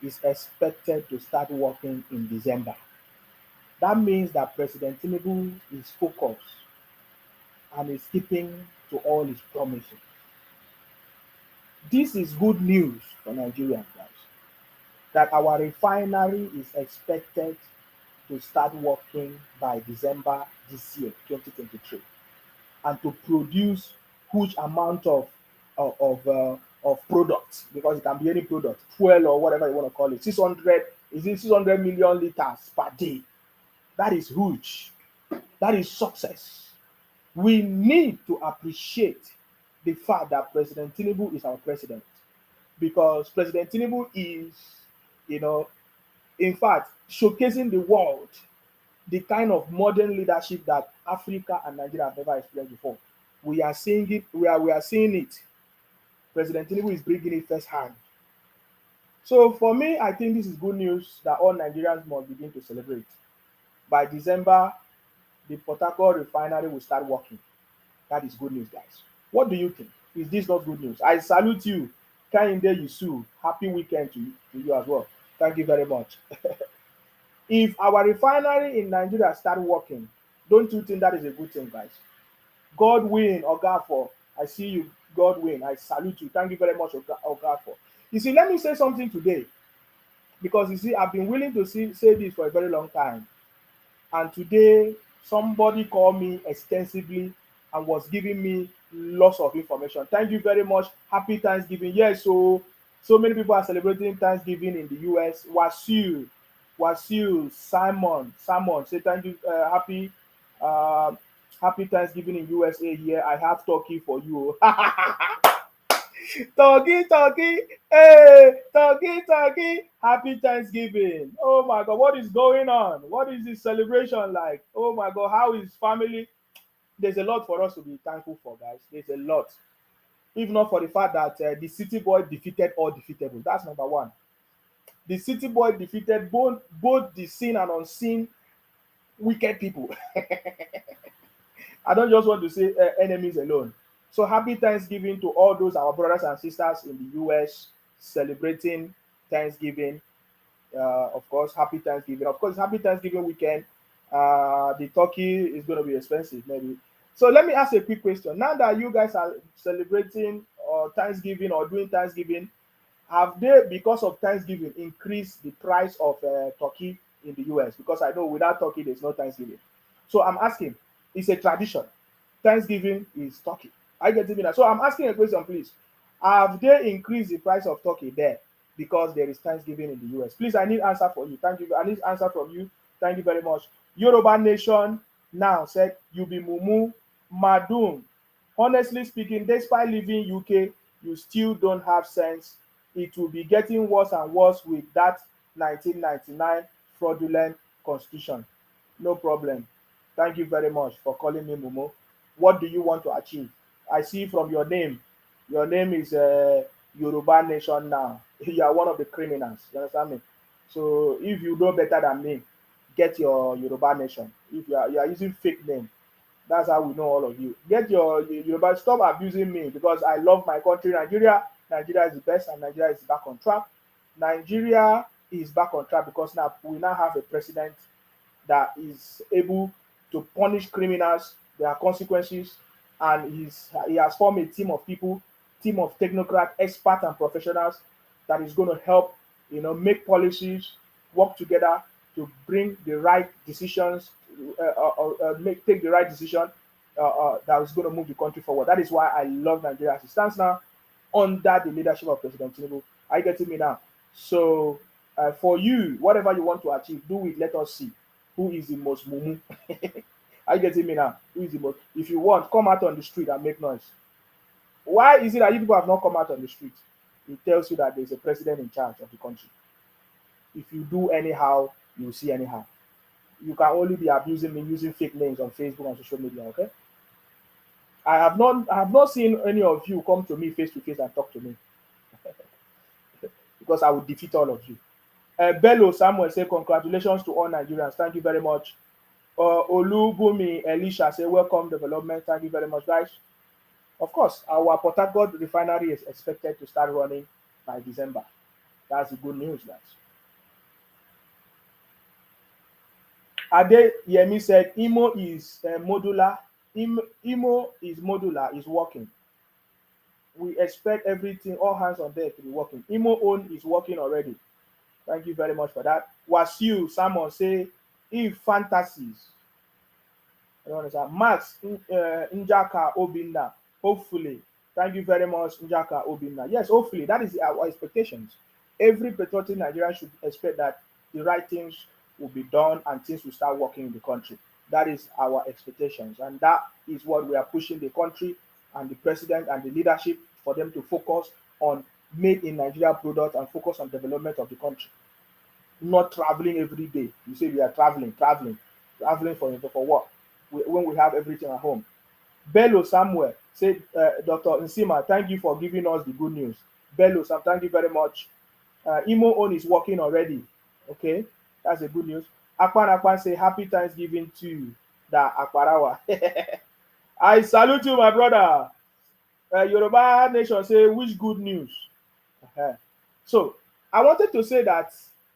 is expected to start working in December. That means that President Tinubu is focused and is keeping to all his promises. This is good news for Nigerians, guys, that our refinery is expected to start working by December this year, 2023, and to produce huge amount of products, because it can be any product, fuel or whatever you want to call it. 600, is it 600 million liters per day? That is huge. That is success. We need to appreciate the fact that President Tinubu is our president, because President Tinubu is, you know, in fact, showcasing the world the kind of modern leadership that Africa and Nigeria have never experienced before. We are seeing it. We are seeing it. President Tinubu is bringing it firsthand. So for me, I think this is good news that all Nigerians must begin to celebrate. By December, the Port Harcourt refinery will start working. That is good news, guys. What do you think? Is this not good news? I salute you. Kehinde Yusuf. Happy weekend to you as well. Thank you very much. If our refinery in Nigeria start working, don't you think that is a good thing, guys? God win, Ogafo. I see you, God win. I salute you. Thank you very much, Ogafo. You see, let me say something today, because you see, I've been willing to say this for a very long time. And today, somebody called me extensively and was giving me lots of information. Thank you very much. Happy Thanksgiving. Yes, so many people are celebrating Thanksgiving in the US. Wasil, Simon, say thank you. Uh, happy Thanksgiving in USA here. I have turkey for you. Turkey, hey, turkey. Happy Thanksgiving. Oh my God, what is going on? What is this celebration like? Oh my God, how is family? There's a lot for us to be thankful for, guys. There's a lot. If not for the fact that the City Boy defeated all defeatable. That's number one. The City Boy defeated both the seen and unseen wicked people. I don't just want to say enemies alone. So happy Thanksgiving to all those our brothers and sisters in the US celebrating Thanksgiving. Of course, happy Thanksgiving. Of course, happy Thanksgiving weekend. The turkey is going to be expensive, maybe. So let me ask a quick question. Now that you guys are celebrating Thanksgiving or doing Thanksgiving, have they, because of Thanksgiving, increased the price of turkey in the US? Because I know without turkey, there's no Thanksgiving. So I'm asking, it's a tradition. Thanksgiving is turkey. I get it. So I'm asking a question, please. Have they increased the price of turkey there because there is Thanksgiving in the US? Please, I need answer for you. Thank you. I need answer from you. Thank you very much. Yoruba Nation now said, you be mumu, madum. Honestly speaking, despite living UK, you still don't have sense. It will be getting worse and worse with that 1999 fraudulent constitution. No problem. Thank you very much for calling me Mumu. What do you want to achieve? I see from your name is Yoruba Nation now. You are one of the criminals. You understand me? So if you know better than me, get your Yoruba Nation. If you are using fake name, that's how we know all of you. Get your Yoruba. Stop abusing me, because I love my country, Nigeria. Nigeria is the best, and Nigeria is back on track. Nigeria is back on track because now we now have a president that is able to punish criminals. There are consequences, and he has formed a team of people, team of technocrats, experts, and professionals that is going to help, make policies, work together to bring the right decisions, take the right decision that is going to move the country forward. That is why I love Nigeria as it stands now under the leadership of President Tinubu. Are you getting me now? So for you, whatever you want to achieve, do it. Let us see who is the most mumu. Are you getting me now? Who is the most? If you want, come out on the street and make noise. Why is it that you people have not come out on the street? It tells you that there's a president in charge of the country. If you do anyhow, you will see anyhow. You can only be abusing me using fake names on Facebook and social media, okay? I have not seen any of you come to me face to face and talk to me because I will defeat all of you. Bello Samuel say congratulations to all Nigerians. Thank you very much. Olubumi Elisha say welcome development. Thank you very much, guys. Of course, our Port Harcourt refinery is expected to start running by December. That's the good news, guys. Ade Yemi said, IMO is modular. IMO is modular, is working. We expect everything, all hands on deck to be working. IMO own is working already. Thank you very much for that. Wasiu, someone say, if fantasies, I don't understand. Max Njaka Obinna, hopefully. Thank you very much, Njaka Obinna. Yes, hopefully. That is our expectations. Every patriotic Nigerian should expect that the right things will be done and things will start working in the country. That is our expectations. And that is what we are pushing the country and the president and the leadership for them to focus on made in Nigeria products and focus on development of the country. Not traveling every day. You say we are traveling for what? When we have everything at home. Bello Samuel said, Dr. Nsima, thank you for giving us the good news. Bello Sam, thank you very much. Imo own is working already. Okay, that's a good news. Akpan say happy Thanksgiving to the Akparawa. I salute you, my brother. Yoruba Nation say, which good news? So I wanted to say that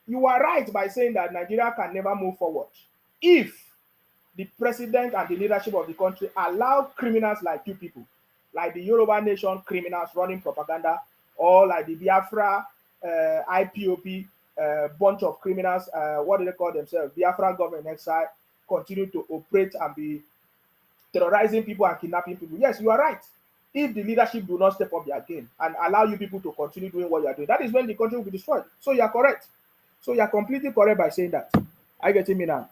you are right by saying that Nigeria can never move forward if the president and the leadership of the country allow criminals like you people, like the Yoruba Nation criminals running propaganda, or like the Biafra IPOP bunch of criminals, what do they call themselves? Biafra government exile, continue to operate and be terrorizing people and kidnapping people. Yes, you are right. If the leadership do not step up their game and allow you people to continue doing what you are doing, that is when the country will be destroyed. So you are correct. So you are completely correct by saying that. Are you getting me now?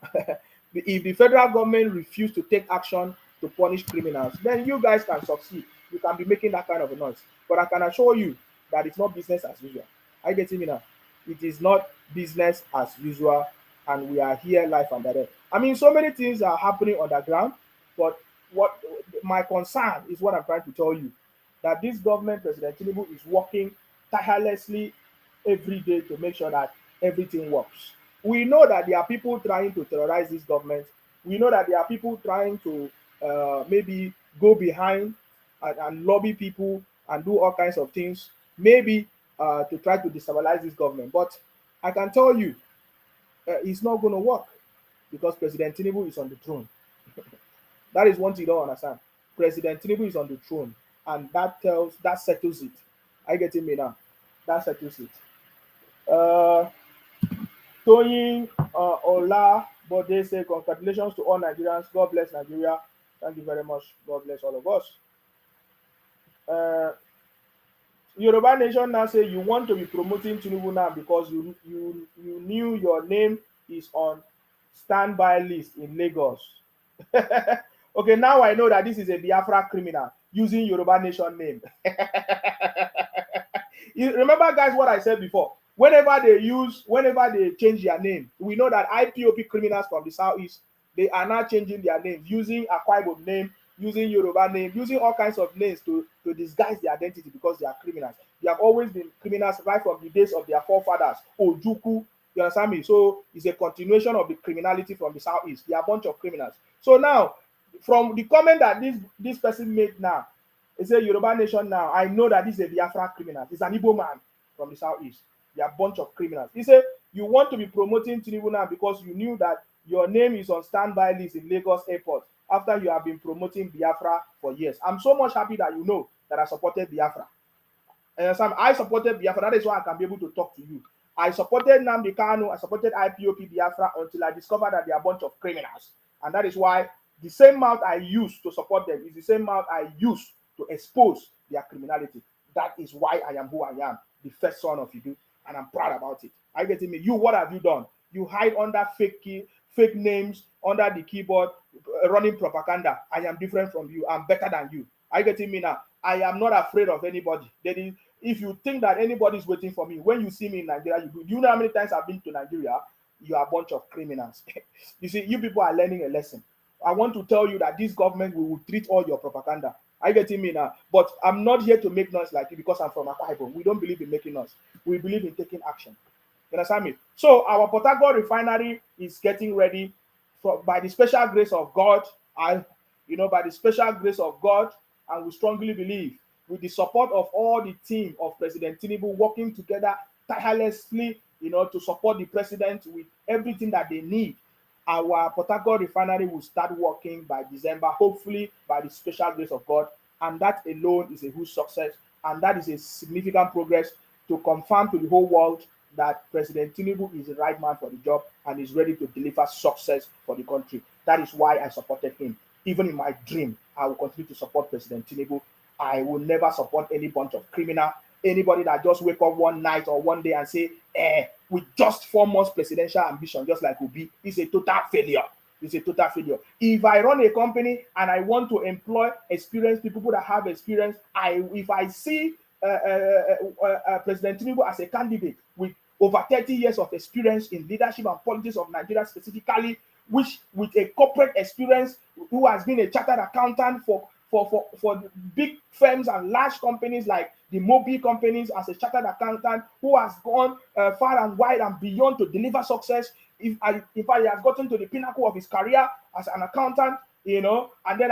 If the federal government refuse to take action to punish criminals, then you guys can succeed. You can be making that kind of a noise. But I can assure you that it's not business as usual. Are you getting me now? It is not business as usual, and we are here live and direct. I mean, so many things are happening on the ground, but what my concern is what I'm trying to tell you, that this government, President Tinubu, is working tirelessly every day to make sure that everything works. We know that there are people trying to terrorize this government. We know that there are people trying to maybe go behind and lobby people and do all kinds of things, maybe to try to destabilize this government. But I can tell you, it's not going to work because President Tinubu is on the throne. That is one thing you don't understand. President Tinubu is on the throne, and that settles it. Are you getting me now? That settles it. Toyin Ola Bode say, congratulations to all Nigerians. God bless Nigeria. Thank you very much. God bless all of us. Yoruba Nation now say you want to be promoting Tinubu now because you knew your name is on standby list in Lagos. Okay, now I know that this is a Biafra criminal using Yoruba Nation name. You remember, guys, what I said before? Whenever they change their name, we know that IPOP criminals from the southeast, they are now changing their names, using Akwa Ibom name, using Yoruba name, using all kinds of names to disguise their identity because they are criminals. They have always been criminals right from the days of their forefathers, Ojuku. You understand me? So it's a continuation of the criminality from the southeast. They are a bunch of criminals. So now, from the comment that this person made now, he said Yoruba Nation now, I know that this is a Biafra criminal. He's an Igbo man from the southeast. They are a bunch of criminals. He said you want to be promoting Tinubu now because you knew that your name is on standby list in Lagos Airport after you have been promoting Biafra for years. I'm so much happy that you know that I supported Biafra. And I supported Biafra. That is why I can be able to talk to you. I supported Nnamdi Kanu. I supported IPOP Biafra until I discovered that they are a bunch of criminals. And that is why the same mouth I use to support them is the same mouth I use to expose their criminality. That is why I am who I am, the first son of Idu, and I'm proud about it. Are you getting me? You, what have you done? You hide under fake names, under the keyboard, running propaganda. I am different from you. I'm better than you. Are you getting me now? I am not afraid of anybody. If you think that anybody is waiting for me, when you see me in Nigeria, you know how many times I've been to Nigeria? You are a bunch of criminals. You see, you people are learning a lesson. I want to tell you that this government will treat all your propaganda. Are you getting me now? But I'm not here to make noise like you because I'm from Akwa Ibom. We don't believe in making noise. We believe in taking action. You understand me? So our Port Harcourt refinery is getting ready by the special grace of God. By the special grace of God, and we strongly believe with the support of all the team of President Tinubu working together tirelessly, to support the president with everything that they need. Our Port Harcourt refinery will start working by December, hopefully by the special grace of God. And that alone is a huge success. And that is a significant progress to confirm to the whole world that President Tinubu is the right man for the job and is ready to deliver success for the country. That is why I supported him. Even in my dream, I will continue to support President Tinubu. I will never support any bunch of criminal, anybody that just wake up one night or one day and say, with just 4 months presidential ambition, just like Obi, is a total failure. It's a total failure. If I run a company and I want to employ experienced people that have experience, if I see President Tinubu as a candidate with over 30 years of experience in leadership and politics of Nigeria specifically, which with a corporate experience, who has been a chartered accountant for big firms and large companies like the Mobi companies as a chartered accountant, who has gone far and wide and beyond to deliver success. If I has gotten to the pinnacle of his career as an accountant, and then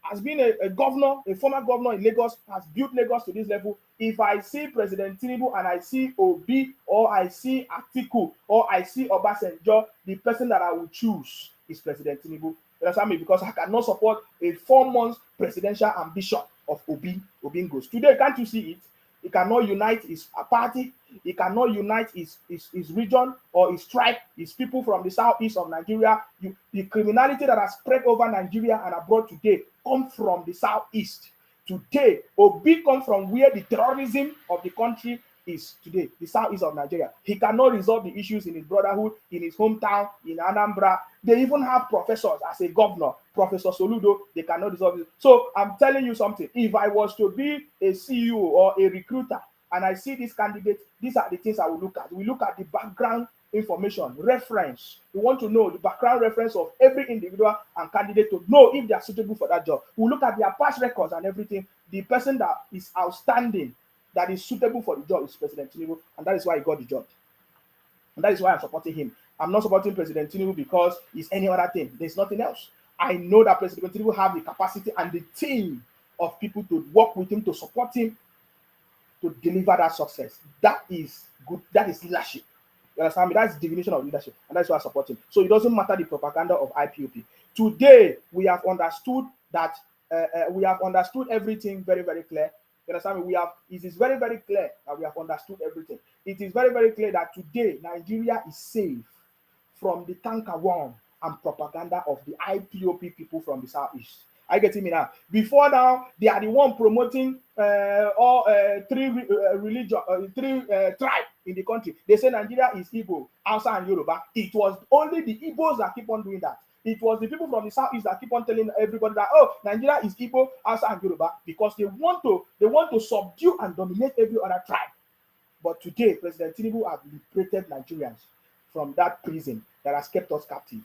has been a governor, a former governor in Lagos, has built Lagos to this level. If I see President Tinubu and I see Obi, or I see Atiku, or I see Obasanjo, the person that I will choose is President Tinubu. You understand me? Because I cannot support a 4 months presidential ambition of Obingos. Today, can't you see it? He cannot unite his party. He cannot unite his region or his tribe, his people from the southeast of Nigeria. The criminality that has spread over Nigeria and abroad today come from the southeast. Today, Obi comes from where the terrorism of the country is today, the southeast of Nigeria. He cannot resolve the issues in his brotherhood, in his hometown, in Anambra. They even have professors as a governor, Professor Soludo. They cannot resolve it. So I'm telling you something. If I was to be a CEO or a recruiter and I see this candidate, these are the things I will look at. We look at the background information, reference. We want to know the background reference of every individual and candidate to know if they are suitable for that job. We look at their past records and everything. The person that is outstanding, that is suitable for the job, is President Tinubu, and that is why he got the job. And that is why I'm supporting him. I'm not supporting President Tinubu because it's any other thing. There's nothing else. I know that President Tinubu have the capacity and the team of people to work with him, to support him, to deliver that success. That is good. That is leadership. You understand me? That's the definition of leadership, and that's why I support him. So it doesn't matter the propaganda of IPOP. Today, we have understood that we have understood everything very, very clear. You understand me? It is very, very clear that we have understood everything. It is very, very clear that today Nigeria is safe from the tanker worm and propaganda of the IPOP people from the southeast. Are you getting me now? Before now, they are the one promoting three tribes in the country. They say Nigeria is Igbo, Hausa, and Yoruba. It was only the Igbos that keep on doing that. It was the people from the southeast that keep on telling everybody that, oh, Nigeria is Igbo, Hausa, and Yoruba, because they want to subdue and dominate every other tribe. But today, President Tinubu has liberated Nigerians from that prison that has kept us captive.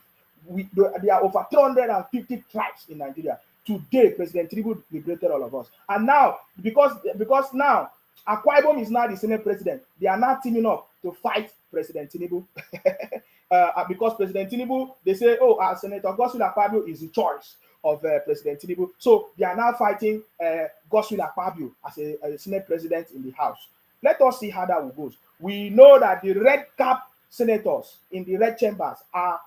There are over 350 tribes in Nigeria. Today, President Tinubu liberated all of us. And now, because now Akwa Ibom is now the Senate president, they are now teaming up to fight President Tinubu. Because President Tinubu, they say, oh, Senator Godswill Akpabio is the choice of President Tinubu. So they are now fighting Godswill Akpabio as a Senate president in the House. Let us see how that goes. We know that the red cap senators in the red chambers are,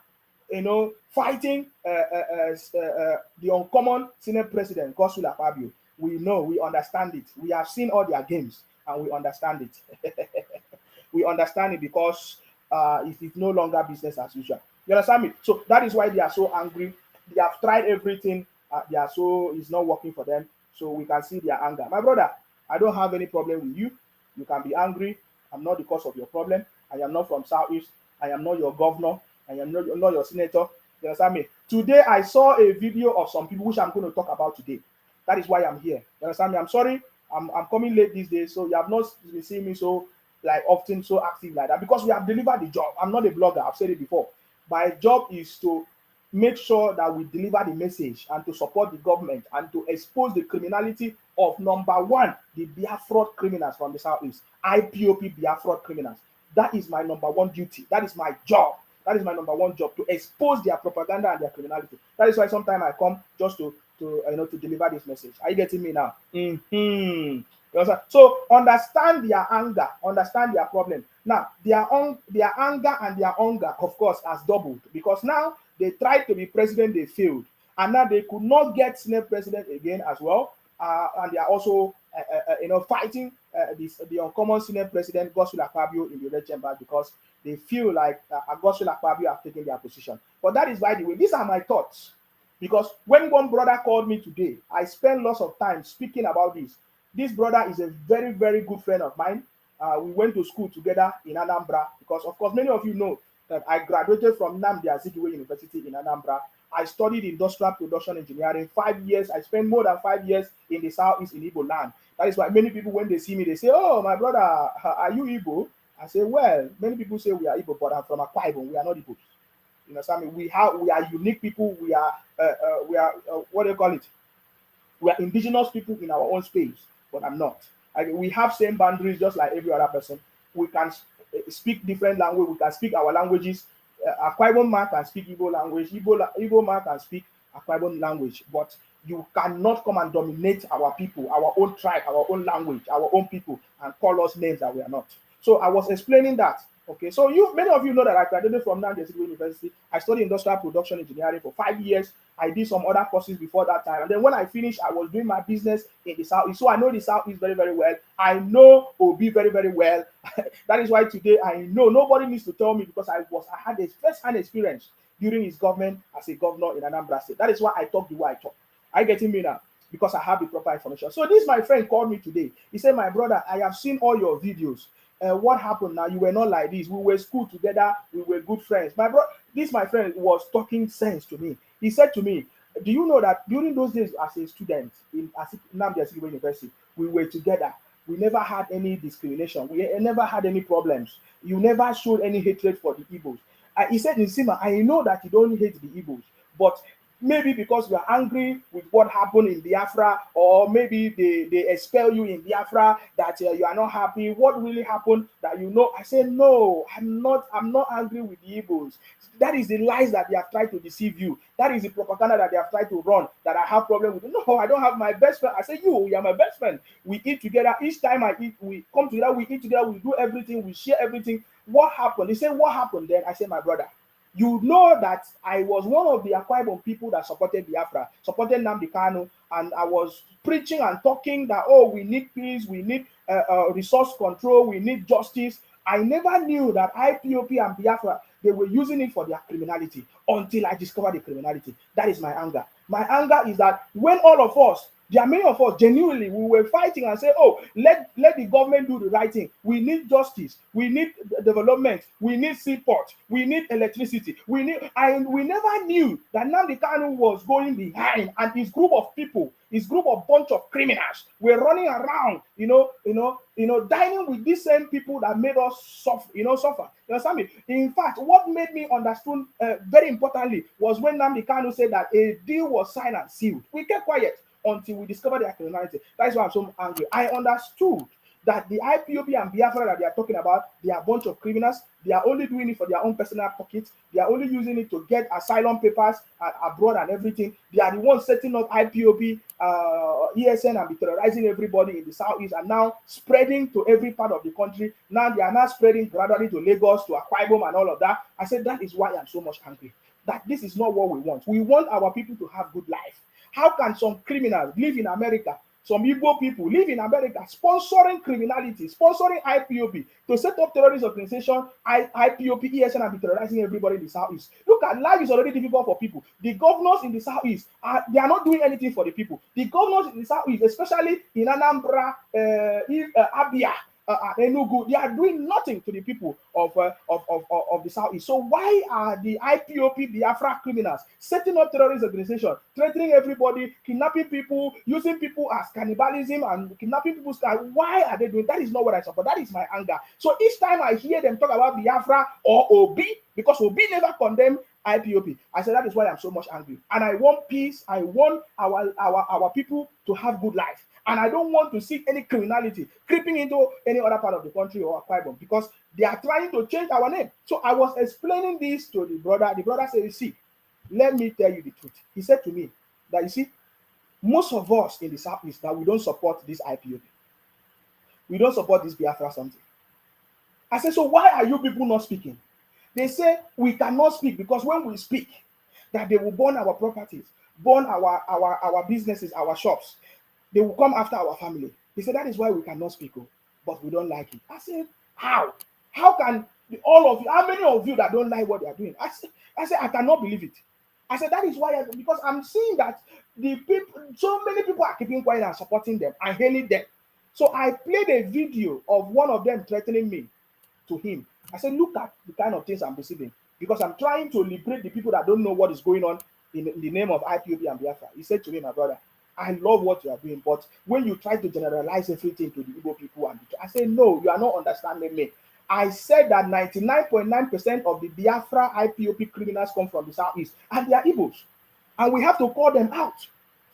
fighting the uncommon Senate president, Godswill Akpabio. We know, we understand it. We have seen all their games and we understand it. We understand it because it is no longer business as usual. You understand me? So that is why they are so angry. They have tried everything. It's not working for them. So we can see their anger. My brother, I don't have any problem with you. You can be angry. I'm not the cause of your problem. I am not from Southeast. I am not your governor. I am not your senator. You understand me? Today, I saw a video of some people which I'm going to talk about today. That is why I'm here. You understand me? I'm sorry. I'm coming late these days, so you have not been seeing me so often so active like that, because we have delivered the job. I'm not a blogger. I've said it before. My job is to make sure that we deliver the message and to support the government and to expose the criminality of, number one, the Biafra criminals from the southeast, IPOP Biafra criminals. That is my number one duty. That is my job. That is my number one job, to expose their propaganda and their criminality. That is why sometimes I come just to deliver this message. Are you getting me now? You understand? So understand their anger, understand their problem. Now, their anger and their hunger, of course, has doubled because now they tried to be president, they failed, and now they could not get Senate president again as well. And they are also, fighting the uncommon Senate president Godswill Akpabio in the red chamber because they feel like Godswill Akpabio have taken their position. But that is, by the way, these are my thoughts. Because when one brother called me today, I spent lots of time speaking about this. This brother is a very, very good friend of mine. We went to school together in Anambra because, of course, many of you know that I graduated from Nnamdi Azikiwe University in Anambra. I studied industrial production engineering 5 years. I spent more than 5 years in the southeast in Igbo land. That is why many people, when they see me, they say, "Oh, my brother, are you Igbo?" I say, "Well, many people say we are Igbo, but I'm from Akwa Ibom. We are not Igbo." You know, something. We are unique people. We are what do you call it? We are indigenous people in our own space, but I'm not. We have same boundaries just like every other person. We can speak different language. We can speak our languages. Akwa Ibom man can speak Igbo language. Igbo man can speak Akwa Ibom language. But you cannot come and dominate our people, our own tribe, our own language, our own people, and call us names that we are not. So I was explaining that. Okay, so many of you know that I graduated from Nnamdi Azikiwe University. I studied industrial production engineering for 5 years. I did some other courses before that time. And then when I finished, I was doing my business in the Southeast. So I know the Southeast very, very well. I know Obi very, very well. That is why today I know nobody needs to tell me because I had a first-hand experience during his government as a governor in Anambra State. That is why I talk the way I talk. I get me now because I have the proper information. So this my friend called me today. He said, "My brother, I have seen all your videos. What happened now? You were not like this. We were school together. We were good friends." My friend was talking sense to me. He said to me, "Do you know that during those days as a student in Nnamdi Azikiwe University, we were together. We never had any discrimination. We never had any problems. You never showed any hatred for the Igbos." He said, "Nsima, I know that you don't hate the Igbos, but maybe because you are angry with what happened in Biafra, or maybe they expel you in Biafra, that you are not happy. What really happened that you know?" I said, "No, I'm not angry with the Igbos. That is the lies that they have tried to deceive you. That is the propaganda that they have tried to run, that I have problem with. No, I don't have my best friend." I said, "You are my best friend. We eat together. Each time I eat, we come together, we eat together, we do everything, we share everything. What happened?" He said, "What happened then?" I said, "My brother, you know that I was one of the Akwa Ibom people that supported Biafra, supported Nnamdi Kanu, and I was preaching and talking that, oh, we need peace, we need resource control, we need justice. I never knew that IPOP and Biafra, they were using it for their criminality until I discovered the criminality." That is my anger. My anger is that when all of us, there are many of us genuinely, we were fighting and say, "Oh, let the government do the right thing. We need justice. We need development. We need seaport. We need electricity. We never knew that Nnamdi Kanu was going behind, and his group of people, his group of bunch of criminals, were running around, dining with these same people that made us suffer. Suffer. You understand me? In fact, what made me understand very importantly was when Nnamdi Kanu said that a deal was signed and sealed. We kept quiet until we discovered their criminality. That is why I'm so angry. I understood that the IPOP and Biafra that they are talking about, they are a bunch of criminals. They are only doing it for their own personal pockets. They are only using it to get asylum papers abroad and everything. They are the ones setting up IPOP, ESN, and be terrorizing everybody in the southeast, and now spreading to every part of the country. Now they are now spreading gradually to Lagos, to Akwa Ibom, and all of that." I said, that is why I'm so much angry. That this is not what we want. We want our people to have good life. How can some criminals live in America, some Igbo people live in America, sponsoring criminality, sponsoring IPOP to set up terrorist organization, IPOP, ESN, and be terrorizing everybody in the southeast? Look at life is already difficult for people. The governors in the southeast, they are not doing anything for the people. The governors in the southeast, especially in Anambra, Abia, Enugu, they are doing nothing to the people of the southeast. So why are the IPOP Biafra criminals setting up terrorist organization, threatening everybody, kidnapping people, using people as cannibalism and kidnapping people's cars? Why are they doing that? Is not what I support. That is my anger. So each time I hear them talk about Biafra or Obi, because Obi never condemned IPOP, I said that is why I'm so much angry. And I want peace. I want our people to have good life. And I don't want to see any criminality creeping into any other part of the country or Akwa Ibom, because they are trying to change our name. So I was explaining this to the brother. The brother said, "See, let me tell you the truth." He said to me that, "You see, most of us in the southeast that we don't support this IPOP. we don't support this Biafra something. I said, so why are you people not speaking? They say we cannot speak because when we speak, that they will burn our properties, burn our businesses, our shops. They will come after our family. They said that is why we cannot speak, but we don't like it. I said, how? How can all of you, how many of you that don't like what they are doing? I said, I cannot believe it. I said, that is why, because I'm seeing that the people, so many people are keeping quiet and supporting them and hailing them. So I played a video of one of them threatening me to him. I said, look at the kind of things I'm receiving, because I'm trying to liberate the people that don't know what is going on in the name of IPOB and Biafra. He said to me, my brother, I love what you are doing, but when you try to generalize everything to the Igbo people, I said, no, you are not understanding me. I said that 99.9% of the Biafra IPOB criminals come from the southeast, and they are Igbos, and we have to call them out.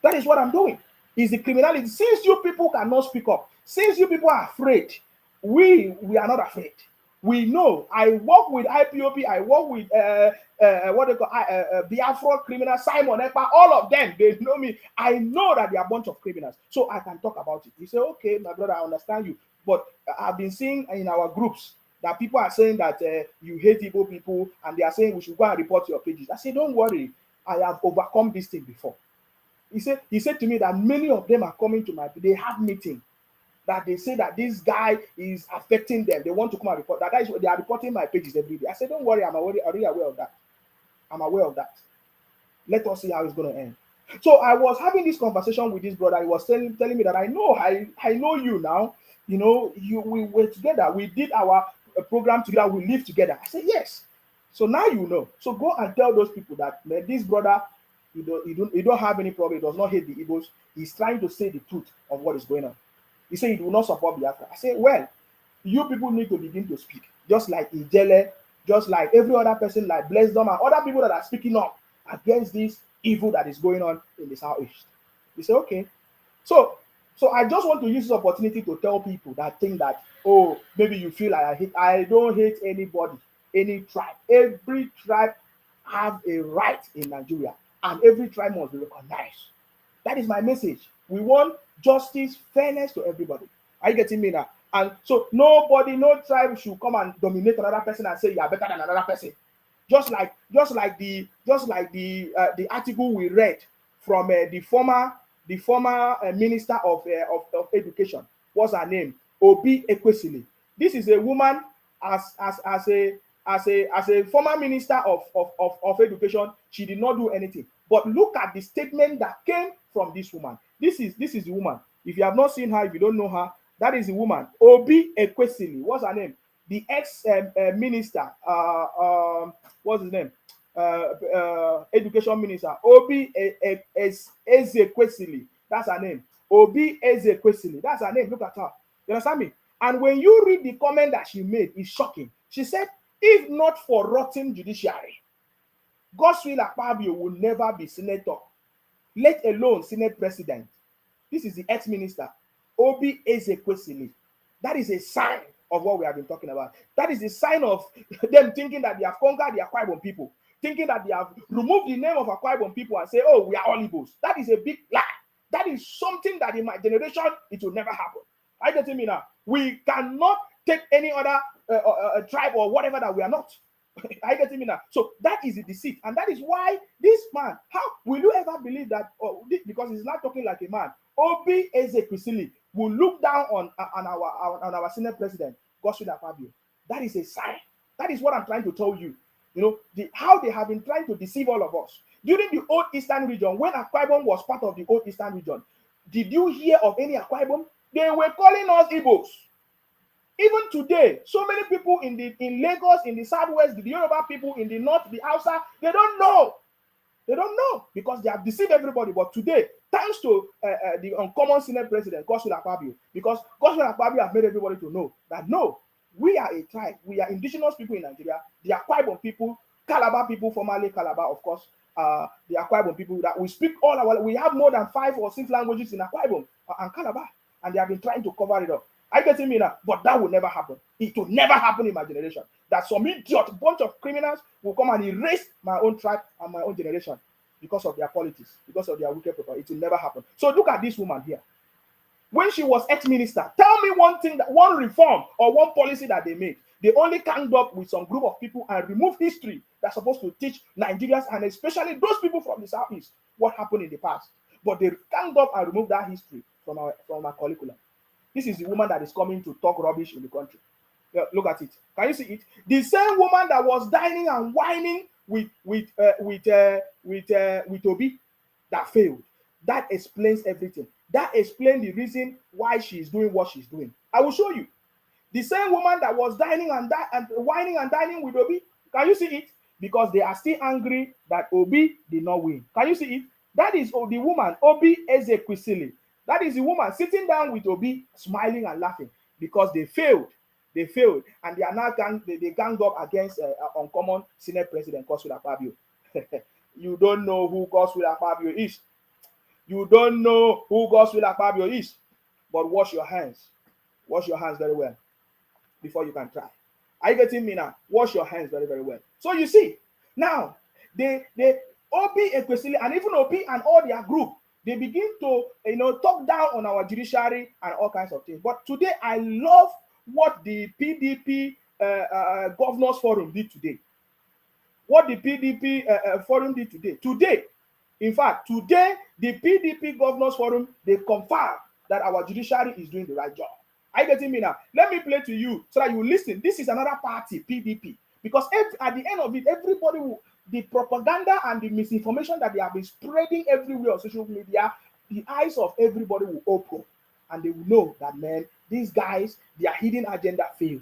That is what I'm doing. Is the criminality. Since you people cannot speak up, since you people are afraid, we are not afraid. We know. I work with IPOB. I work with what they call Biafra criminals, Simon Ekpa, all of them. They know me. I know that they are a bunch of criminals, so I can talk about it. You say, okay, my brother, I understand you, but I've been seeing in our groups that people are saying that you hate Igbo people, and they are saying we should go and report your pages. I say, don't worry, I have overcome this thing before. He said to me that many of them are coming to they have meeting, that they say that this guy is affecting them. They want to come and report that. That is what they are reporting my pages every day. I said, don't worry, I'm already aware of that. I'm aware of that. Let us see how it's going to end. So I was having this conversation with this brother. He was telling me that I know you now. You know, we were together. We did our program together. We live together. I said, yes. So now you know. So go and tell those people that, man, this brother, he don't have any problem. He does not hate the Igbos. He's trying to say the truth of what is going on. He said he will not support Biafra. I said, well, you people need to begin to speak. Just like Ijele, just like every other person, like Blessdom, and other people that are speaking up against this evil that is going on in the southeast. He said, okay. So I just want to use this opportunity to tell people that think that, oh, maybe you feel like I don't hate anybody, any tribe. Every tribe have a right in Nigeria, and every tribe must be recognized. That is my message. We want justice, fairness to everybody. Are you getting me now? And so no tribe should come and dominate another person and say you are better than another person. Just like the article we read from the former minister of education. What's her name? Obi Ekwesili. This is a woman as a former minister of education. She did not do anything. But look at the statement that came from this woman. This is the woman. If you have not seen her, if you don't know her, that is the woman. Obi Ekwesili. What's her name? The ex-minister. What's his name? Education minister. Obi Ezekwesili. That's her name. Obi Ezekwesili. That's her name. Look at her. You understand me? And when you read the comment that she made, it's shocking. She said, if not for rotten judiciary, Godswill Akpabio will never be senator, let alone Senate president. This is the ex-minister, Obi Ezekwesili. That is a sign of what we have been talking about. That is a sign of them thinking that they have conquered the Akwa Ibom people, thinking that they have removed the name of Akwa Ibom people and say, oh, we are all Igbos. That is a big lie. That is something that in my generation, it will never happen. Are you getting me now? We cannot take any other tribe or whatever that we are not. Are you getting me now? So that is the deceit, and that is why this man. How will you ever believe that? Because he's not talking like a man. Obi Ezekwesili will look down on our Senate president, Godswill Akpabio. That is a sign. That is what I'm trying to tell you. You know how they have been trying to deceive all of us during the old Eastern region. When Akwa Ibom was part of the old Eastern region, did you hear of any Akwa Ibom? They were calling us Igbos. Even today, so many people in Lagos, in the Southwest, the Yoruba people in the North, the Hausa, they don't know. They don't know because they have deceived everybody. But today, thanks to the uncommon Senate president, Godswill Akpabio, because Godswill Akpabio have made everybody to know that no, we are a tribe. We are indigenous people in Nigeria. The Akwa Ibom people, Calabar people, formerly Calabar, of course, the Akwa Ibom people that we speak we have more than 5 or 6 languages in Akwa Ibom and Calabar, and they have been trying to cover it up. Are you getting me now? But that will never happen. It will never happen in my generation. That some idiot, bunch of criminals will come and erase my own tribe and my own generation because of their politics, because of their wicked people. It will never happen. So look at this woman here. when she was ex-minister, tell me one thing, that one reform or one policy that they made. They only ganged up with some group of people and removed history that's supposed to teach Nigerians, and especially those people from the southeast, what happened in the past. But they ganged up and removed that history from our curriculum. This is the woman that is coming to talk rubbish in the country. Yeah, look at it. Can you see it? The same woman that was dining and whining with Obi, that failed. That explains everything. That explains the reason why she is doing what she's doing. I will show you. The same woman that was dining and whining and dining with Obi. Can you see it? Because they are still angry that Obi did not win. Can you see it? That is the woman, Obi Ezekwesili. That is the woman sitting down with Obi, smiling and laughing because they failed. They failed, and they are now they ganged up against uncommon Senate President Godswill Akpabio. You don't know who Godswill Akpabio is. You don't know who Godswill Akpabio is. But wash your hands. Wash your hands very well before you can try. Are you getting me now? Wash your hands very, very well. So you see, now they Obi Ekwesili and even Obi and all their group, they begin to talk down on our judiciary and all kinds of things. But today I love what the PDP Governors Forum did today. What the PDP Forum did today. Today, in fact, today, the PDP Governors Forum, they confirm that our judiciary is doing the right job. Are you getting me now? Let me play to you so that you listen. This is another party, PDP. Because at the end of it, everybody will, the propaganda and the misinformation that they have been spreading everywhere on social media, the eyes of everybody will open. And they will know that, man, these guys, their hidden agenda failed.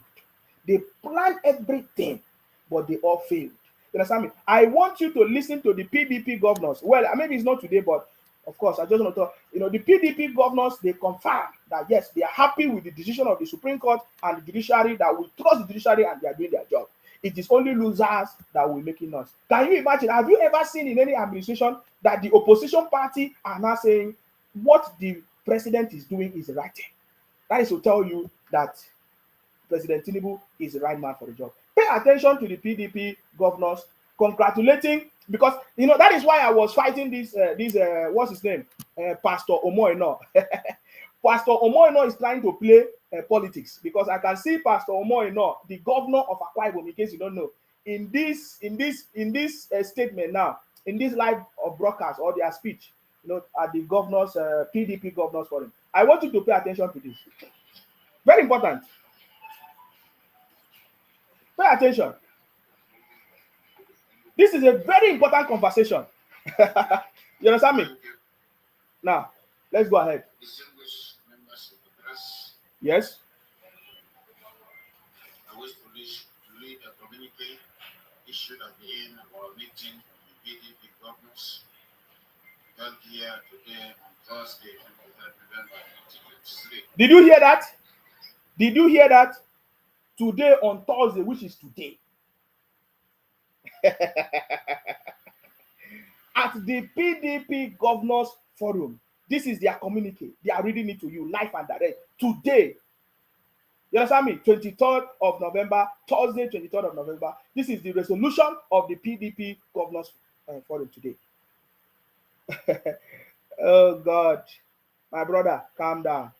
They planned everything, but they all failed. You understand me? I want you to listen to the PDP governors. Well, maybe it's not today, but of course, I just want to talk. The PDP governors, they confirm that, yes, they are happy with the decision of the Supreme Court and the judiciary, that we trust the judiciary and they are doing their job. It is only losers that will make it noise. Can you imagine? Have you ever seen in any administration that the opposition party are now saying what the president is doing is the right thing? That is to tell you that President Tinubu is the right man for the job. Pay attention to the PDP governors congratulating, because that is why I was fighting this what's his name, Pastor Omoino. Pastor Omoino is trying to play politics, because I can see Pastor Omoino, the governor of Akwa Ibom, in case you don't know, in this statement now, in this live broadcast or their speech, at the governors PDP governors forum. I want you to pay attention to this. Very important. Pay attention. This is a very important conversation. You understand me? Now, let's go ahead. Distinguished members of the press. Yes. I wish to read a communique issued at the end of our meeting with the PDP governors held here today on Thursday, 23rd November 2023. Did you hear that? Did you hear that? Today on Thursday, which is today. At the PDP Governors Forum. This is their communique. They are reading it to you live and direct. Today. You understand me? 23rd of November, Thursday, 23rd of November. This is the resolution of the PDP Governors Forum today. Oh God. My brother, calm down.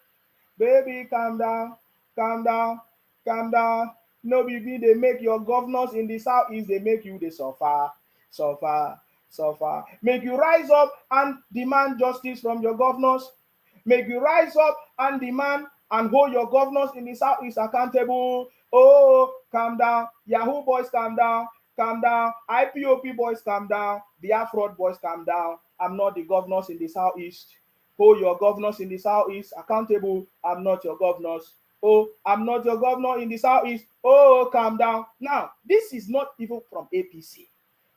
Baby, calm down. Calm down. Calm down. No, baby, they make your governors in the southeast, they make you the suffer. Make you rise up and demand justice from your governors. Make you rise up and demand and hold your governors in the southeast accountable. Oh, calm down. Yahoo boys, calm down. Calm down. IPOP boys, calm down. Biafra boys, calm down. I'm not the governors in the southeast. Hold your governors in the southeast accountable. I'm not your governors. Oh, I'm not your governor in the southeast. Oh, calm down. Now, this is not even from APC.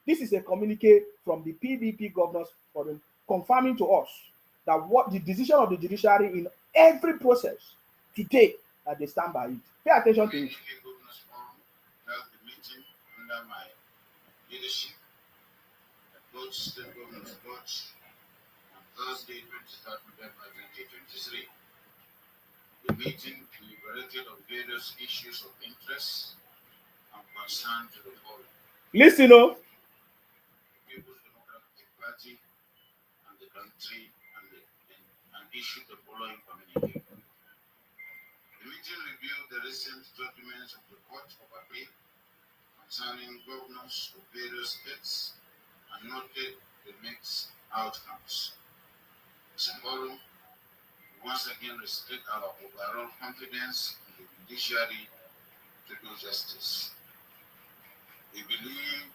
This is a communique from the PDP Governors Forum confirming to us that what the decision of the judiciary in every process today, that they stand by it. Pay attention to it. PDP Governors Forum held the meeting under my leadership at both state governors Dodge on Thursday, 23rd November 2023. The meeting deliberated on various issues of interest and concern to the forum. Listen, oh. The People's Democratic Party and the country and issued the following communique. The meeting reviewed the recent judgments of the Court of Appeal concerning governors of various states and noted the mixed outcomes. As a forum, we once again restate our overall confidence in the judiciary to do justice. We believe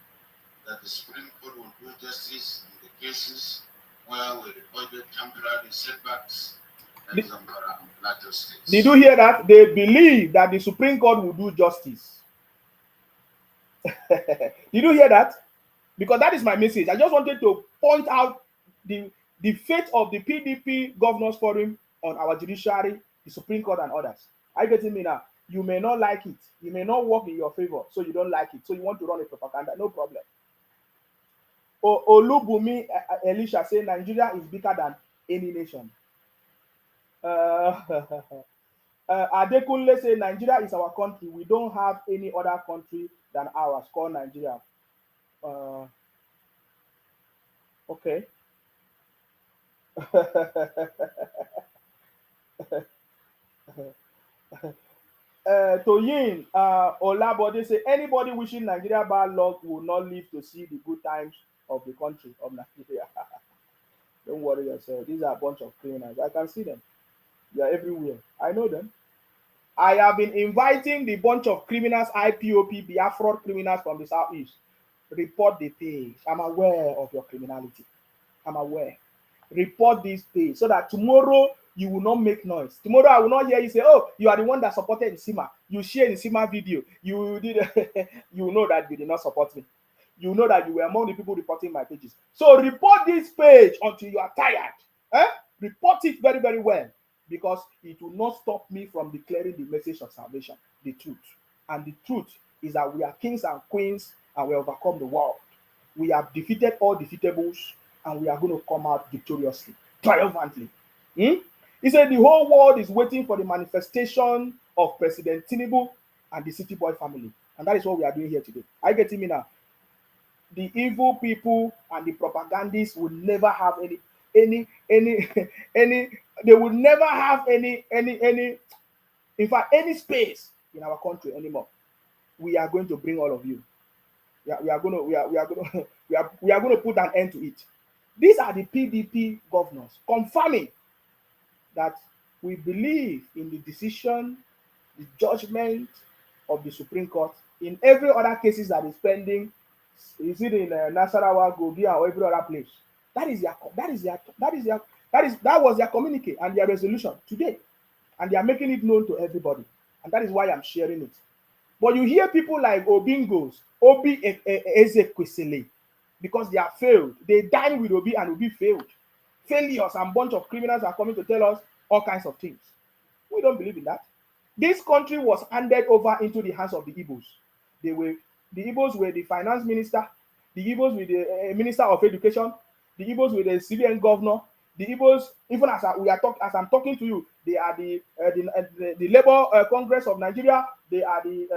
that the Supreme Court will do justice in the cases where we recorded temporary setbacks in Zamfara and Plateau states. Did you hear that? They believe that the Supreme Court will do justice. Did you hear that? Because that is my message. I just wanted to point out the fate of the PDP Governors Forum on our judiciary, the Supreme Court, and others. Are you getting me now? You may not like it. You may not work in your favor, so you don't like it. So you want to run a propaganda. No problem. Olubumi Elisha say Nigeria is bigger than any nation. Adekunle say Nigeria is our country. We don't have any other country than ours called Nigeria. Okay. Toyin Olabode say anybody wishing Nigeria bad luck will not live to see the good times of the country of Nigeria. Don't worry yourself. These are a bunch of criminals. I can see them. They are everywhere. I know them. I have been inviting the bunch of criminals, IPOP, Biafra criminals from the southeast. Report the page. I'm aware of your criminality. I'm aware. Report this page so that tomorrow you will not make noise. Tomorrow I will not hear you say, "Oh, you are the one that supported Nsima. You share Nsima video. You did." You know that you did not support me. You know that you were among the people reporting my pages. So report this page until you are tired. Report it very, very well, because it will not stop me from declaring the message of salvation, the truth. And the truth is that we are kings and queens and we overcome the world. We have defeated all defeatables and we are going to come out victoriously, triumphantly. He said the whole world is waiting for the manifestation of President Tinubu and the City Boy family. And that is what we are doing here today. Are you getting me now? The evil people and the propagandists will never have any they will never have any in fact any space in our country anymore. We are going to bring all of you. We are going to put an end to it. These are the PDP governors confirming that we believe in the decision, the judgment of the Supreme Court in every other cases that is pending. Is it in Nasarawa, Gogia, or every other place? That was their communique and their resolution today, and they are making it known to everybody, and that is why I'm sharing it. But you hear people like Obingos, Obi Ezekwesili, because they are failed. They dine with Obi and Obi failed. Failures and bunch of criminals are coming to tell us all kinds of things. We don't believe in that. This country was handed over into the hands of the Igbos. The Igbos were the finance minister, the Igbos were the minister of education, the Igbos were the civilian governor, the Igbos, even as I'm talking to you, they are the Labour Congress of Nigeria. They are the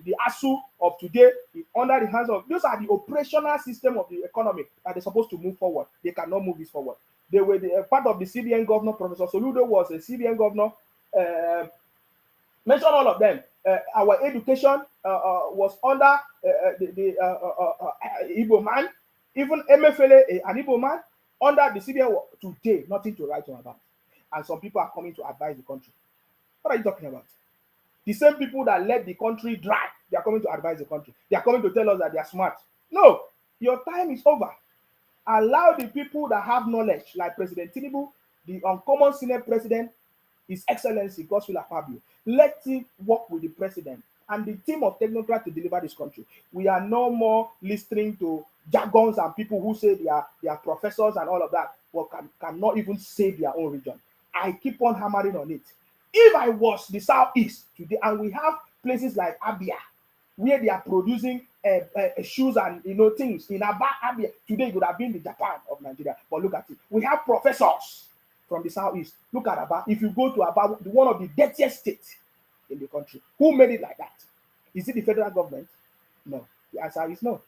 the ASU of today, under the hands of. Those are the operational system of the economy that they're supposed to move forward. They cannot move this forward. They were part of the CBN governor. Professor Soludo was a CBN governor. Mention all of them. Our education was under the Igbo man. Even MFLA, an Igbo man, under the CBN. Today, nothing to write home about. And some people are coming to advise the country. What are you talking about? The same people that let the country dry, they are coming to advise the country. They are coming to tell us that they are smart. No, your time is over. Allow the people that have knowledge, like President Tinubu, the uncommon Senate President, His Excellency Godswill Akpabio. Let him work with the president and the team of technocrats to deliver this country. We are no more listening to jargons and people who say they are professors and all of that, but cannot even save their own region. I keep on hammering on it. If I was the Southeast today, and we have places like Abia, where they are producing shoes and things in Abia, today it would have been the Japan of Nigeria. But look at it. We have professors from the Southeast. Look at Aba. If you go to Aba, one of the dirtiest states in the country, who made it like that? Is it the federal government? No. The answer is no.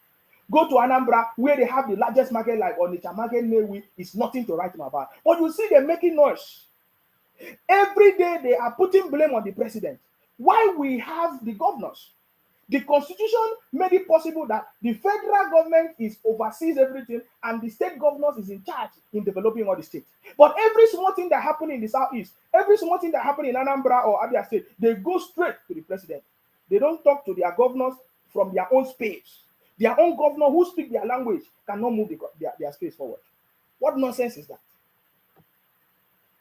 Go to Anambra, where they have the largest market like Onitsha market, Newi, it's nothing to write them about. But you see them making noise. Every day they are putting blame on the president. Why we have the governors? The constitution made it possible that the federal government is oversees everything and the state governors is in charge in developing all the states. But every small thing that happens in the southeast, every small thing that happens in Anambra or Abia State, they go straight to the president. They don't talk to their governors from their own space. Their own governor who speak their language cannot move their space forward. What nonsense is that?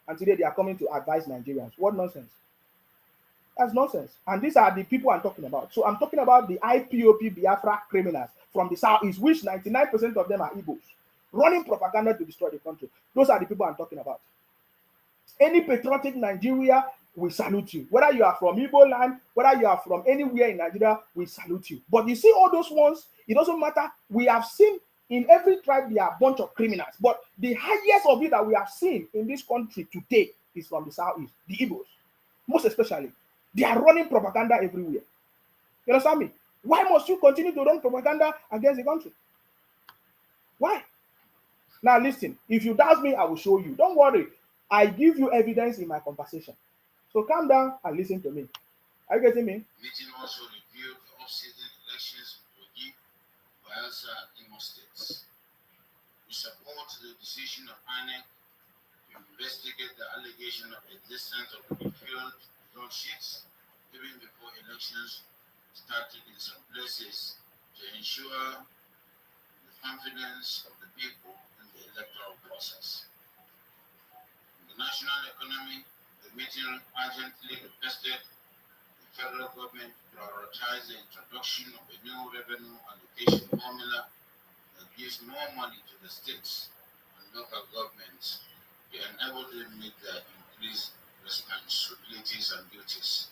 And today they are coming to advise Nigerians. What nonsense? That's nonsense. And these are the people I'm talking about. So I'm talking about the IPOP Biafra criminals from the southeast, which 99% of them are Igbos, running propaganda to destroy the country. Those are the people I'm talking about. Any patriotic Nigeria, we salute you. Whether you are from Igbo land, whether you are from anywhere in Nigeria, we salute you. But you see all those ones, it doesn't matter. We have seen in every tribe there are a bunch of criminals. But the highest of it that we have seen in this country today is from the southeast, the Igbos. Most especially. They are running propaganda everywhere. You understand me? Why must you continue to run propaganda against the country? Why? Now listen, if you doubt me, I will show you. Don't worry. I give you evidence in my conversation. So calm down and listen to me. Are you getting me? Meeting also reviewed the off-season elections in Kogi, Bayelsa, and Imo states. We support the decision of INEC to investigate the allegation of existence of refilled result sheets even before elections started in some places to ensure the confidence of the people in the electoral process. In the national economy, the meeting urgently requested the federal government prioritize the introduction of a new revenue allocation formula that gives more money to the states and local governments to enable them meet their increased responsibilities and duties.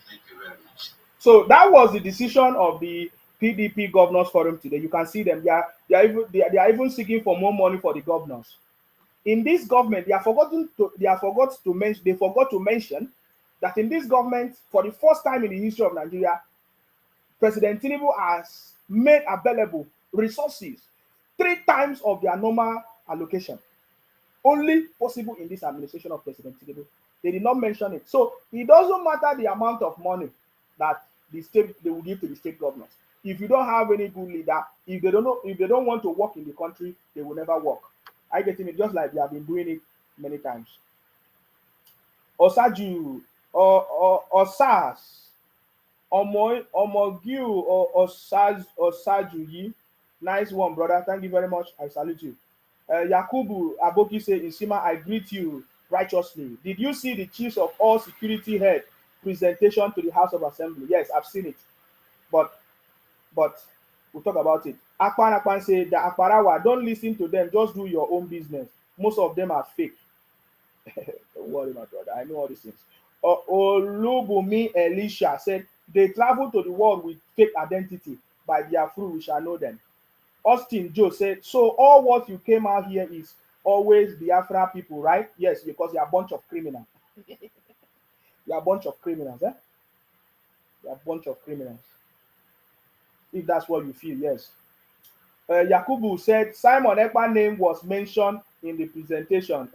Thank you very much. So that was the decision of the PDP Governors Forum today. You can see them. They are even seeking for more money for the governors. In this government, they forgot to mention that in this government, for the first time in the history of Nigeria, President Tinubu has made available resources 3 times of their normal allocation. Only possible in this administration of President Tinubu. They did not mention it. So it doesn't matter the amount of money that they will give to the state governors. If you don't have any good leader, if they don't want to work in the country, they will never work. I get it, just like they have been doing it many times. Osaju or Osas Omogiu or Osajuyi. Nice one, brother. Thank you very much. I salute you. Yakubu Aboki say, Isima, I greet you righteously. Did you see the chiefs of all security head presentation to the House of Assembly? Yes, I've seen it. But we'll talk about it. Akpan say, the Akparawa, don't listen to them. Just do your own business. Most of them are fake. Don't worry, my brother. I know all these things. Olubumi Elisha said, they travel to the world with fake identity. By their fruit we shall know them. Austin Joe said, so all what you came out here is always Biafra people, right? Yes, because you're a bunch of criminals. You're a bunch of criminals, eh? You're a bunch of criminals. If that's what you feel, yes. Yakubu said, Simon Ekpa's name was mentioned in the presentation.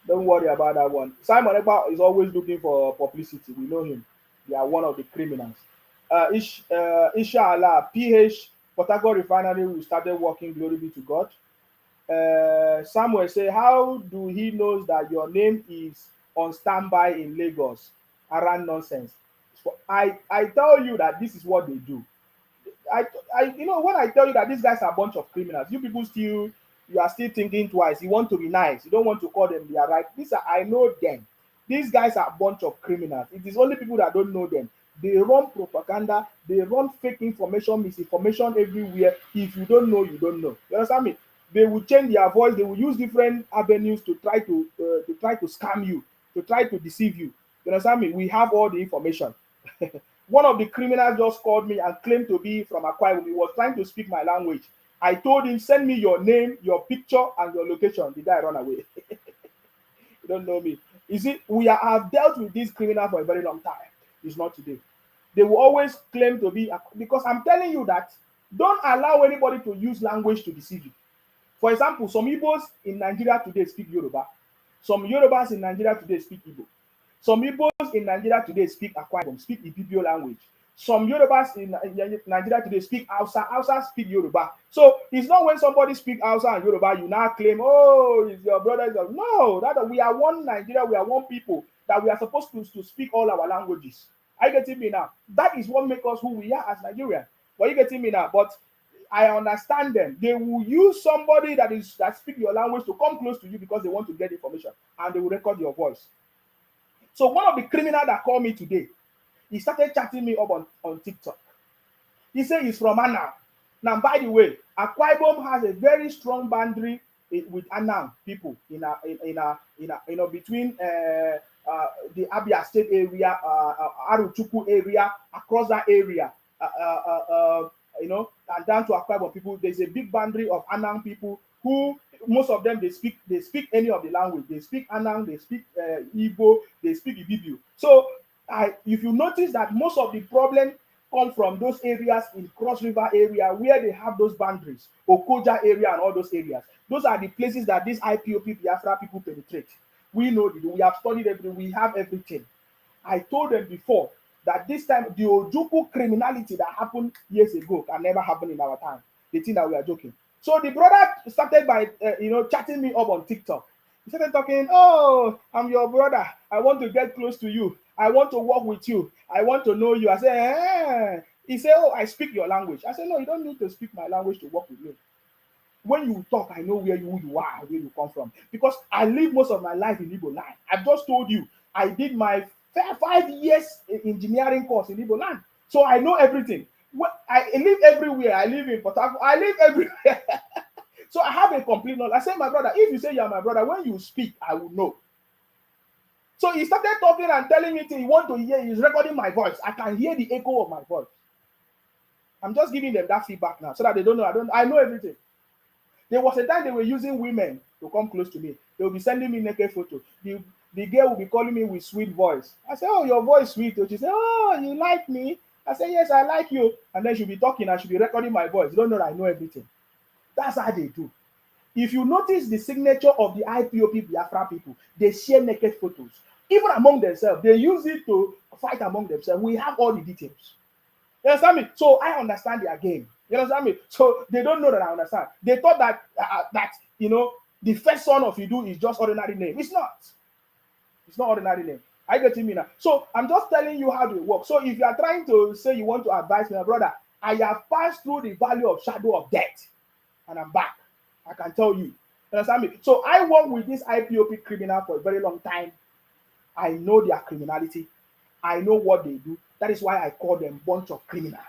Don't worry about that one. Simon Ekpa is always looking for publicity. We know him. They are one of the criminals. Inshallah, PH Port Harcourt Refinery will started working. Glory be to God. Samuel say, how do he knows that your name is on standby in Lagos? Around nonsense. I tell you that this is what they do. When I tell you that these guys are a bunch of criminals, you people you are still thinking twice. You want to be nice. You don't want to call them their right. I know them. These guys are a bunch of criminals. It is only people that don't know them. They run propaganda. They run fake information, misinformation everywhere. If you don't know, you don't know. You understand me? They will change their voice. They will use different avenues to try to scam you, to try to deceive you. You understand me? We have all the information. One of the criminals just called me and claimed to be from Akwa Ibom. He was trying to speak my language. I told him, send me your name, your picture, and your location. The guy ran away. You don't know me. You see, have dealt with this criminal for a very long time. It's not today. They will always claim to be, because I'm telling you that don't allow anybody to use language to deceive you. For example, some Igbos in Nigeria today speak Yoruba. Some Yorubas in Nigeria today speak Igbo. Some Igbos in Nigeria today speak Akwa Ibom, speak Ibibio language. Some Yorubas in Nigeria today speak Hausa. Hausa speak Yoruba. So it's not when somebody speak Hausa and Yoruba, you now claim, oh, it's your brother. No, that we are one Nigeria, we are one people, that we are supposed to speak all our languages. Are you getting me now? That is what makes us who we are as Nigerians. Are you getting me now? But I understand them. They will use somebody that speak your language to come close to you because they want to get information, and they will record your voice. So one of the criminals that called me today, he started chatting me up on TikTok. He said he's from Anam. Now, by the way, Akwa Ibom has a very strong boundary with Anam people between the Abia State area, Aruchuku area, across that area, and down to Akwa Ibom people. There's a big boundary of Anam people who, most of them, they speak any of the language. They speak Anam, they speak Igbo, they speak Ibibio. So if you notice that most of the problem come from those areas in Cross River area where they have those boundaries, Okoja area and all those areas. Those are the places that these IPOP Biafra people penetrate. We know, we have studied everything, we have everything. I told them before that this time the Ojuku criminality that happened years ago can never happen in our time. They think that we are joking. So the brother started by chatting me up on TikTok. He started talking, oh, I'm your brother. I want to get close to you. I want to work with you. I want to know you. I said, eh. He said, oh, I speak your language. I said, no, you don't need to speak my language to work with me. When you talk, I know where you are, where you come from. Because I live most of my life in Igbo land. I've just told you, I did my 5 years engineering course in Igbo land. So I know everything. I live everywhere. I live in Port Harcourt. I live everywhere. So I have a complete knowledge. I said, my brother, if you say you're my brother, when you speak, I will know. So he started talking and telling me he want to hear, he's recording my voice. I can hear the echo of my voice. I'm just giving them that feedback now so that they don't know. I know everything. There was a time they were using women to come close to me. They will be sending me naked photos. The girl will be calling me with sweet voice. I said, oh, your voice sweet. She said, oh, you like me? I said, yes, I like you. And then she'll be talking and she'll be recording my voice. You don't know that I know everything. That's how they do. If you notice the signature of the IPOP Biafra people, they share naked photos. Even among themselves, they use it to fight among themselves. We have all the details. You understand me? So I understand their game. You understand me? So they don't know that I understand. They thought that the first son of Idu is just ordinary name. It's not. It's not ordinary name. I get me now. So I'm just telling you how they work. So if you are trying to say you want to advise me, my brother, I have passed through the valley of shadow of death, and I'm back. I can tell you. You understand me? So I work with this IPOP criminal for a very long time. I know their criminality. I know what they do. That is why I call them bunch of criminals.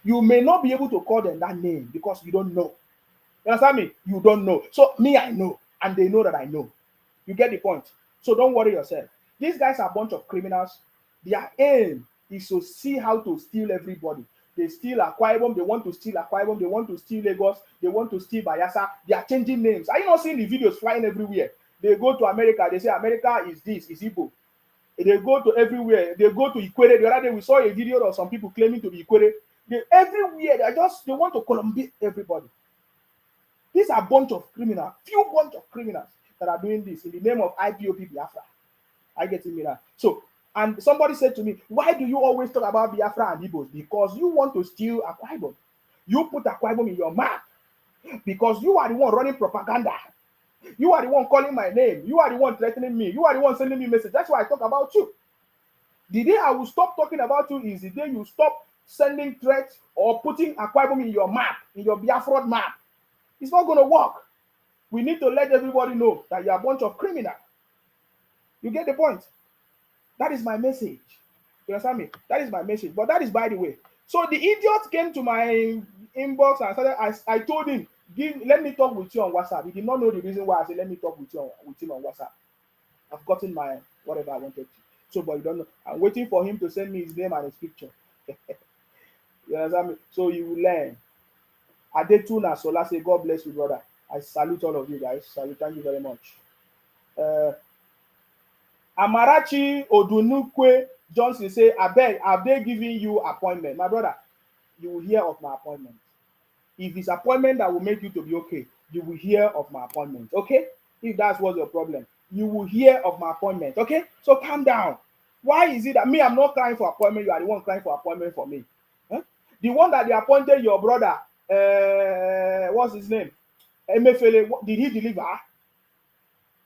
You may not be able to call them that name because you don't know. You understand me? You don't know. So me, I know. And they know that I know. You get the point? So don't worry yourself. These guys are a bunch of criminals. Their aim is to see how to steal everybody. They steal Akwa Ibom. They want to steal Akwa Ibom. They want to steal Lagos. They want to steal Bayelsa. They are changing names. Are you not seeing the videos flying everywhere? They go to America. They say America is this, is Igbo. They go to everywhere. They go to Ikwere. The other day we saw a video of some people claiming to be Ikwere. Everywhere they want to Columbate everybody. These are a bunch of criminals, few bunch of criminals that are doing this in the name of IPOP Biafra. I get it, now. So, and somebody said to me, why do you always talk about Biafra and Igbos? Because you want to steal Akwa Ibom. You put Akwa Ibom in your map because you are the one running propaganda. You are the one calling my name. You are the one threatening me. You are the one sending me messages. That's why I talk about you. The day I will stop talking about you is the day you stop sending threats or putting Akwa Ibom in your map, in your Biafra map. It's not going to work. We need to let everybody know that you're a bunch of criminals. You get the point? That is my message. You understand me? That is my message. But that is by the way. So the idiot came to my inbox and started. I told him, let me talk with you on WhatsApp. He did not know the reason why I said, let me talk with him on WhatsApp. I've gotten my whatever I wanted to. So, but you don't know. I'm waiting for him to send me his name and his picture. You understand me? So you will learn. Adetuna Sola say, God bless you, brother. I salute all of you guys. Salute, thank you very much. Amarachi Odunukwe Johnson say, I beg, have they given you appointment? My brother, you will hear of my appointment. If it's appointment that will make you to be okay, you will hear of my appointment. Okay? If that's what's your problem, you will hear of my appointment. Okay? So calm down. Why is it that me, I'm not crying for appointment, you are the one crying for appointment for me? Huh? The one that they appointed your brother, what's his name? Emefele, did he deliver?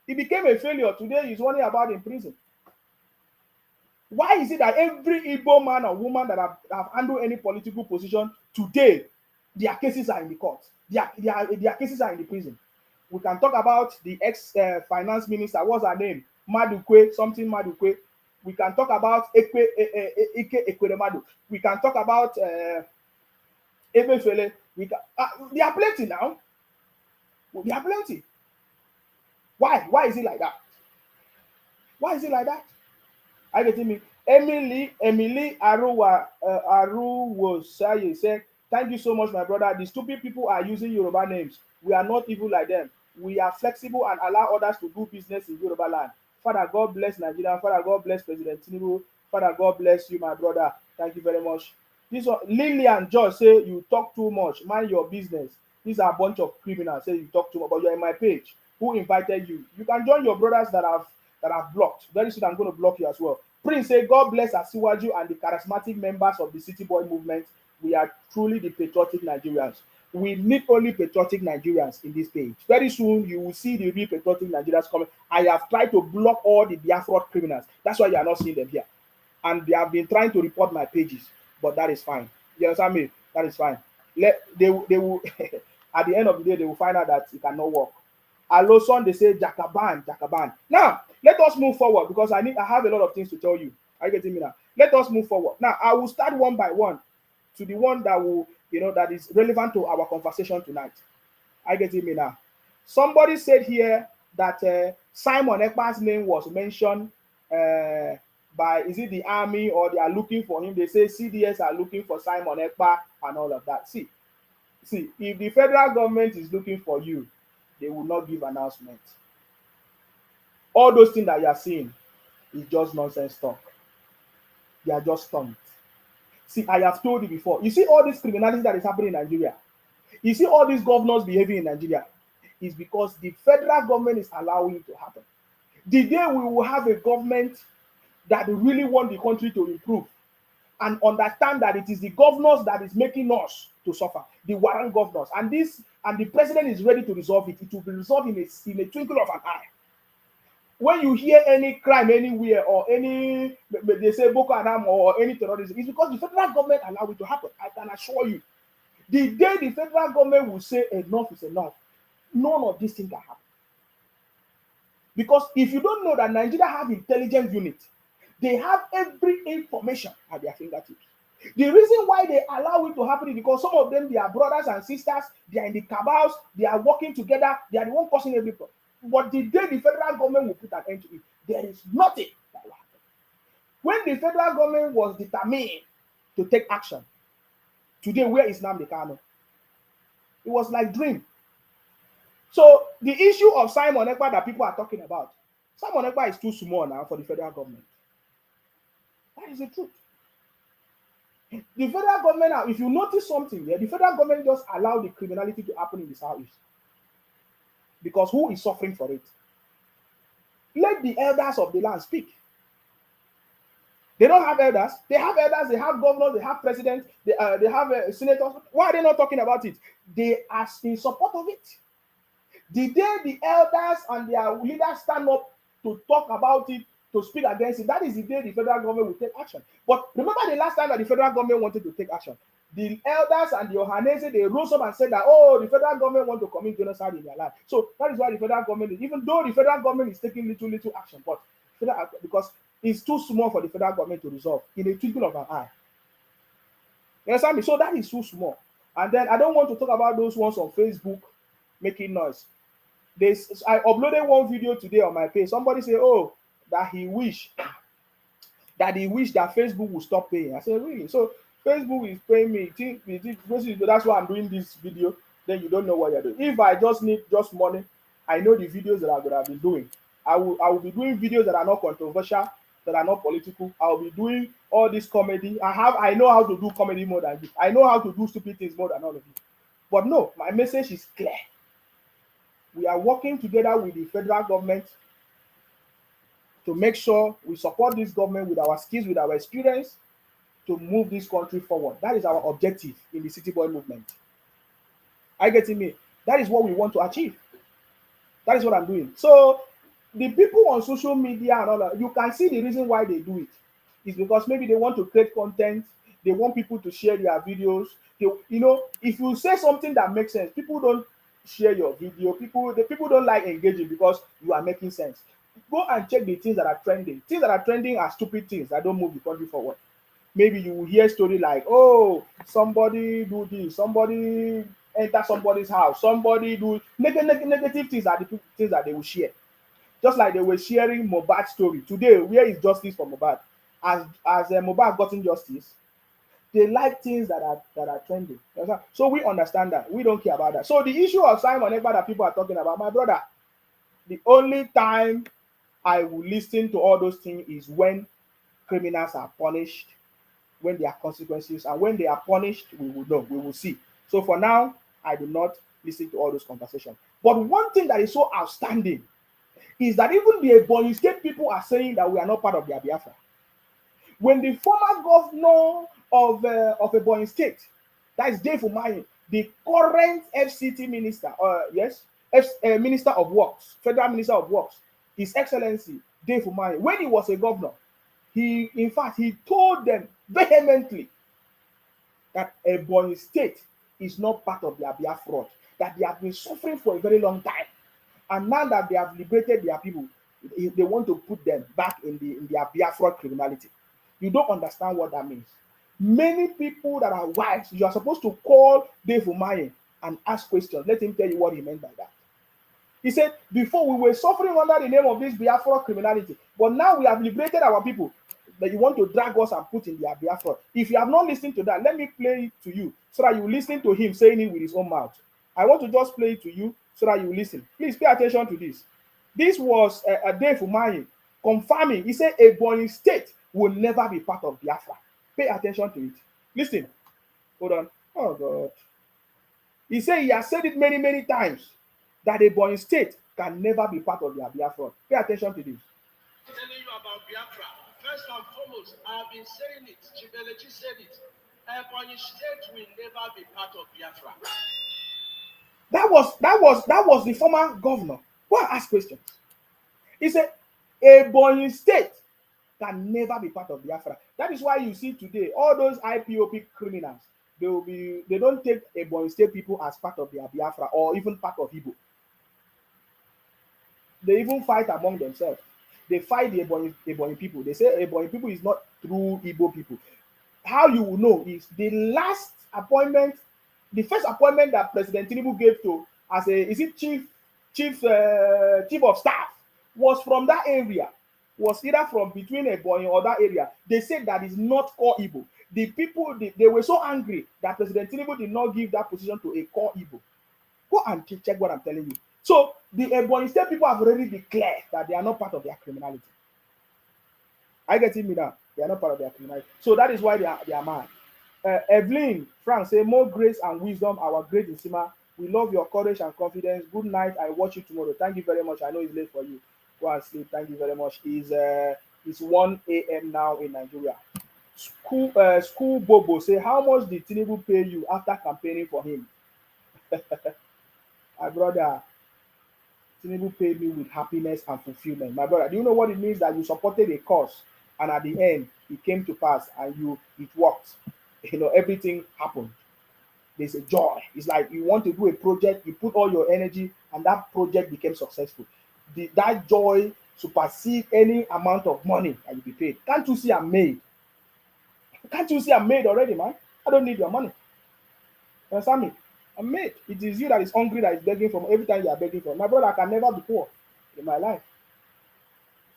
He became a failure. Today he's running about in prison. Why is it that every Igbo man or woman that have handled any political position today, their cases are in the court, their cases are in the prison? We can talk about the ex-finance minister, what's her name? Madukwe, something Madukwe. We can talk about Ike Ekweremadu. We can talk about Emefele. They are plenty now. They are plenty. Why? Why is it like that? Why is it like that? Are you getting me? Emily Aruwosaye said, thank you so much, my brother. The stupid people are using Yoruba names. We are not evil like them. We are flexible and allow others to do business in Yoruba land. Father, God bless Nigeria. Father, God bless President Tinubu. Father, God bless you, my brother. Thank you very much. This one, Lillian George say, you talk too much. Mind your business. These are a bunch of criminals. Say you talk too much, but you're in my page. Who invited you? You can join your brothers that have blocked. Very soon I'm going to block you as well. Prince say, God bless Asiwaju and the charismatic members of the City Boy movement. We are truly the patriotic Nigerians. We need only patriotic Nigerians in this page. Very soon you will see the real patriotic Nigerians coming. I have tried to block all the Biafra criminals. That's why you are not seeing them here. And they have been trying to report my pages, but that is fine. You understand me? That is fine. They will at the end of the day, they will find out that it cannot work. Aloson, they say Jakaban. Now, let us move forward because I have a lot of things to tell you. Are you getting me now? Let us move forward. Now, I will start one by one to the one that will, that is relevant to our conversation tonight. Are you getting me now? Somebody said here that Simon Ekpa's name was mentioned by, is it the army or they are looking for him? They say CDS are looking for Simon Ekpa and all of that. See, if the federal government is looking for you, they will not give announcement. All those things that you are seeing is just nonsense talk. They are just stunned. See, I have told you before. You see all this criminality that is happening in Nigeria. You see all these governors behaving in Nigeria. It's because the federal government is allowing it to happen. The day we will have a government that really want the country to improve and understand that it is the governors that is making us to suffer, the warrant governors, and the president is ready to resolve it. It will be resolved in a twinkle of an eye. When you hear any crime anywhere or any, they say Boko Haram or any terrorism, it's because the federal government allow it to happen. I can assure you. The day the federal government will say enough is enough, none of these things can happen. Because if you don't know that Nigeria have intelligence unit, they have every information at their fingertips. The reason why they allow it to happen is because some of them, they are brothers and sisters, they are in the cabals, they are working together, they are the one causing every problem. But the day the federal government will put an end to it, there is nothing that will happen. When the federal government was determined to take action, today where is Nnamdi Kanu? It was like dream. So the issue of Simon Ekpa that people are talking about, Simon Ekpa is too small now for the federal government. That is the truth. The federal government, now, if you notice something here, the federal government just allowed the criminality to happen in the southeast. Because who is suffering for it? Let the elders of the land speak. They don't have elders. They have elders, they have governors, they have presidents, they have senators. Why are they not talking about it? They are in support of it. The day the elders and their leaders stand up to talk about it, to speak against it, that is the day the federal government will take action. But remember the last time that the federal government wanted to take action, the elders and the Ohanese, they rose up and said that, oh, the federal government want to commit genocide in their land. So that is why the federal government, even though the federal government is taking little action, but because it's too small for the federal government to resolve in a twinkle of an eye. You understand me? So that is too small. And then I don't want to talk about those ones on Facebook making noise. I uploaded one video today on my page. Somebody say, oh, that he wish that Facebook will stop paying. I said, really? So Facebook is paying me. That's why I'm doing this video. Then you don't know what you're doing. If I just need money, I know the videos that I would have been doing. I will be doing videos that are not controversial. that are not political. I'll be doing all this comedy. I know how to do comedy more than you. I know how to do stupid things more than all of you. But no, my message is clear. We are working together with the federal government to make sure we support this government with our skills, with our experience, to move this country forward. That is our objective in the City Boy movement. Are you getting me? That is what we want to achieve. That is what I'm doing. So the people on social media and all that, you can see the reason why they do it. It's because maybe they want to create content, they want people to share their videos. If you say something that makes sense, people don't share your video. The people don't like engaging because you are making sense. Go and check the things that are trending. Things that are trending are stupid things that don't move the country forward. Maybe you will hear story like, oh, somebody do this, somebody enter somebody's house, somebody do negative things are the things that they will share. Just like they were sharing Mohbad story today. Where is justice for Mohbad? As Mohbad gotten justice, they like things that are trending. So we understand that. We don't care about that. So the issue of Simon Ekpa that people are talking about, my brother, the only time I will listen to all those things is when criminals are punished, when there are consequences, and when they are punished, we will know, we will see. So for now, I do not listen to all those conversations. But one thing that is so outstanding is that even the Ebonyi State people are saying that we are not part of their Biafra. When the former governor of Ebonyi State, that is Dave Umahi, the current FCT minister, Minister of Works, Federal Minister of Works, His Excellency Dave Umahi, when he was a governor, in fact, he told them vehemently that Ebonyi State is not part of their Biafra, that they have been suffering for a very long time. And now that they have liberated their people, they want to put them back in their Biafra criminality. You don't understand what that means. Many people that are wise, you are supposed to call Dave Umahi and ask questions. Let him tell you what he meant by that. He said, before we were suffering under the name of this Biafra criminality, but now we have liberated our people, that you want to drag us and put in their Biafra. If you have not listened to that, let me play it to you so that you listen to him saying it with his own mouth. I want to just play it to you so that you listen. Please pay attention to this. This was a Dave Umahi confirming. He said Ebonyi State will never be part of Biafra. Pay attention to it. Listen. Hold on. Oh, God. He said he has said it many, many times that Ebonyi State can never be part of their Biafra. Pay attention to this. Telling you about Biafra. First and foremost, I have been saying it. Chibelechi said it. Ebonyi State will never be part of Biafra. That was the former governor. Go and ask questions. He said Ebonyi State can never be part of Biafra. That is why you see today all those IPOP criminals, they don't take Ebonyi State people as part of their Biafra or even part of Igbo. They even fight among themselves. They fight the Ebonyi people. They say Ebonyi people is not true Igbo people. How you will know is the last appointment, the first appointment that President Tinubu gave to as chief of staff was from that area, was either from between Ebonyi or that area. They said that is not core Igbo. The people, they were so angry that President Tinubu did not give that position to a core Igbo. Go and check what I'm telling you. So the Ebonyi State people have already declared that they are not part of their criminality. I get me now. They are not part of their criminality. So that is why they are mad. Evelyn Frank say, more grace and wisdom, our great Isima. We love your courage and confidence. Good night. I watch you tomorrow. Thank you very much. I know it's late for you. Go and sleep. Thank you very much. It's 1 a.m. now in Nigeria. School Bobo say, how much did Tinubu pay you after campaigning for him? My brother, Tinubu paid me with happiness and fulfillment. My brother, do you know what it means that you supported a cause and at the end it came to pass and it worked? Everything happened. There's a joy. It's like you want to do a project, you put all your energy, and that project became successful. That joy supersedes any amount of money that you be paid. Can't you see I'm made? Can't you see I'm made already, man? I don't need your money. You understand me? I'm made. It is you that is hungry that is begging for every time you are begging for. My brother, I can never be poor in my life.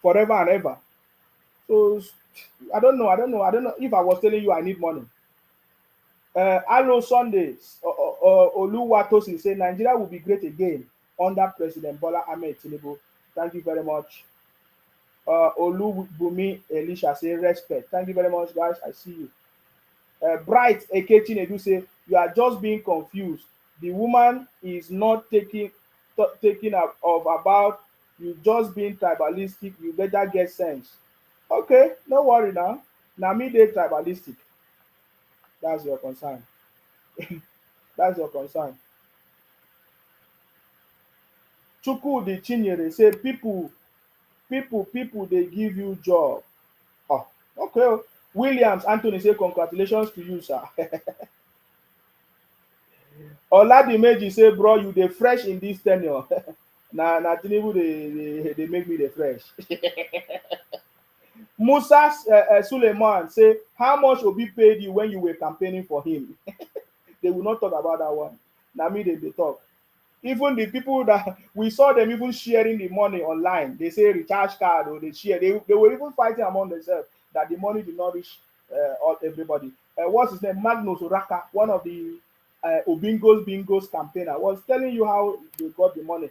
Forever and ever. So I don't know if I was telling you I need money. Hello Sundays. Oluwatosin say Nigeria will be great again under President Bola Ahmed Tinubu. Thank you very much. Olubumi Elisha say respect. Thank you very much, guys. I see you. Bright Ekechi Nedu say you are just being confused. The woman is not taking of about you just being tribalistic. You better get sense. Okay, no worry now. Now me dey tribalistic. That's your concern. That's your concern. Chukwudi Chinyere say people dey give you job. Oh, okay. Williams Anthony say congratulations to you, sir. Oladimeji say bro you dey fresh in this tenure. Na Tinubu dey make me dey fresh. Musa Suleiman say how much Obi paid you when you were campaigning for him? They will not talk about that one. Na me dey talk. Even the people that we saw them even sharing the money online, they say recharge card or they share. They were even fighting among themselves that the money did not reach everybody. What's his name? Magnus Oraka, one of the Bingos campaigner, was telling you how they got the money.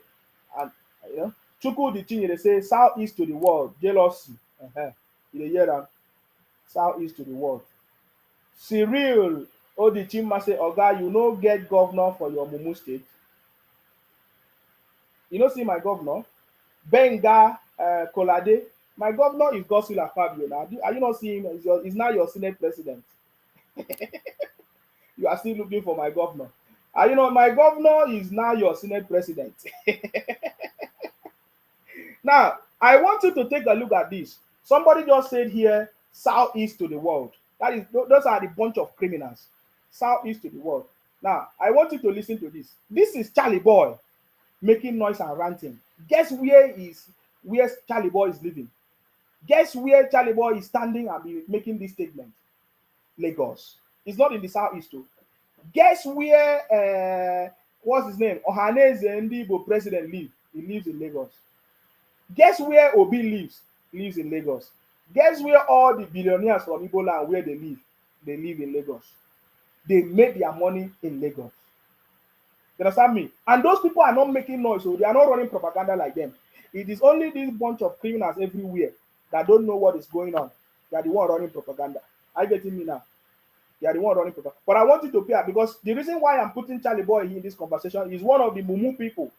And you know, Chuku the thing they say southeast to the world, jealousy. You hear that? Southeast to the world. Cyril Odichima say, Oga, you no get governor for your Mumu state. You know, see my governor, Benga Kolade. My governor is Godswill Fabio. Now, are you not seeing him? He's now your Senate president. You are still looking for my governor. You know, my governor is now your Senate president. Now, I want you to take a look at this. Somebody just said here, southeast to the world. That is, those are the bunch of criminals. Southeast to the world. Now, I want you to listen to this. This is Charlie Boy making noise and ranting. Guess where Charlie Boy is living? Guess where Charlie Boy is standing and making this statement? Lagos. It's not in the southeast too. Guess where what's his name? Ohaneze Ndibo president live? He lives in Lagos. Guess where Obi lives? He lives in Lagos. Guess where all the billionaires from Igbo land where they live? They live in Lagos. They make their money in Lagos. You understand me? And those people are not making noise, so they are not running propaganda like them. It is only this bunch of criminals everywhere that don't know what is going on. They are the one running propaganda. Are you getting me now? They are the one running propaganda. But I want you to pay because the reason why I'm putting Charlie Boy in this conversation is one of the Mumu people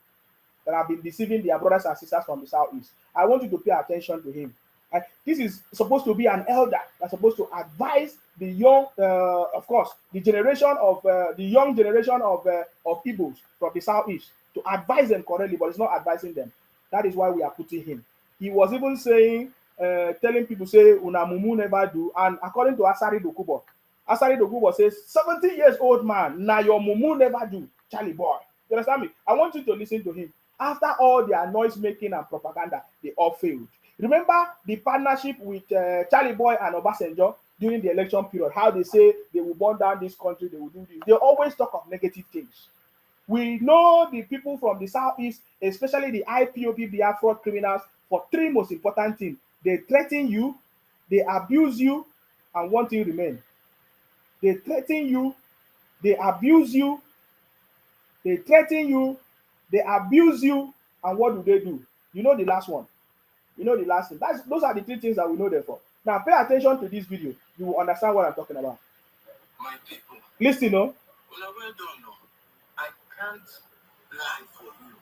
that have been deceiving their brothers and sisters from the southeast. I want you to pay attention to him. This is supposed to be an elder that's supposed to advise the young, of course, the young generation of Igbos from the southeast to advise them correctly, but it's not advising them. That is why we are putting him. He was even saying, telling people, say, Una Mumu never do. And according to Asari Dokubo says, 70 years old man, now your Mumu never do. Charlie Boy. You understand me? I want you to listen to him. After all their noise making and propaganda, they all failed. Remember the partnership with Charlie Boy and Obasanjo during the election period, how they say they will burn down this country, they will do this. They always talk of negative things. We know the people from the southeast, especially the IPOP Biafra criminals, for three most important things. They threaten you, they abuse you, and want you to remain. They threaten you, they abuse you, they threaten you, they abuse you, and what do? You know the last one. You know the last thing. Those are the three things that we know them for. Now pay attention to this video. You will understand what I'm talking about. My people. Listen, no? Well done, no. I can't lie for you.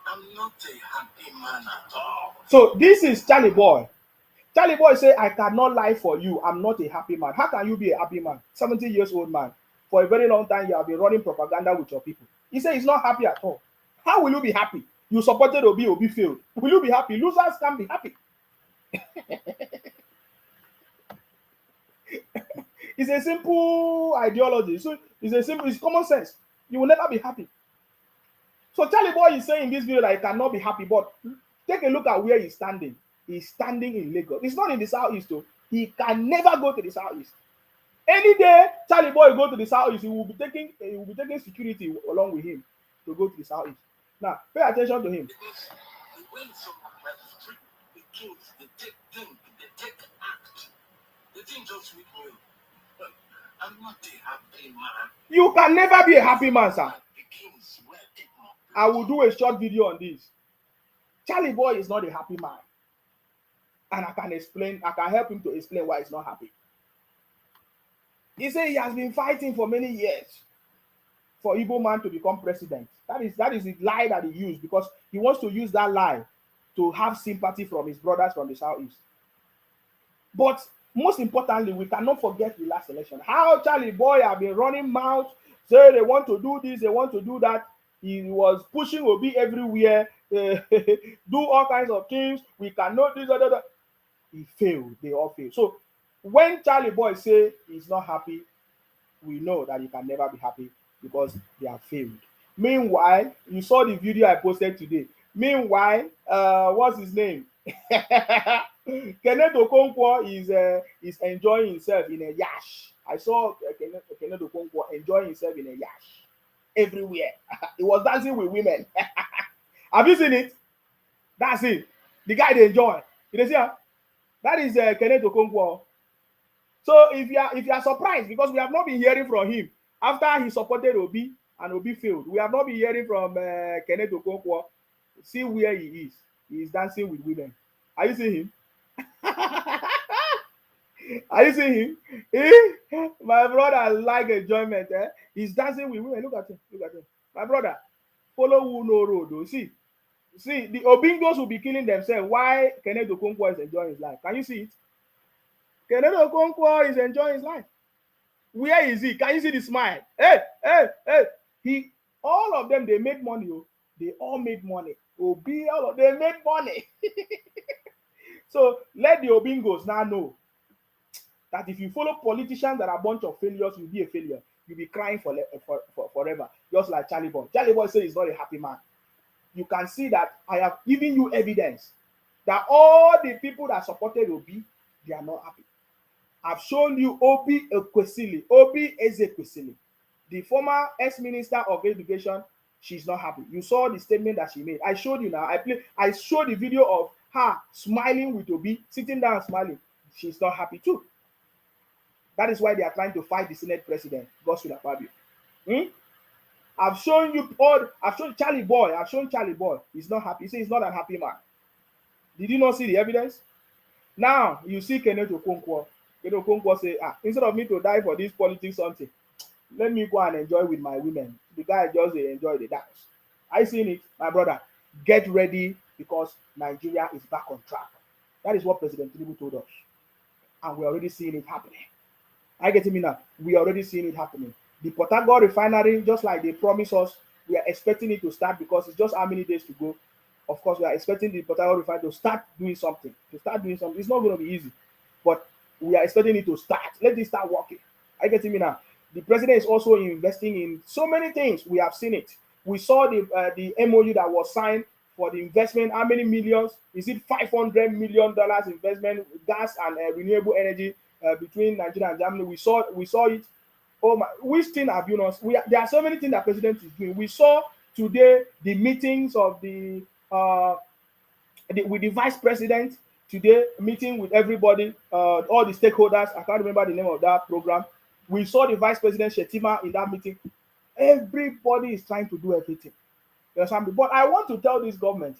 I'm not a happy man at all. So this is Charlie Boy. Charlie Boy say, I cannot lie for you. I'm not a happy man. How can you be a happy man? 70 years old man. For a very long time, you have been running propaganda with your people. He said he's not happy at all. How will you be happy? You supported Obi failed. Will you be happy? Losers can't be happy. It's a simple ideology. So it's common sense. You will never be happy. So Charlie Boy is saying in this video that he cannot be happy, but take a look at where he's standing. He's standing in Lagos. It's not in the southeast, though. He can never go to the southeast. Any day Charlie Boy go to the southeast, he will be taking security along with him to go to the southeast. Now, pay attention to him. Because the way some of my street, the kings, they take act. They didn't just with me. I'm not a happy man. You can never be a happy man, sir. The kings were taking. I will do a short video on this. Charlie Boy is not a happy man. and I can help him to explain why he's not happy. He said he has been fighting for many years for Igbo man to become president. That is the lie that he used, because he wants to use that lie to have sympathy from his brothers from the southeast. But most importantly, we cannot forget the last election. How Charlie Boy have been running mouth, say they want to do this, they want to do that. He was pushing Obi everywhere, do all kinds of things. We cannot do that. He failed. They all failed. So when Charlie Boy say he's not happy, we know that he can never be happy because they have failed. Meanwhile, you saw the video I posted today. Meanwhile, what's his name? Kenneth Okonkwo is enjoying himself in a yash. I saw Kenneth Okonkwo enjoying himself in a yash everywhere. He was dancing with women. Have you seen it? That's it. The guy they enjoy. You see, that is Kenneth Okonkwo. So if you are surprised, because we have not been hearing from him after he supported Obi and Obi failed, we have not been hearing from Kenneth Okonkwo. See where he is. He is dancing with women. Are you seeing him? Are you seeing him? My brother like enjoyment. He's dancing with women. Look at him. Look at him. My brother, follow who no road. Though. See, the Obingos will be killing themselves. Why Kenneth Okonkwo is enjoying his life? Can you see it? Kenneth Okonkwo is enjoying his life. Where is he? Can you see the smile? Hey. All of them, they made money. Oh. They all made money. Obi, all of them made money. So let the Obingos now know that if you follow politicians that are a bunch of failures, you'll be a failure. You'll be crying for forever. Just like Charlie Boy. Charlie Boy says he's not a happy man. You can see that I have given you evidence that all the people that supported Obi, they are not happy. I've shown you Obi Ezekwesili, the former ex-minister of education. She's not happy. You saw the statement that she made. I showed you now. I showed the video of her smiling with Obi, sitting down smiling. She's not happy too. That is why they are trying to fight the Senate president, Godswill Akpabio. I've shown you all. I've shown Charlie Boy. He's not happy. He says he's not a happy man. Did you not see the evidence? Now you see Kenneth Okonkwo. Kenneth Okonkwo say, instead of me to die for this politics something, let me go and enjoy with my women. The guy just enjoy the dance. I seen it, my brother. Get ready, because Nigeria is back on track. That is what President Tinubu told us, and we're already seeing it happening. I get me now. We are already seeing it happening. The Port Harcourt refinery, just like they promised us, we are expecting it to start, because it's just how many days to go. Of course, we are expecting the Port Harcourt refinery to start doing something. It's not going to be easy, but we are expecting it to start. Let it start working. I get me now. The president is also investing in so many things. We have seen it. We saw the MOU that was signed for the investment. How many millions? Is it $500 million investment, gas and renewable energy between Nigeria and Germany? We saw it. Oh my! Which thing have you not? There are so many things that president is doing. We saw today the meetings of with the vice president today, meeting with everybody, all the stakeholders. I can't remember the name of that program. We saw the Vice President Shetima in that meeting. Everybody is trying to do everything. But I want to tell this government,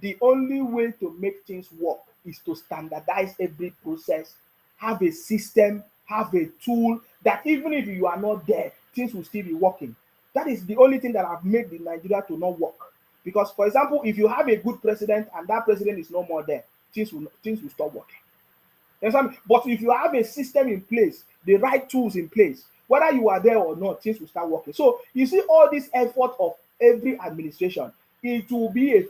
the only way to make things work is to standardize every process, have a system, have a tool that even if you are not there, things will still be working. That is the only thing that have made the Nigeria to not work. Because, for example, if you have a good president and that president is no more there, things will stop working. But if you have a system in place, the right tools in place, whether you are there or not, things will start working. So you see all this effort of every administration, it will be a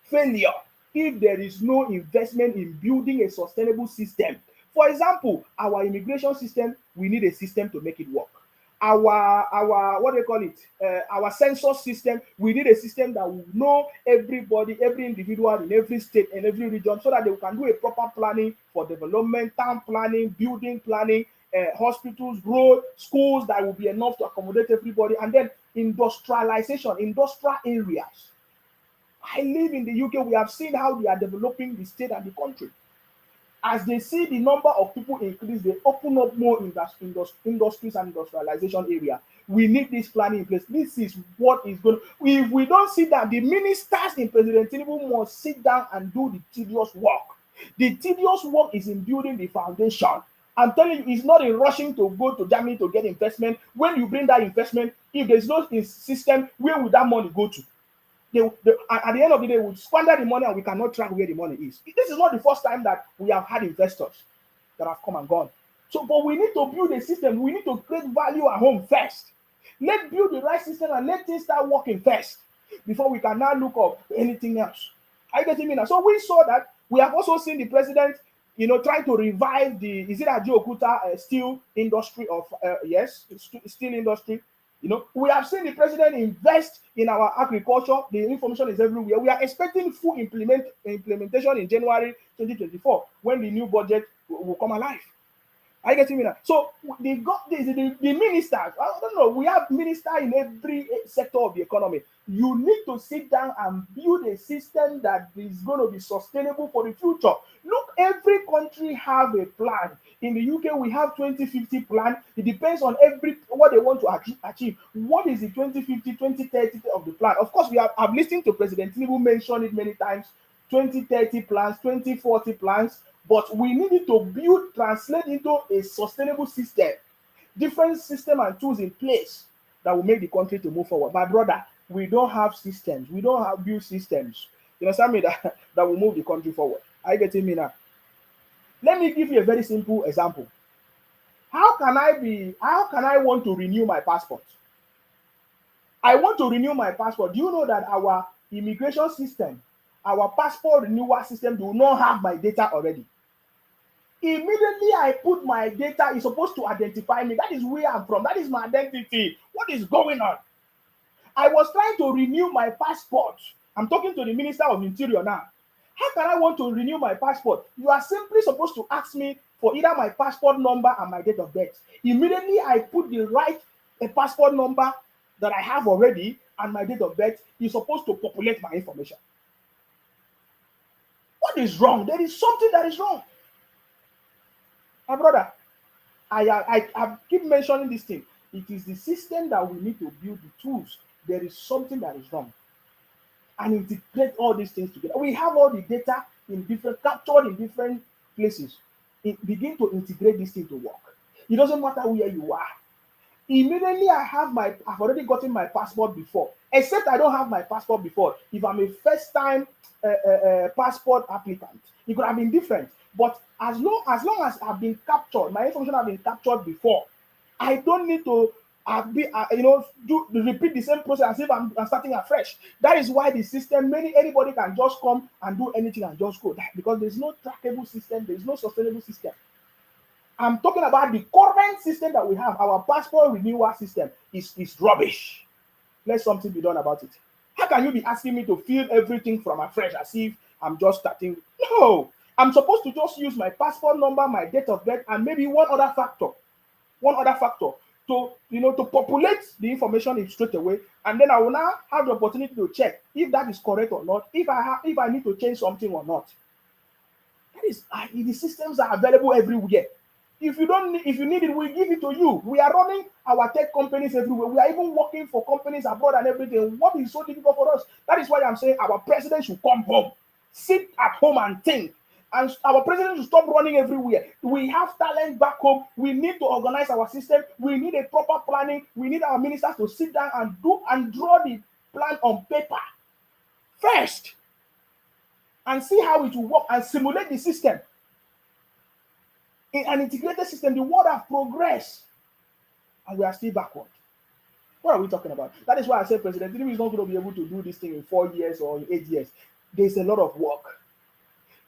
failure if there is no investment in building a sustainable system. For example, our immigration system, we need a system to make it work. Our what do you call it? Our census system, we need a system that will know everybody, every individual in every state and every region, so that they can do a proper planning for development, town planning, building planning, hospitals, roads, schools that will be enough to accommodate everybody, and then industrialization, industrial areas. I live in the UK. We have seen how they are developing the state and the country. As they see the number of people increase, they open up more industries and industrialization area. We need this planning in place. This is what is going to, if we don't see that, the ministers in President Tinubu must sit down and do the tedious work. The tedious work is in building the foundation. I'm telling you, it's not in rushing to go to Germany to get investment. When you bring that investment, if there's no system, where would that money go to? At the end of the day, we squander the money and we cannot track where the money is. This is not the first time that we have had investors that have come and gone. So, but we need to build a system. We need to create value at home first. Let's build the right system and let things start working first before we can now look up anything else. Are you getting me now? So we saw that. We have also seen the president, trying to revive the Ajaokuta steel industry of steel industry. We have seen the president invest in our agriculture. The information is everywhere. We are expecting full implementation in January 2024 when the new budget will come alive. Are you getting me now? So they got the ministers. I don't know. We have ministers in every sector of the economy. You need to sit down and build a system that is going to be sustainable for the future. Look, every country have a plan. In the UK, we have 2050 plan. It depends on what they want to achieve. What is the 2050, 2030 of the plan? Of course, I've listened to President Tinubu mention it many times. 2030 plans, 2040 plans. But we needed to translate into a sustainable system, different system and tools in place that will make the country to move forward. My brother, we don't have systems. We don't have built systems. You understand me? That will move the country forward. Are you getting me now? Let me give you a very simple example. How can I want to renew my passport? I want to renew my passport. Do you know that our immigration system, our passport renewal system do not have my data already? Immediately I put my data, it's supposed to identify me. That is where I'm from. That is my identity. What is going on? I was trying to renew my passport. I'm talking to the Minister of Interior now. How can I want to renew my passport? You are simply supposed to ask me for either my passport number and my date of birth. Immediately I put the right passport number that I have already and my date of birth. You're supposed to populate my information. What is wrong? There is something that is wrong. My brother, I keep mentioning this thing. It is the system that we need to build the tools. There is something that is wrong. And integrate all these things together. We have all the data captured in different places. Begin to integrate this thing to work. It doesn't matter where you are. Immediately I've already gotten my passport before. Except I don't have my passport before. If I'm a first-time passport applicant, it could have been different. But as long as I've been captured, my information have been captured before, I don't need to repeat the same process as if I'm starting afresh. That is why the system, anybody can just come and do anything and just go. Because there's no trackable system, there's no sustainable system. I'm talking about the current system that we have. Our passport renewal system is rubbish. Let something be done about it. How can you be asking me to fill everything from afresh as if I'm just starting? No. I'm supposed to just use my passport number, my date of birth, and maybe one other factor to populate the information straight away, and then I will now have the opportunity to check if that is correct or not, if I need to change something or not. That is, the systems are available everywhere. If you need it, we give it to you. We are running our tech companies everywhere. We are even working for companies abroad and everything. What is so difficult for us? That is why I'm saying our president should come home, sit at home and think. And our president should stop running everywhere. We have talent back home. We need to organize our system. We need a proper planning. We need our ministers to sit down and draw the plan on paper first and see how it will work and simulate the system. In an integrated system, the world has progressed and we are still backward. What are we talking about? That is why I said President Tinubu is not going to be able to do this thing in 4 years or in 8 years. There's a lot of work.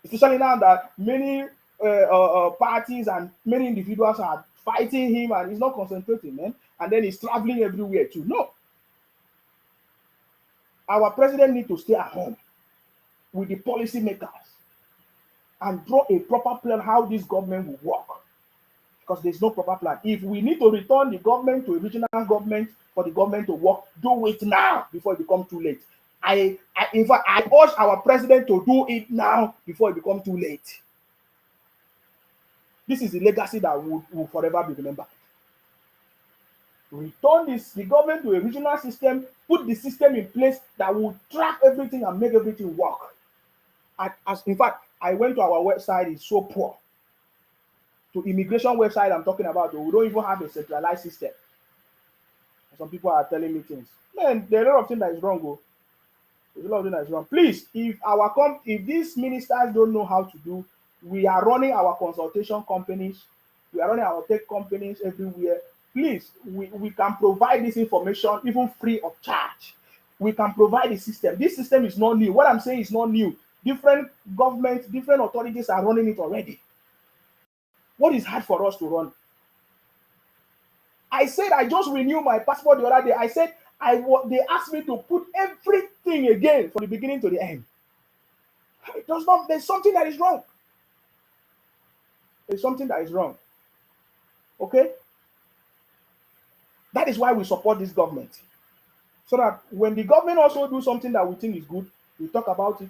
Especially now that many parties and many individuals are fighting him and he's not concentrating, man. And then he's traveling everywhere too. No. Our president needs to stay at home with the policy makers and draw a proper plan how this government will work. Because there's no proper plan. If we need to return the government to a regional government for the government to work, do it now before it becomes too late. In fact, I urge our president to do it now before it becomes too late. This is the legacy that will forever be remembered. Return the government to a regional system, put the system in place that will track everything and make everything work. In fact, I went to our website, it's so poor. To immigration website I'm talking about, we don't even have a centralized system. Some people are telling me things. Man, there are a lot of things that is wrong. Oh. There's a lot of things that is wrong. Please, if these ministers don't know how to do, we are running our consultation companies, we are running our tech companies everywhere. Please, we can provide this information even free of charge. We can provide the system. This system is not new. What I'm saying is not new. Different governments, different authorities are running it already. What is hard for us to run? I said I just renewed my passport the other day. I said they asked me to put everything again from the beginning to the end. It does not. There's something that is wrong. There's something that is wrong. Okay? That is why we support this government. So that when the government also do something that we think is good, we talk about it.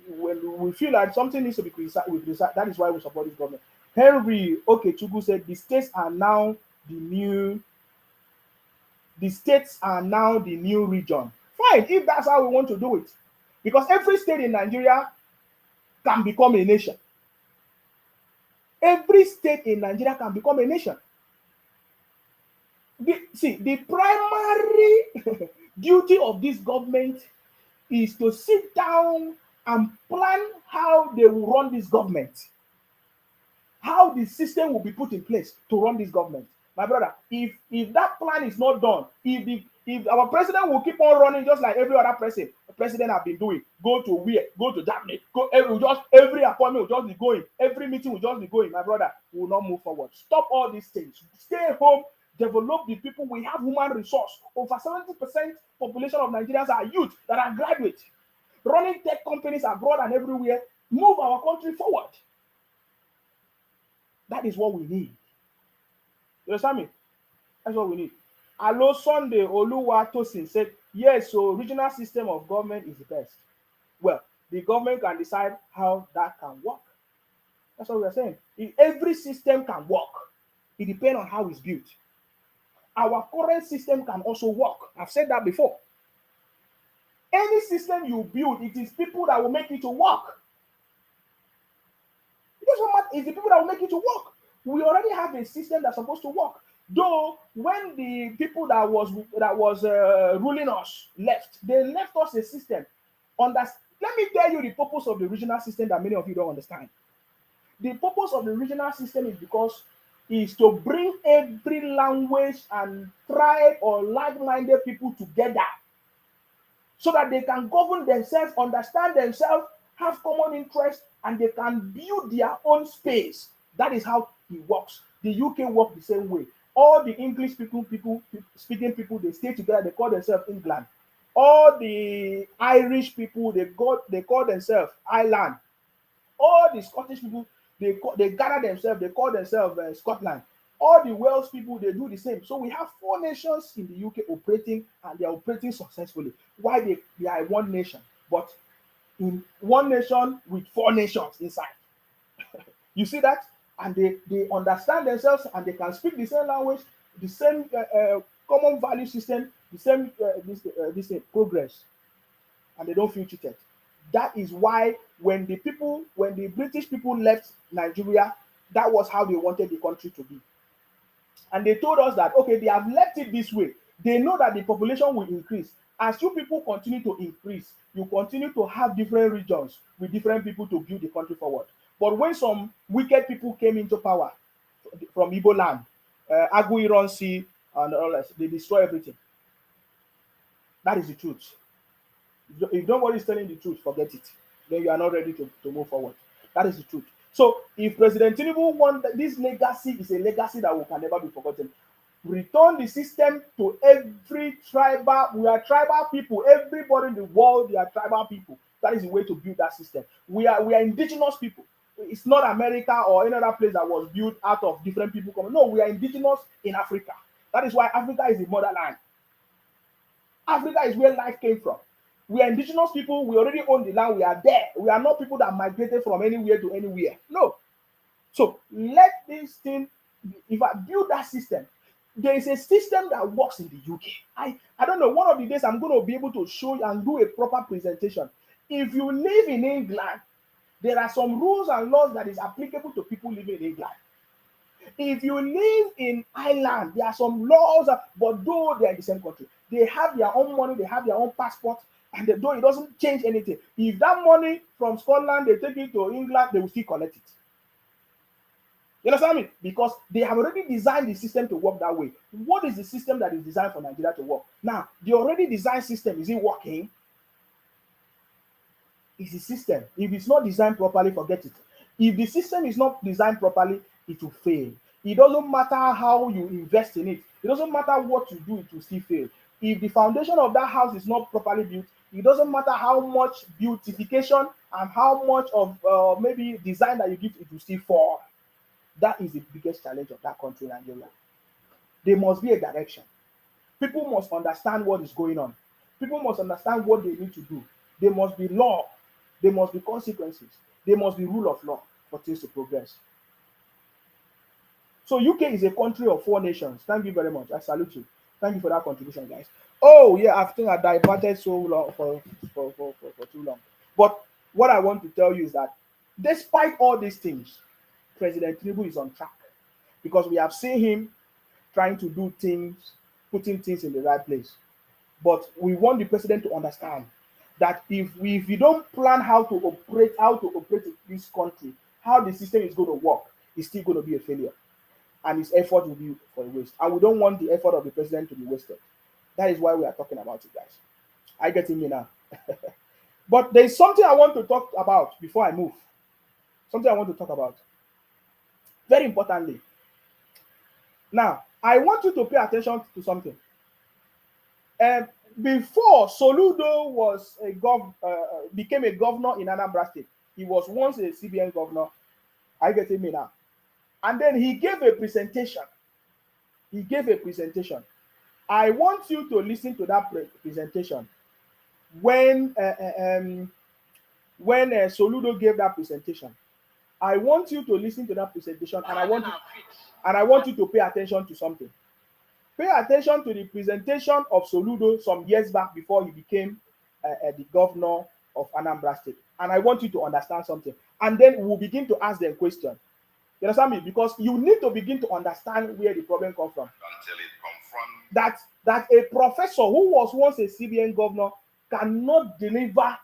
When we feel like something needs to be criticized, that is why we support this government. Henry Okechukwu said the states are now the new region. Fine, if that's how we want to do it. Because every state in Nigeria can become a nation. Every state in Nigeria can become a nation. The primary duty of this government is to sit down and plan how they will run this government, how the system will be put in place to run this government. My brother, if that plan is not done, if our president will keep on running just like every other president have been doing, go to Germany, every appointment will just be going, every meeting will just be going, my brother, we will not move forward. Stop all these things. Stay home, develop the people. We have human resource. Over 70% population of Nigerians are youth that are graduates, running tech companies abroad and everywhere. Move our country forward. That is what we need. You understand me? That's what we need. Alo Sunday Oluwatosin said, yes, so regional system of government is the best. Well, the government can decide how that can work. That's what we are saying. Every system can work. It depends on how it's built. Our current system can also work. I've said that before. Any system you build, it is people that will make it to work. It doesn't matter. It's the people that will make it to work. We already have a system that's supposed to work. Though when the people that was ruling us left, they left us a system. Let me tell you the purpose of the regional system that many of you don't understand. The purpose of the regional system is to bring every language and tribe or like-minded people together so that they can govern themselves, understand themselves, have common interests, and they can build their own space. That is how it works. The UK work the same way. All the English speaking people, they stay together, they call themselves England. All the Irish people, they call themselves Ireland. All the Scottish people, they gather themselves, they call themselves Scotland. All the Welsh people, they do the same. So we have 4 nations in the UK operating, and they are operating successfully. Why they are one nation, but in one nation with 4 nations inside. You see that? And they understand themselves, and they can speak the same language, the same common value system, the same this progress, and they don't feel cheated. That is why when the British people left Nigeria, that was how they wanted the country to be. And they told us that, okay, they have left it this way. They know that the population will increase. As you people continue to increase, you continue to have different regions with different people to build the country forward. But when some wicked people came into power from Igbo land, Agu Ironsi and all that, they destroy everything. That is the truth. If nobody is telling the truth, forget it. Then you are not ready to move forward. That is the truth. So if President Tinubu wants, this legacy is a legacy that can never be forgotten. Return the system to every tribal. We are tribal people. Everybody in the world, they are tribal people. That is the way to build that system. We are indigenous people. It's not America or any other place that was built out of different people coming. No, we are indigenous in Africa. That is why Africa is the motherland. Africa is where life came from. We are indigenous people. We already own the land. We are there. We are not people that migrated from anywhere to anywhere. No. So let this thing, if I build that system, there is a system that works in the UK. I don't know, one of the days I'm going to be able to show you and do a proper presentation. If you live in England There are some rules and laws that is applicable to people living in England. If you live in Ireland, there are some laws, but though they are in the same country, they have their own money, they have their own passport, and though it doesn't change anything. If that money from Scotland, they take it to England, they will still collect it. You understand me? Because they have already designed the system to work that way. What is the system that is designed for Nigeria to work? Now, the already designed system, is it working? Is the system. If it's not designed properly, forget it. If the system is not designed properly, it will fail. It doesn't matter how you invest in it. It doesn't matter what you do, it will still fail. If the foundation of that house is not properly built, it doesn't matter how much beautification and how much of maybe design that you give, it will still fall. That is the biggest challenge of that country, Nigeria. There must be a direction. People must understand what is going on. People must understand what they need to do. There must be law. There must be consequences. There must be rule of law for things to progress. So UK is a country of 4 nations. Thank you very much. I salute you. Thank you for that contribution, guys. Oh yeah, I think I diverted so long for too long. But what I want to tell you is that despite all these things, President Tinubu is on track, because we have seen him trying to do things, putting things in the right place. But we want the president to understand that if you don't plan how to operate this country, how the system is going to work, it's still going to be a failure, and his effort will be for a waste. And we don't want the effort of the president to be wasted. That is why we are talking about it, guys. I get me now. But there is something I want to talk about before I move. Something I want to talk about. Very importantly. Now, I want you to pay attention to something. Before Soludo was became a governor in Anambra State, he was once a CBN governor. I get me now. And then he gave a presentation. I want you to listen to that presentation. When Soludo gave that presentation, I want you to listen to that presentation, and I want you to pay attention to something. Pay attention to the presentation of Soludo some years back before he became the governor of Anambra State. And I want you to understand something. And then we'll begin to ask them questions. You understand me? Because you need to begin to understand where the problem comes from. Until it confronts that a professor who was once a CBN governor cannot deliver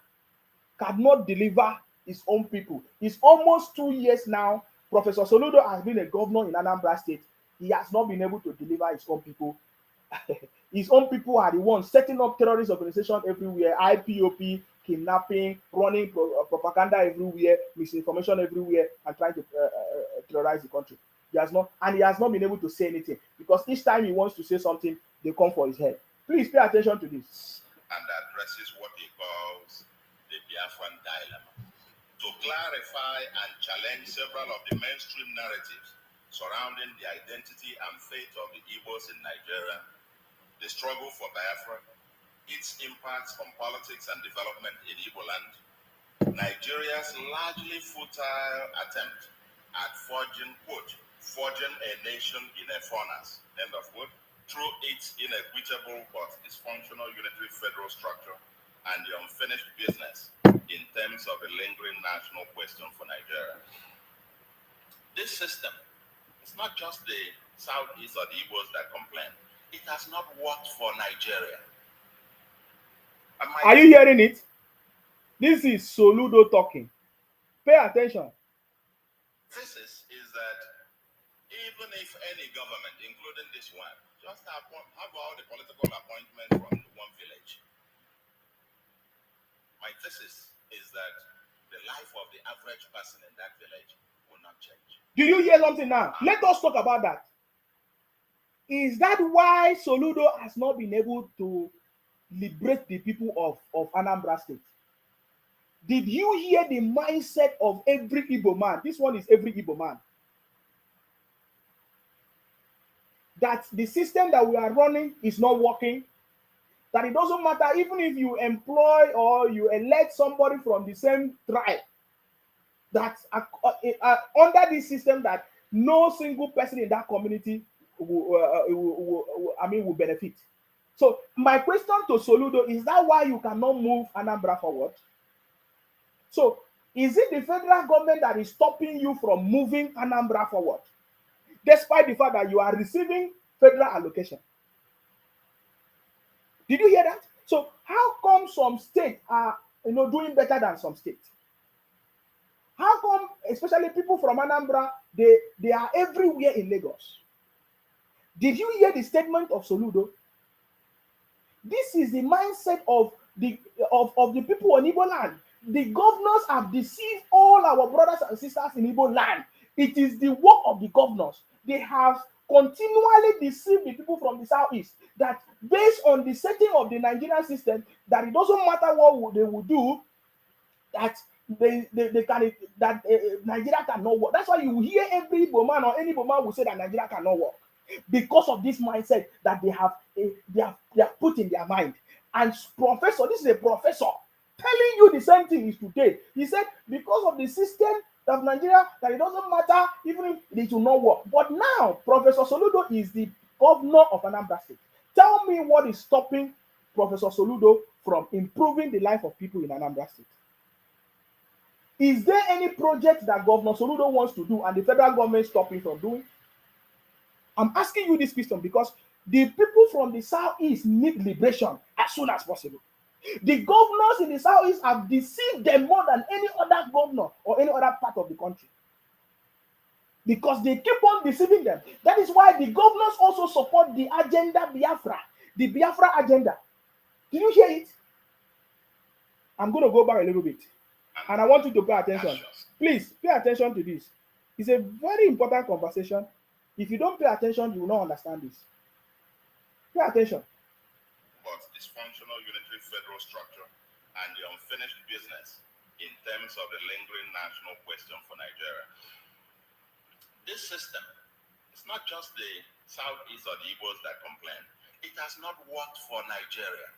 his own people. It's almost 2 years now. Professor Soludo has been a governor in Anambra State. He has not been able to deliver his own people. His own people are the ones setting up terrorist organizations everywhere, IPOP, kidnapping, running propaganda everywhere, misinformation everywhere, and trying to terrorize the country. He has not been able to say anything, because each time he wants to say something, they come for his head. Please pay attention to this. And addresses what he calls the Biafran dilemma, to clarify and challenge several of the mainstream narratives surrounding the identity and fate of the Igbos in Nigeria, the struggle for Biafra, its impacts on politics and development in Igbo land, Nigeria's largely futile attempt at forging a nation in a furnace, end of quote, through its inequitable but dysfunctional unitary federal structure and the unfinished business in terms of a lingering national question for Nigeria. This system, it's not just the Southeast or the Igbos that complain. It has not worked for Nigeria. Are you hearing it? This is Soludo talking. Pay attention. Thesis is that even if any government, including this one, just have all the political appointments from one village, my thesis is that the life of the average person in that village will not change. Do you hear something now? Let us talk about that. Is that why Soludo has not been able to liberate the people of Anambra State? Did you hear the mindset of every Igbo man? This one is every Igbo man. That the system that we are running is not working. That it doesn't matter even if you employ or you elect somebody from the same tribe. That under this system, that no single person in that community will benefit. So my question to Soludo is, that why you cannot move Anambra forward? So Is it the federal government that is stopping you from moving Anambra forward, despite the fact that you are receiving federal allocation? Did you hear that? So how come some states are doing better than some states? How come, especially people from Anambra, they are everywhere in Lagos? Did you hear the statement of Soludo? This is the mindset of the people on Igbo land. The governors have deceived all our brothers and sisters in Igbo land. It is the work of the governors. They have continually deceived the people from the southeast that based on the setting of the Nigerian system, that it doesn't matter what they will do, that they can that Nigeria cannot work. That's why you hear every Igbo man or any Igbo man will say that Nigeria cannot work, because of this mindset that they have put in their mind. And professor, this is a professor telling you the same thing is today. He said because of the system of Nigeria that it doesn't matter even if it will not work. But now Professor Soludo is the governor of Anambra State. Tell me what is stopping Professor Soludo from improving the life of people in Anambra State. Is there any project that Governor Soludo wants to do and the federal government stopping from doing? I'm asking you this question because the people from the southeast need liberation as soon as possible. The governors in the southeast have deceived them more than any other governor or any other part of the country, because they keep on deceiving them. That is why the governors also support the agenda Biafra, the Biafra agenda. Did you hear it? I'm going to go back a little bit, and I want you to pay attention. Please pay attention to this. It's a very important conversation. If you don't pay attention, you will not understand this. Pay attention. But dysfunctional unitary federal structure and the unfinished business in terms of the lingering national question for Nigeria. This system, it's not just the Southeast or the Igbos that complain. It has not worked for Nigeria.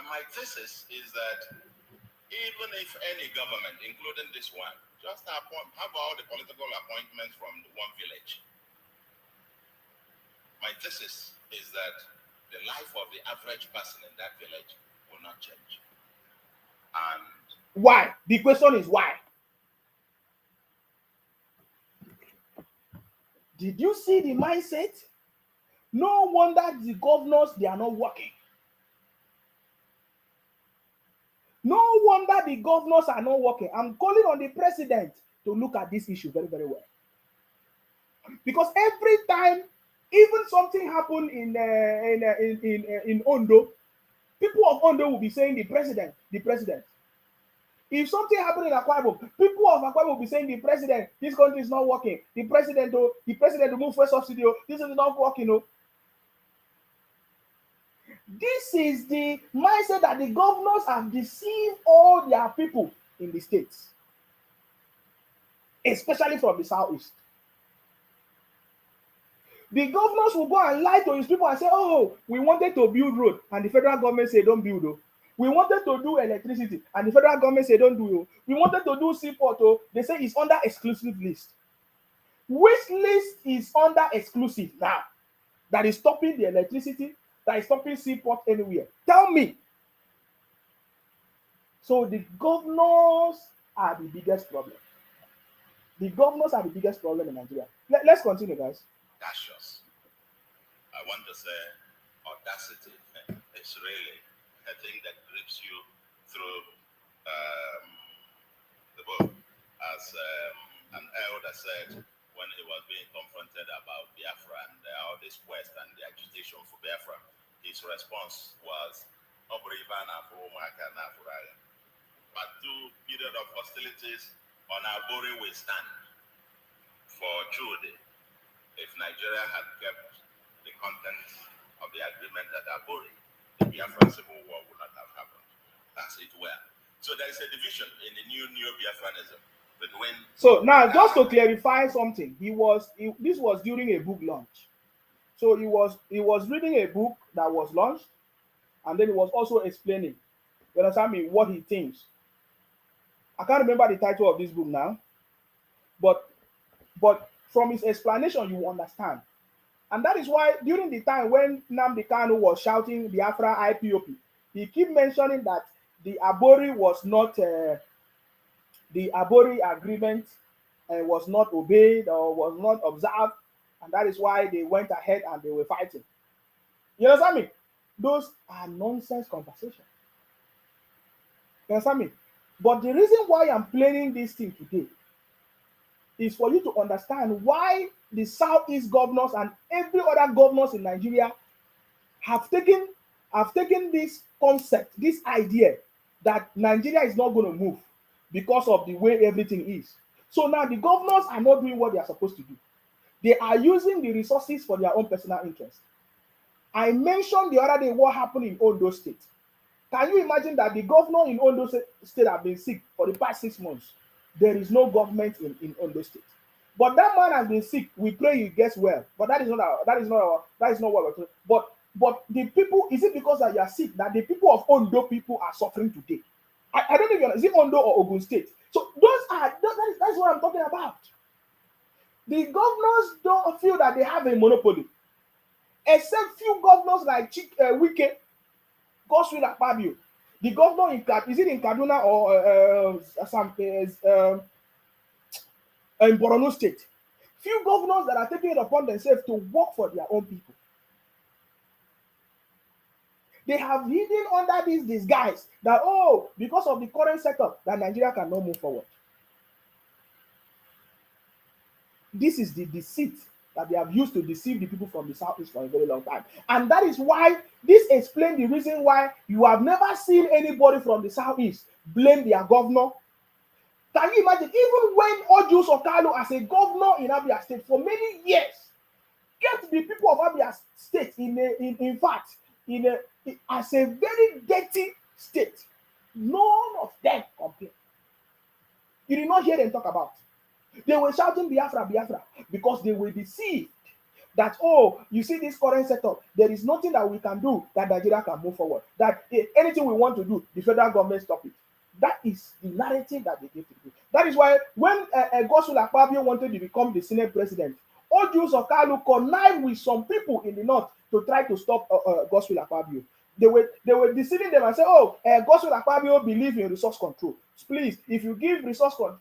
And my thesis is that even if any government, including this one, just have all the political appointments from one village. My thesis is that the life of the average person in that village will not change. And why? The question is why? Did you see the mindset? No wonder the governors, they are not working. No wonder the governors are not working. I'm calling on the president to look at this issue very, very well. Because every time, even something happened in Ondo, people of Ondo will be saying the president, the president. If something happened in Akwa Ibom, people of Akwa Ibom will be saying the president, this country is not working. The president will move first subsidy. This is not working. This is the mindset that the governors have deceived all their people in the states, especially from the southeast. The governors will go and lie to his people and say, oh, we wanted to build road, and the federal government say don't build. We wanted to do electricity, and the federal government say don't do. We wanted to do seaport, they say it's under exclusive list. Which list is under exclusive now that is stopping the electricity, that is stopping seaport anywhere? Tell me. So the governors are the biggest problem. The governors are the biggest problem in Nigeria. Let's continue, guys. Audacious. I want to say audacity. It's really a thing that grips you through the book. As an elder said when he was being confronted about Biafra and all this quest and the agitation for Biafra, his response was, but 2 periods of hostilities on our border will stand for truly. If Nigeria had kept the contents of the agreement at Abori, the Biafran Civil War would not have happened. That's it well. So there is a division in the new Biafranism between. So now, just to clarify something, this was during a book launch. So he was reading a book that was launched, and then he was also explaining, you understand me, what he thinks. I can't remember the title of this book now, but from his explanation, you understand. And that is why during the time when Nnamdi Kanu was shouting Biafra IPOP, he kept mentioning that the Abori was not the Abori agreement was not obeyed or was not observed, and that is why they went ahead and they were fighting. You understand me? Those are nonsense conversations. You understand me? But the reason why I'm playing this thing today is for you to understand why the Southeast governors and every other governors in Nigeria have taken this concept, this idea that Nigeria is not going to move because of the way everything is. So now the governors are not doing what they are supposed to do. They are using the resources for their own personal interest. I mentioned the other day what happened in Ondo State. Can you imagine that the governor in Ondo State have been sick for the past 6 months? There is no government in Ondo State. But that man has been sick. We pray he gets well. But that is not what we're talking. But the people, is it because that you are sick that the people of Ondo people are suffering today? I don't know if is it Ondo or Ogun State. So that's what I'm talking about. The governors don't feel that they have a monopoly, except few governors like Wike, Godswill Akpabio. The governor is it in Kaduna or in Borno State? Few governors that are taking it upon themselves to work for their own people. They have hidden under this disguise that, oh, because of the current setup, that Nigeria cannot move forward. This is the deceit that they have used to deceive the people from the Southeast for a very long time. And that is why this explains the reason why you have never seen anybody from the Southeast blame their governor. Can you imagine, even when Ojus Okalo as a governor in Abia State for many years, kept the people of Abia State in fact, as a very dirty state. None of them complained. You did not hear them talk about. They were shouting Biafra, Biafra, because they were deceived that, oh, you see this current setup, there is nothing that we can do that Nigeria can move forward. That anything we want to do, the federal government stop it. That is the narrative that they give to people. That is why when Godswill Akpabio wanted to become the Senate president, Ojus Okalu connived with some people in the north to try to stop Godswill Akpabio. They were deceiving them and say, oh, Godswill Akpabio believe in resource control. Please, if you give Godswill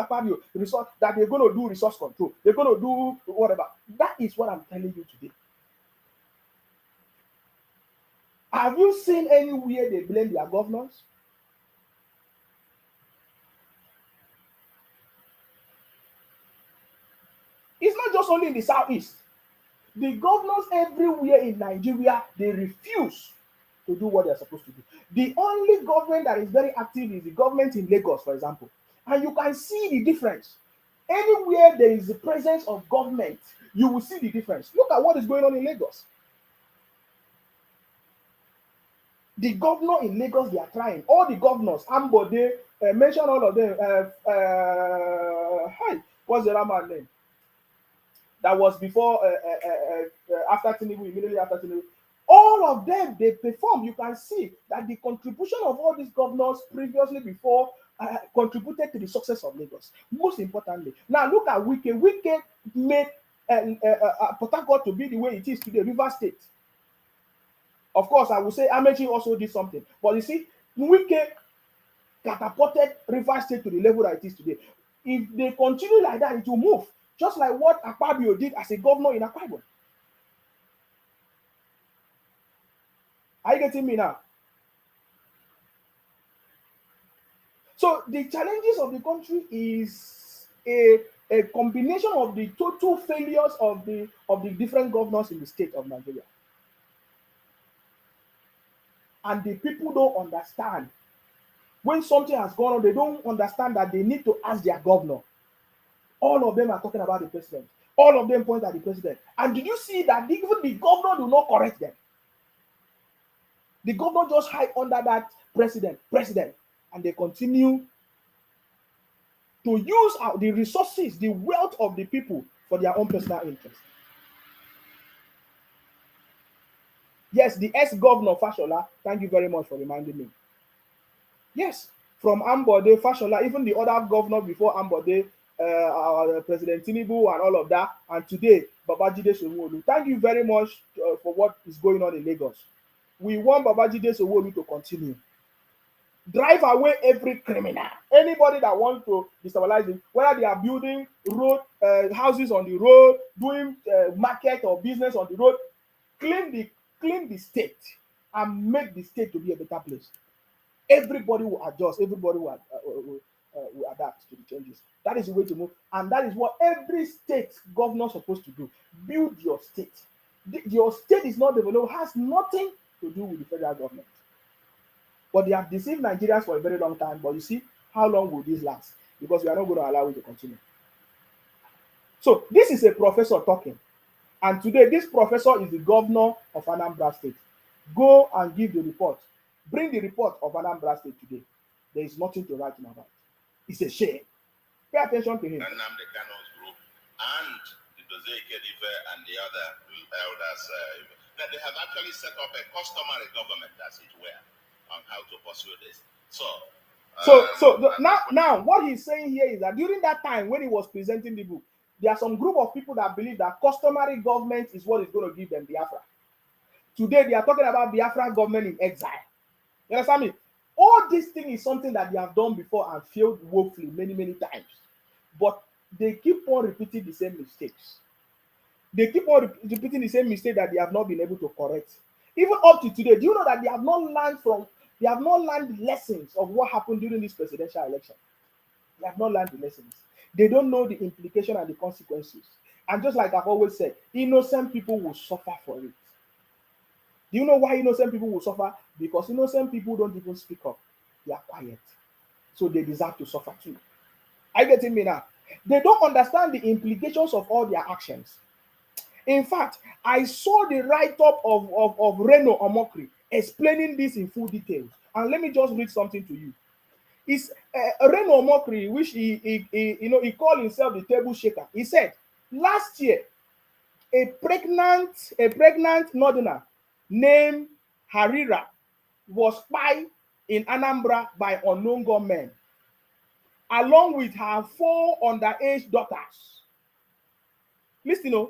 Akpabio resource, that they're going to do resource control, they're going to do whatever. That is what I'm telling you today. Have you seen anywhere they blame their governors? It's not just only in the Southeast. The governors everywhere in Nigeria, they refuse to do what they're supposed to do. The only government that is very active is the government in Lagos, for example. And you can see the difference. Anywhere there is the presence of government, you will see the difference. Look at what is going on in Lagos. The governor in Lagos, they are trying. All the governors, Ambode, mention all of them. What's the other man's name? That was before, after Tinubu, immediately after Tinubu. All of them, they perform. You can see that the contribution of all these governors previously before contributed to the success of Lagos. Most importantly, now look at Wike. Wike made Port Harcourt to be the way it is today, River State. Of course, I would say Amechi also did something. But you see, Wike catapulted River State to the level that it is today. If they continue like that, it will move. Just like what Akpabio did as a governor in Akwa Ibom. Are you getting me now? So the challenges of the country is a combination of the total failures of the different governors in the state of Nigeria. And the people don't understand. When something has gone on, they don't understand that they need to ask their governor. All of them are talking about the president. All of them point at the president. And did you see that even the governor do not correct them? The governor just hide under that president, and they continue to use the resources, the wealth of the people for their own personal interest. Yes, the ex-governor Fashola, thank you very much for reminding me. Yes, from Ambode, Fashola, even the other governor before Ambode, President Tinubu and all of that, and today, Babajide Sanwo-Olu. Thank you very much for what is going on in Lagos. We want Babajide Sanwo-Olu to continue. drive away every criminal. Anybody that wants to destabilize it, whether they are building road houses on the road, doing market or business on the road, clean the state and make the state to be a better place. Everybody will adjust. Everybody will adapt to the changes. That is the way to move, and that is what every state governor is supposed to do. Build your state. Your state is not developed, has nothing to do with the federal government. But they have deceived Nigerians for a very long time. But you see, how long will this last? Because we are not going to allow it to continue. So this is a professor talking. And today, this professor is the governor of Anambra State. Go and give the report. Bring the report of Anambra State today. There is nothing to write him about. It's a shame. Pay attention to him. Nnamdi Kano's group and the Dozie Kedive and the other elders, that they have actually set up a customary government, as it were, on how to pursue this. Now, what he's saying here is that during that time when he was presenting the book, there are some group of people that believe that customary government is what is going to give them Biafra. Today, they are talking about Biafra government in exile. You understand me? All this thing is something that they have done before and failed woefully many, many times. But they keep on repeating the same mistakes. They keep on repeating the same mistake that they have not been able to correct. Even up to today, do you know that they have not learned the lessons of what happened during this presidential election? They have not learned the lessons. They don't know the implication and the consequences. And just like I've always said, innocent people will suffer for it. Do you know why innocent people will suffer? Because innocent people don't even speak up. They are quiet. So they deserve to suffer too. Are you getting me now? They don't understand the implications of all their actions. In fact, I saw the write-up of Reno Omokri explaining this in full details. And let me just read something to you. It's Reno Omokri, which he called himself the table shaker. He said, last year, a pregnant northerner named Harira was spied in Anambra by unknown gunmen, along with her 4 underage daughters. Listen,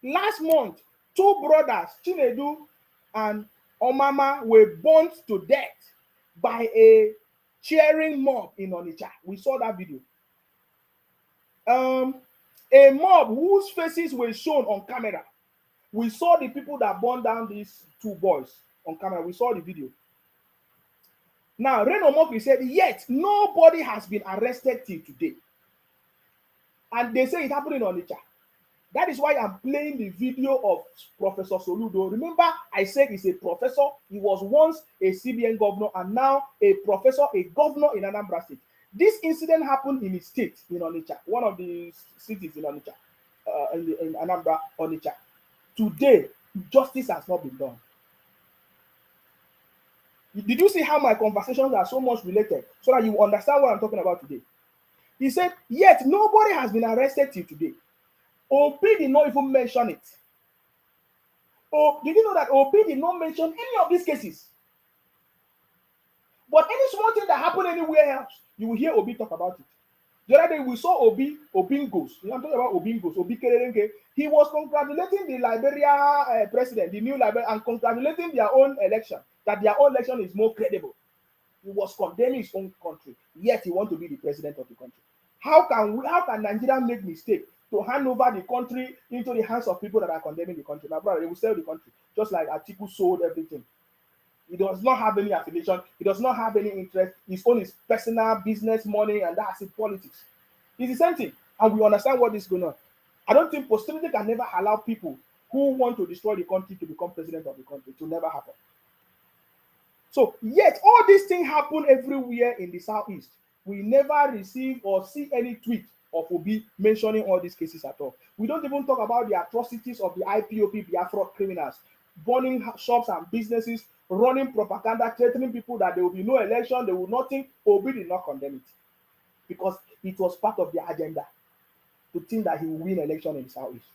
last month, 2 brothers, Chinedu and Omama, were burnt to death by a cheering mob in Onitsha. We saw that video. A mob whose faces were shown on camera. We saw the people that burned down these 2 boys on camera. We saw the video. Now, Reno Omokri said, yet nobody has been arrested till today. And they say it happened in Onitsha. That is why I'm playing the video of Professor Soludo. Remember, I said he's a professor. He was once a CBN governor and now a professor, a governor in Anambra State. This incident happened in his state, in Onitsha, one of the cities in Onitsha, in Anambra, Onitsha. Today, justice has not been done. Did you see how my conversations are so much related so that you understand what I'm talking about today? He said, yet nobody has been arrested till today. OP did not even mention it. Oh, did you know that OP did not mention any of these cases? But any small thing that happened anywhere else, you will hear Obi talk about it. The other day we saw Obi, Obingos. I'm talking about Obingos, Obi Kererenge. He was congratulating the Liberia president, the new Liberia, and congratulating their own election, that their own election is more credible. He was condemning his own country, yet he wants to be the president of the country. How can Nigeria make mistake to hand over the country into the hands of people that are condemning the country? My brother, they will sell the country, just like Atiku sold everything. He does not have any affiliation. He does not have any interest. His own is personal business, money, and that's it, politics. It's the same thing. And we understand what is going on. I don't think posterity can never allow people who want to destroy the country to become president of the country. It will never happen. So, yet all these things happen everywhere in the Southeast. We never receive or see any tweet of Obi mentioning all these cases at all. We don't even talk about the atrocities of the IPOP Biafra criminals, burning shops and businesses, running propaganda, threatening people that there will be no election, there will nothing. Obi did not condemn it because it was part of the agenda to think that he will win election in the Southeast.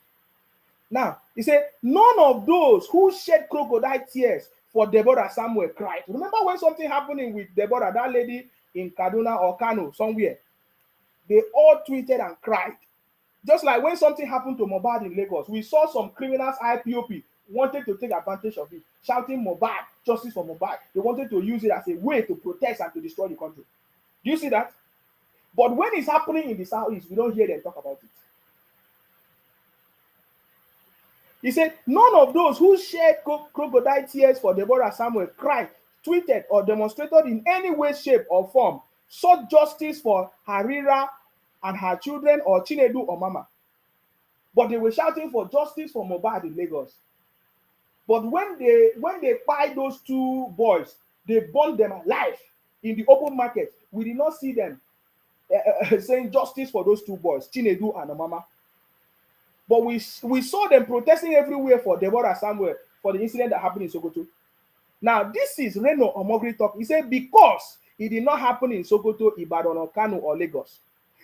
Now, he said, none of those who shed crocodile tears for Deborah Samuel cried. Remember when something happening with Deborah, that lady in Kaduna or Kano, somewhere? They all tweeted and cried. Just like when something happened to Mohbad in Lagos, we saw some criminals, IPOP, wanted to take advantage of it, shouting Mohbad, justice for Mohbad. They wanted to use it as a way to protest and to destroy the country. Do you see that? But when it's happening in the Southeast, we don't hear them talk about it. He said, none of those who shed crocodile tears for Deborah Samuel cried, tweeted, or demonstrated in any way, shape, or form sought justice for Harira and her children, or Chinedu or Mama. But they were shouting for justice for Mohbad in Lagos. But when they buy those two boys, they burned them alive in the open market. We did not see them saying justice for those two boys, Chinedu and Mama. But we saw them protesting everywhere for Deborah Samuel for the incident that happened in Sokoto. Now, this is Reno Omogri talk. He said because it did not happen in Sokoto, Ibadan, or Kano, or Lagos.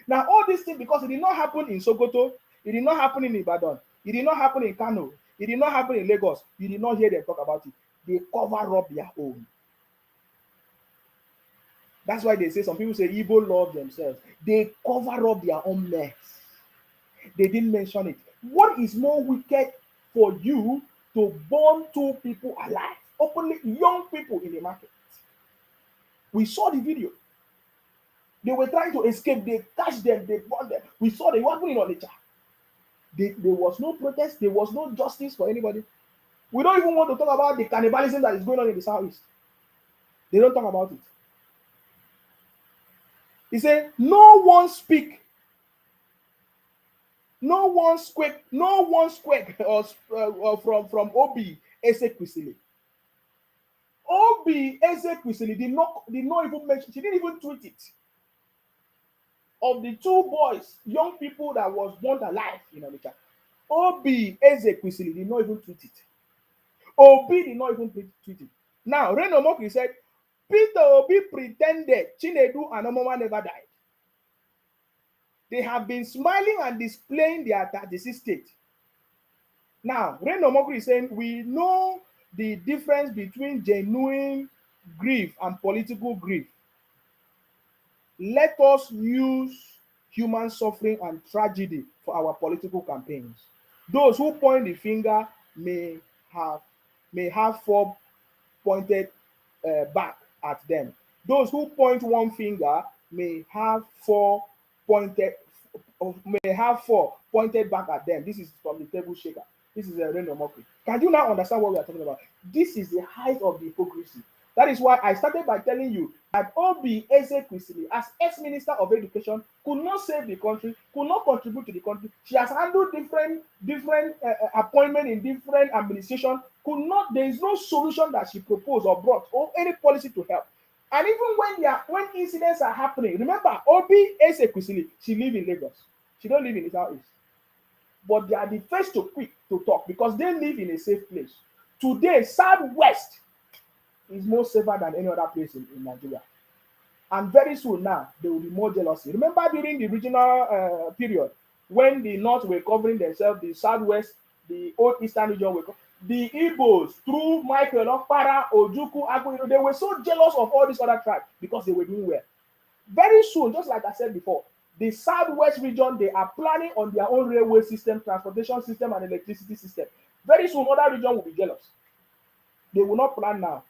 Now, all these things, because it did not happen in Sokoto, it did not happen in Ibadan, it did not happen in Kano, it did not happen in Lagos, you did not hear them talk about it. They cover up their own. That's why they say, some people say Igbo love themselves. They cover up their own mess. They didn't mention it. What is more wicked for you to burn two people alive, openly, young people in the market? We saw the video. They were trying to escape. They catch them. They burn them. We saw they were happening in Onitsha. There was no protest. There was no justice for anybody. We don't even want to talk about the cannibalism that is going on in the Southeast. They don't talk about it. He said, no one speak. No one squeak from Obi Ezekwesili. Obi Ezekwesili did not even mention, she didn't even tweet it. Of the two boys, young people that was burnt alive in Onitsha, Obi Ezekwesili did not even tweet it. Obi did not even tweet it. Now, Reno Omogri said, Peter Obi pretended Chinedu and Omoma never died. They have been smiling and displaying their 36 state. Now, Reno Omogri is saying, we know the difference between genuine grief and political grief. Let us use human suffering and tragedy for our political campaigns. Those who point the finger may have four pointed back at them. Those who point one finger may have four pointed back at them. This is from the table shaker. This is a Reno Omogri. Can you now understand what we are talking about? This is the height of the hypocrisy. That is why I started by telling you that Obi Ezekwesili, as ex-minister of education, could not save the country, could not contribute to the country. She has handled different appointments in different administrations. There is no solution that she proposed or brought or any policy to help. And even when incidents are happening, remember, Obi Ezekwesili, she lives in Lagos. She don't live in the Southeast. But they are the first to quick to talk because they live in a safe place. Today, Southwest is more safer than any other place in Nigeria. And very soon now, there will be more jealousy. Remember during the regional period, when the North were covering themselves, the Southwest, the old Eastern region were the Igbos, through Michael, Okpara, Ojuku, Agbo, they were so jealous of all these other tribes because they were doing well. Very soon, just like I said before, the Southwest region, they are planning on their own railway system, transportation system, and electricity system. Very soon, other regions will be jealous. They will not plan now.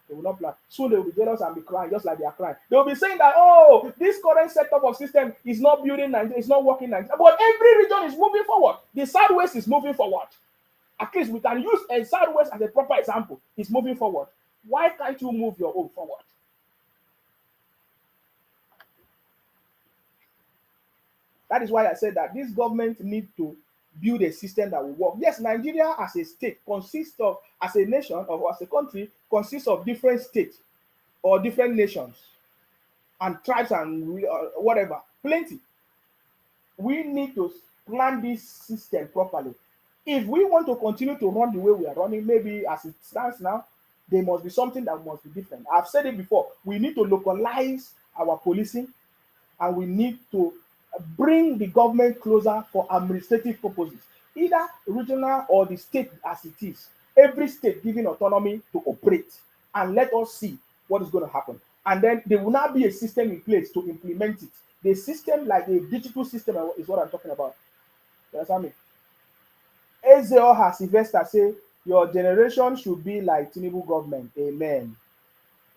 They will not plan. Soon they will be jealous and be crying, just like they are crying. They will be saying that, oh, this current setup of system is not building Nigeria, it's not working Nigeria. But every region is moving forward. The Southwest is moving forward. At least we can use a Southwest as a proper example. It's moving forward. Why can't you move your own forward? That is why I said that this government needs to build a system that will work. Yes, Nigeria as a state consists of, as a nation or as a country, consists of different states or different nations and tribes and whatever, plenty. We need to plan this system properly. If we want to continue to run the way we are running, maybe as it stands now, there must be something that must be different. I've said it before. We need to localize our policing, and we need to bring the government closer for administrative purposes, either regional or the state as it is. Every state giving autonomy to operate, and let us see what is going to happen. And then there will not be a system in place to implement it. The system, like a digital system, is what I'm talking about. You understand me? Ezeoha Sylvester say, your generation should be like Tinubu government. Amen.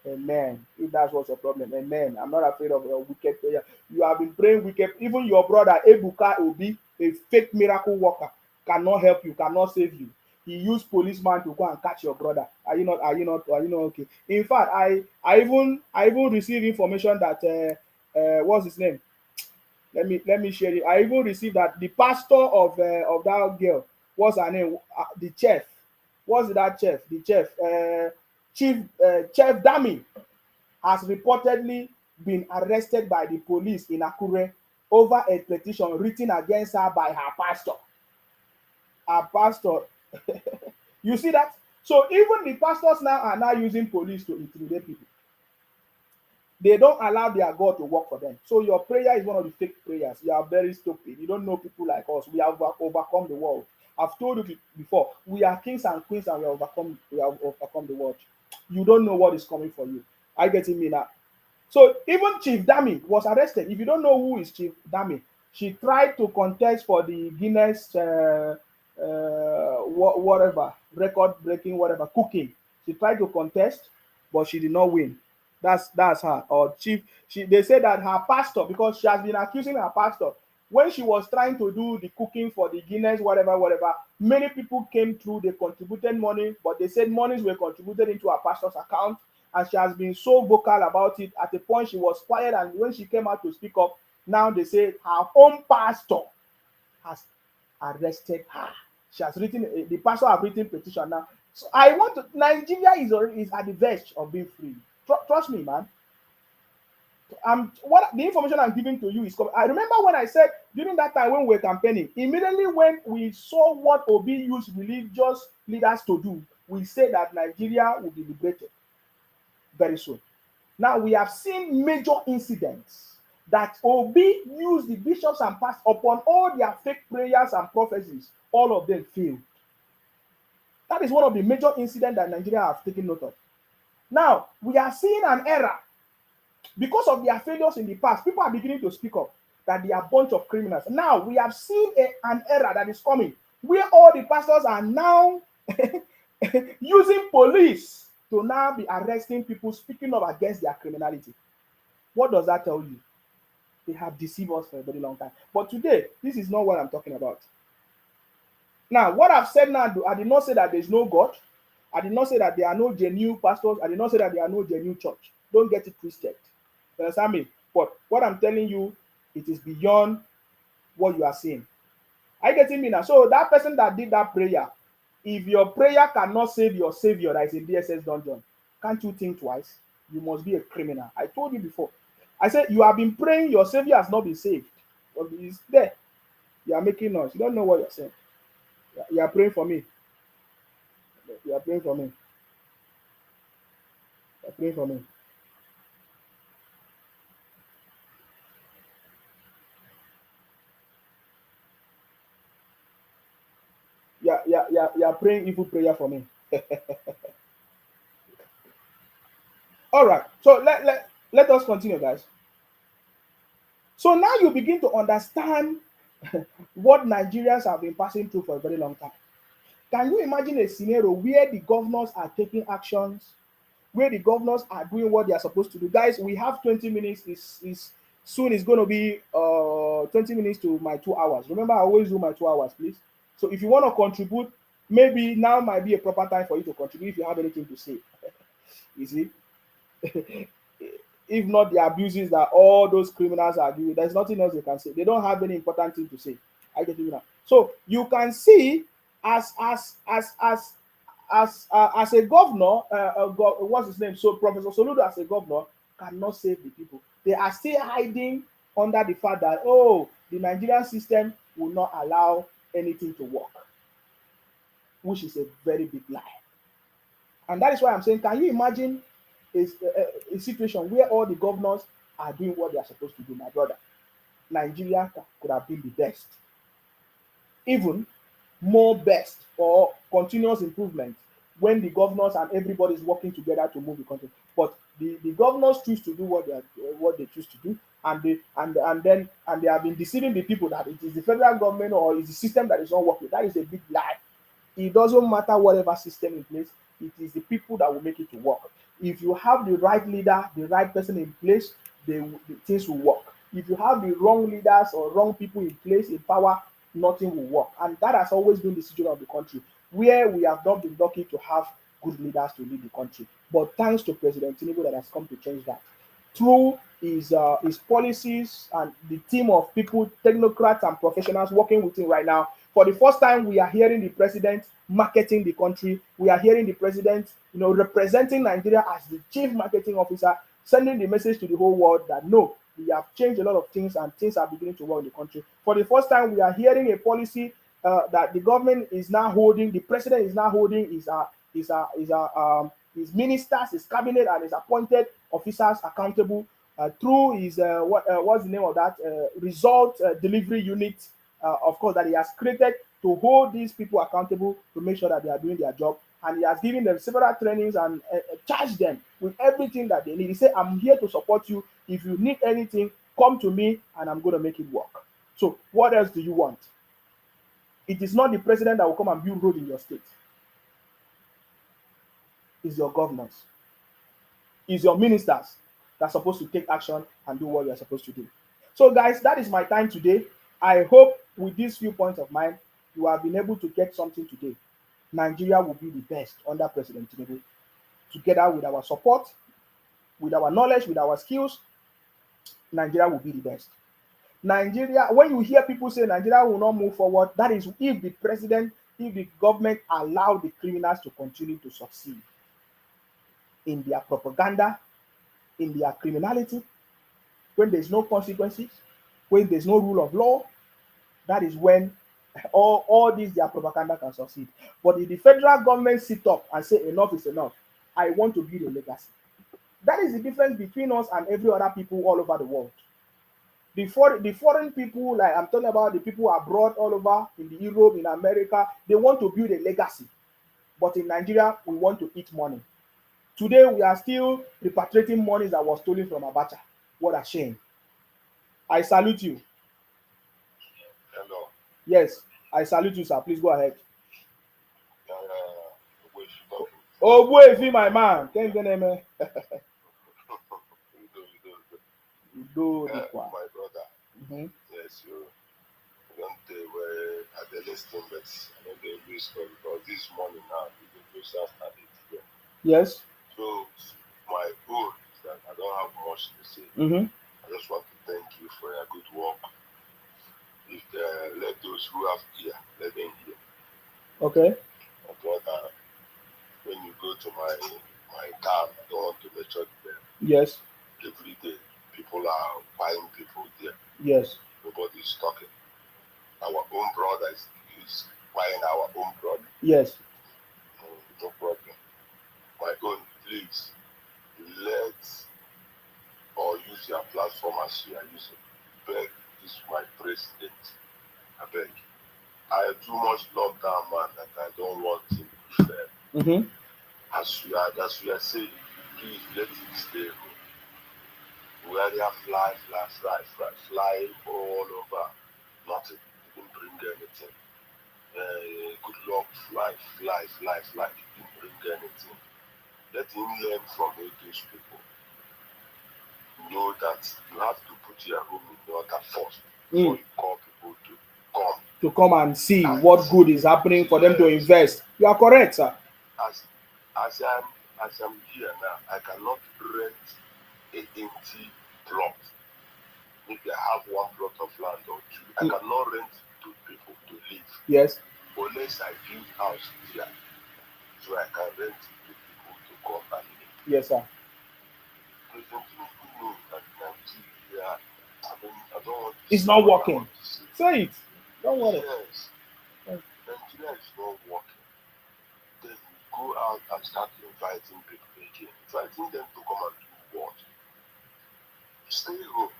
Amen. If that's what's your problem, amen. I'm not afraid of your wicked prayer. You have been praying wicked. Even your brother Ebuka Obi, a fake miracle worker, cannot help you, cannot save you. He used policeman to go and catch your brother. Are you not? Are you not? Are you not okay? In fact, I even received information that what's his name? Let me share it. I even received that the pastor of that girl, what's her name? The chef. What's that chef? The chef, Chef Dami, has reportedly been arrested by the police in Akure over a petition written against her by her pastor. Her pastor. You see that? So even the pastors now are now using police to intimidate people. They don't allow their God to work for them. So your prayer is one of the fake prayers. You are very stupid. You don't know people like us. We have overcome the world. I've told you before. We are kings and queens, and we have overcome the world. You don't know what is coming for you. Are you getting me now? So even Chief Dami was arrested. If you don't know who is Chief Dami, she tried to contest for the Guinness whatever, record breaking, whatever, cooking. She tried to contest, but she did not win. That's her. Or chief. They say that her pastor, because she has been accusing her pastor, when she was trying to do the cooking for the Guinness, whatever, many people came through, they contributed money, but they said monies were contributed into her pastor's account, and she has been so vocal about it. At a point, she was quiet, and when she came out to speak up, now they say her own pastor has arrested her. She has written, the pastor has written petition now. So I want to, Nigeria is at the verge of being free. Trust me, man. What the information I'm giving to you is coming. I remember when I said during that time when we were campaigning, immediately when we saw what Obi used religious leaders to do, we said that Nigeria will be liberated very soon. Now we have seen major incidents that Obi used the bishops and pastors upon all their fake prayers and prophecies. All of them failed. That is one of the major incidents that Nigeria have taken note of. Now we are seeing an era. Because of their failures in the past, people are beginning to speak up that they are a bunch of criminals. Now we have seen an era that is coming where all the pastors are now using police to now be arresting people speaking up against their criminality. What does that tell you? They have deceived us for a very long time. But today, this is not what I'm talking about. Now, what I've said now, I did not say that there's no God. I did not say that there are no genuine pastors. I did not say that there are no genuine church. Don't get it twisted. You understand me? But what I'm telling you, it is beyond what you are seeing. Are you getting me now? So that person that did that prayer, if your prayer cannot save your savior that is in DSS dungeon, can't you think twice? You must be a criminal. I told you before. I said you have been praying, your savior has not been saved. But he's there. You are making noise. You don't know what you're saying. You are praying for me. You are praying for me. You are praying for me. You are praying evil prayer for me. All right. So let us continue, guys. So now you begin to understand what Nigerians have been passing through for a very long time. Can you imagine a scenario where the governors are taking actions, where the governors are doing what they are supposed to do? Guys, we have 20 minutes. Soon it's going to be 20 minutes to my 2 hours. Remember, I always do my 2 hours, please. So if you want to contribute, maybe now might be a proper time for you to contribute if you have anything to say. You see? If not the abuses that all those criminals are doing, there's nothing else they can say. They don't have any important thing to say. I get you now. So you can see as a governor, what's his name? So Professor Soludo as a governor cannot save the people. They are still hiding under the fact that, oh, the Nigerian system will not allow anything to work, which is a very big lie. And that is why I'm saying, can you imagine a situation where all the governors are doing what they are supposed to do? My brother, Nigeria could have been the best, even more best, or continuous improvement when the governors and everybody is working together to move the country. But the governors choose to do what they choose to do, and they have been deceiving the people that it is the federal government or it's the system that is not working. That is a big lie. It doesn't matter whatever system in place, it is the people that will make it to work. If you have the right leader, the right person in place, the things will work. If you have the wrong leaders or wrong people in place, in power, nothing will work. And that has always been the situation of the country, where we have not been lucky to have good leaders to lead the country. But thanks to President Tinubu that has come to change that. Through his policies and the team of people, technocrats and professionals working with him right now, for the first time, we are hearing the president marketing the country. We are hearing the president, representing Nigeria as the chief marketing officer, sending the message to the whole world that no, we have changed a lot of things and things are beginning to work in the country. For the first time, we are hearing a policy that the government is now holding, the president is now holding his ministers, his cabinet, and his appointed officers accountable through his what's the name of that result delivery unit, of course, that he has created to hold these people accountable to make sure that they are doing their job. And he has given them several trainings and charged them with everything that they need. He said, I'm here to support you. If you need anything, come to me and I'm going to make it work. So what else do you want? It is not the president that will come and build road in your state. It's your governors. It's your ministers that are supposed to take action and do what you're supposed to do. So guys, that is my time today. I hope with these few points of mine, you have been able to get something today. Nigeria will be the best under President Tinubu. Together with our support, with our knowledge, with our skills, Nigeria will be the best. Nigeria, when you hear people say Nigeria will not move forward, that is if the president, if the government allow the criminals to continue to succeed in their propaganda, in their criminality, when there's no consequences, when there's no rule of law, that is when all these their propaganda can succeed. But if the federal government sit up and say enough is enough, I want to build a legacy. That is the difference between us and every other people all over the world. The foreign people, like I'm talking about the people abroad all over in the Europe, in America, they want to build a legacy. But in Nigeria, we want to eat money. Today, we are still repatriating money that was stolen from Abacha. What a shame. I salute you. Hello. Yes, I salute you, sir. Please go ahead. Oh, boy, my man. Can't get him. My brother. Mm-hmm. Yes, you don't were at the listing, but I don't get risk because this morning now, the process started today. Yes. So, my own is that I don't have much to say. Mm-hmm. I just want to thank you for your good work. If let those who have ear, let them hear. Okay. But when you go to my town, I don't want to mention them. Yes. Every day, people are buying people there. Yes. Nobody's talking. Our own brother is buying our own brother. Yes. No problem. My own, please, let or use your platform as you are using. Beg is my president. I beg. I too much love that man that I don't want him to fail. Mm-hmm. As we are saying, please let him stay home. Where they are fly all over. Nothing. Didn't bring anything. Good luck, fly. Didn't bring anything. Let him learn from all those people. Know that you have to put your home in order first before you call people to come. To come and see what good is happening for them to invest. You are correct, sir. As I'm here now, I cannot rent an empty plot. Maybe I have one plot of land or two. I cannot rent to people to live. Yes. Unless I build house here, so I can rent to people to come and live. Yes, sir. President Tinubu knows that Nigeria, I don't want to it's not working. Say it. Don't worry. Yes. Nigeria is not working. Then you go out and start inviting people again. Inviting them to come and do what? Stay home.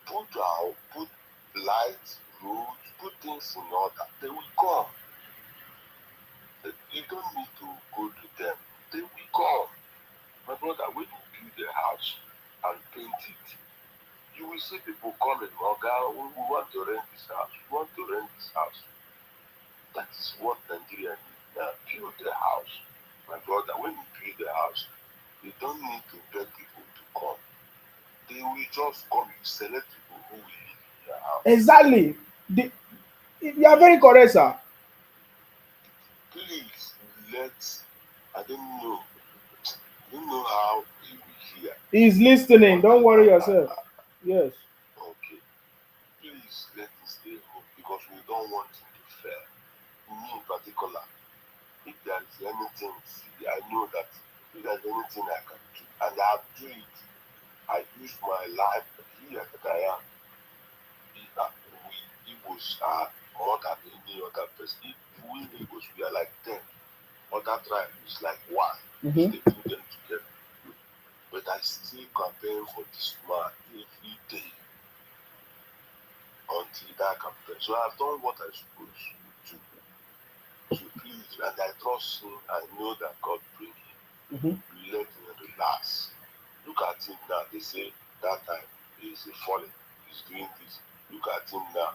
Put lights, roads, put things in order. They will come. You don't need to go to them. They will come. My brother, when you build a house and paint it, you will see people coming. Oh, God, we want to rent this house. We want to rent this house. That is what Nigeria don't need to beg people to come. They will just come. You select people who will live in your house. Exactly. You are very correct, sir. Please let. I don't know how he will hear. He's listening. Don't worry yourself. Yes. Okay. Please let me stay home because we don't want him to fail. Me in particular, if there is anything, I know that if there's anything I can do, and I do it, I use my life here that I am. We Igbos are more than any other person. If we Igbos, we are like 10. Other tribe is like 1. Mm-hmm. They put them together. But I still campaign for this man every day until that campaign. So I've done what I'm supposed to please, and I trust him. I know that God bring him. Mm-hmm. Let him relax. Look at him now. They say that time he's falling. He's doing this. Look at him now.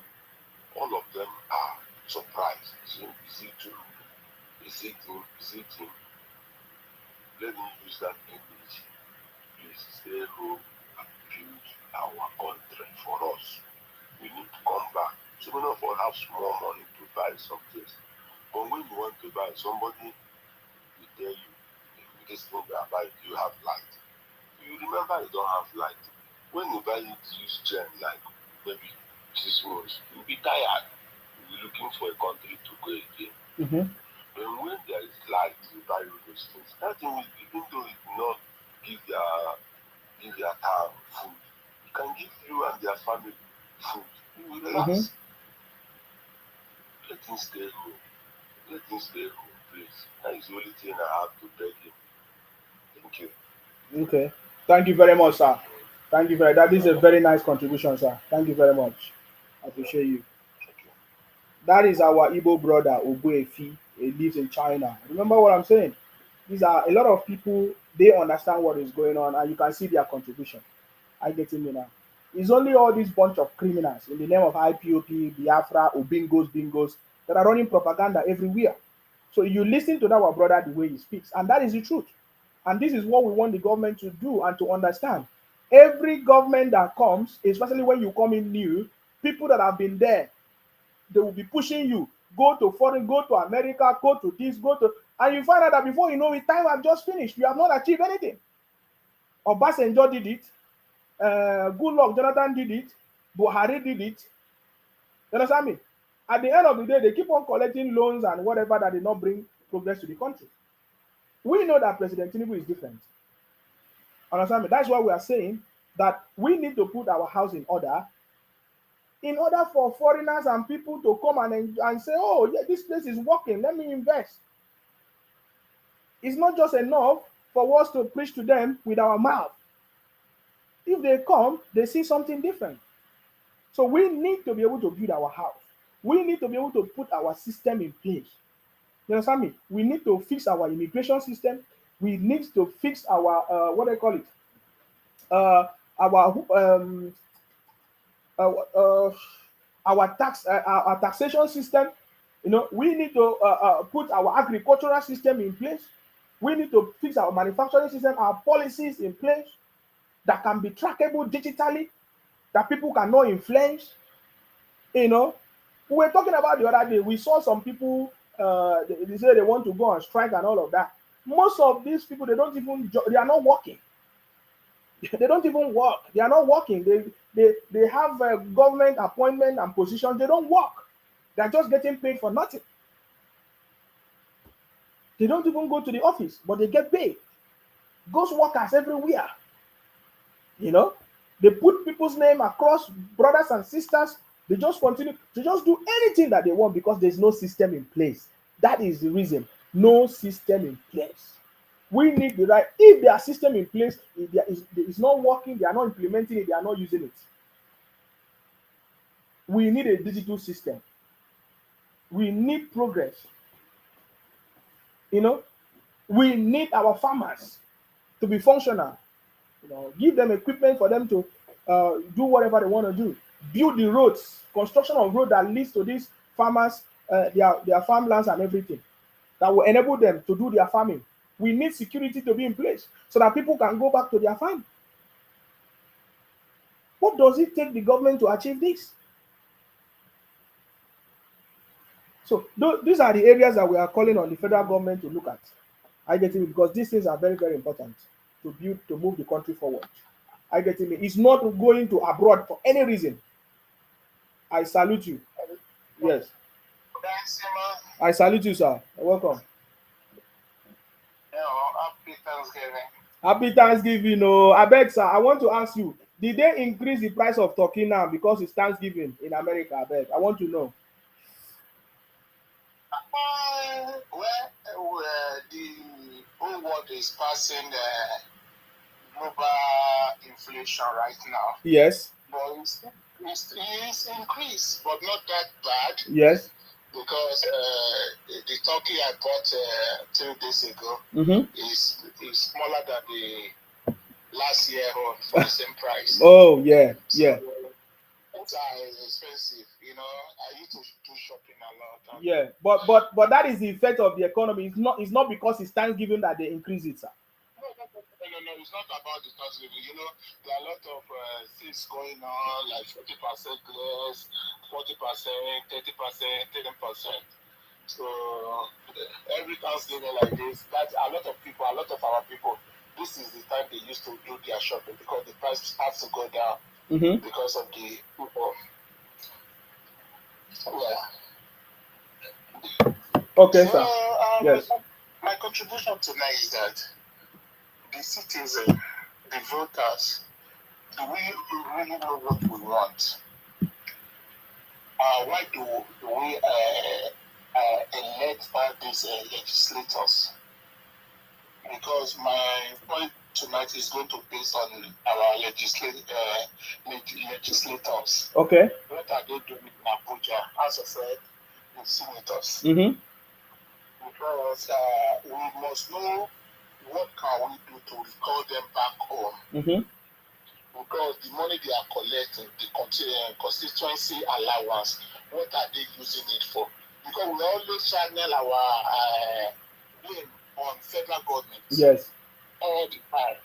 All of them are surprised. So, is it true? Is it him? Is it him? Let me use that image. Please stay home and build our country for us. We need to come back. So many of us have small money to buy some things. But when you want to buy, somebody will tell you, this thing you are buying, you have light. You remember you don't have light. When you buy it, use gen like maybe 6 months, you'll be tired. You'll be looking for a country to go again. Mm-hmm. But when there is light, you buy all those things. That thing is, even though it will not give their town food, it can give you and their family food. You will relax. Let him stay home. Let him stay home, please. That is the only thing I have to beg him. Thank you. Okay. Thank you very much, sir. Thank you very much. That is a very nice contribution, sir. Thank you very much. I appreciate you. Thank you. That is our Igbo brother, Obuefi. He lives in China. Remember what I'm saying? These are a lot of people, they understand what is going on, and you can see their contribution. I get me now. It's only all this bunch of criminals in the name of IPOP, Biafra, or bingos that are running propaganda everywhere. So you listen to our brother the way he speaks, and that is the truth. And this is what we want the government to do and to understand. Every government that comes, especially when you come in new, people that have been there, they will be pushing you. Go to foreign, go to America, go to this, go to, and you find out that before you know it, time has just finished. You have not achieved anything. Obasanjo did it. Goodluck Jonathan did it. Buhari did it. You understand me? At the end of the day, they keep on collecting loans and whatever that did not bring progress to the country. We know that President Tinubu is different. Understand me? That's why we are saying that we need to put our house in order for foreigners and people to come and say, oh, yeah, this place is working. Let me invest. It's not just enough for us to preach to them with our mouth. If they come, they see something different. So we need to be able to build our house. We need to be able to put our system in place. You understand me? We need to fix our immigration system. We need to fix our what do I call it? Our taxation system. You know, we need to put our agricultural system in place. We need to fix our manufacturing system, our policies in place that can be trackable digitally, that people cannot influence. You know, we were talking about the other day. We saw some people. They say they want to go on strike and all of that. Most of these people, they don't even. They are not working. They don't even work. They are not working. They have a government appointment and positions. They don't work. They are just getting paid for nothing. They don't even go to the office, but they get paid. Ghost workers everywhere. You know, they put people's name across brothers and sisters. They just continue to just do anything that they want because there's no system in place. That is the reason. No system in place. We need the right. If their system in place, if it's not working, they are not implementing it, they are not using it. We need a digital system. We need progress. You know, we need our farmers to be functional. You know, give them equipment for them to do whatever they want to do. Build the roads, construction of road that leads to these farmers, their farmlands and everything that will enable them to do their farming. We need security to be in place so that people can go back to their farm. What does it take the government to achieve this? So these are the areas that we are calling on the federal government to look at. I get it, because these things are very, very important to move the country forward. I get it. It's not going to abroad for any reason. I salute you. Yes. Thanks, I salute you, sir. You're welcome. Happy Thanksgiving. Happy Thanksgiving. Oh, I beg, sir. I want to ask you, did they increase the price of turkey now because it's Thanksgiving in America? I beg. I want to know. The whole world is passing global inflation right now. Yes. But it's increased, but not that bad. Yes. Because the turkey I bought 3 days ago is smaller than the last year for the same price. Oh, yeah, so, yeah. Things are expensive, you know. I used to do shopping a lot. Yeah, but that is the effect of the economy. It's not because it's Thanksgiving that they increase it, sir. No, it's not about the Thanksgiving. You know, there are a lot of things going on, like 40% less, 40%, 30%, 10%. So every Thanksgiving like this, that's a lot of our people, this is the time they used to do their shopping because the price has to go down because of the people. Yeah. Okay, so, sir. Yes. My contribution tonight is that the citizens, the voters, do we really know what we want? Why do we elect all these legislators? Because my point tonight is going to be based on our legislators. Okay. What are they doing in Abuja? As I said, the senators. Because we must know what can we do to recall them back home. Because the money they are collecting, the constituency allowance, what are they using it for? Because we always channel our blame on federal government. Yes. All the time.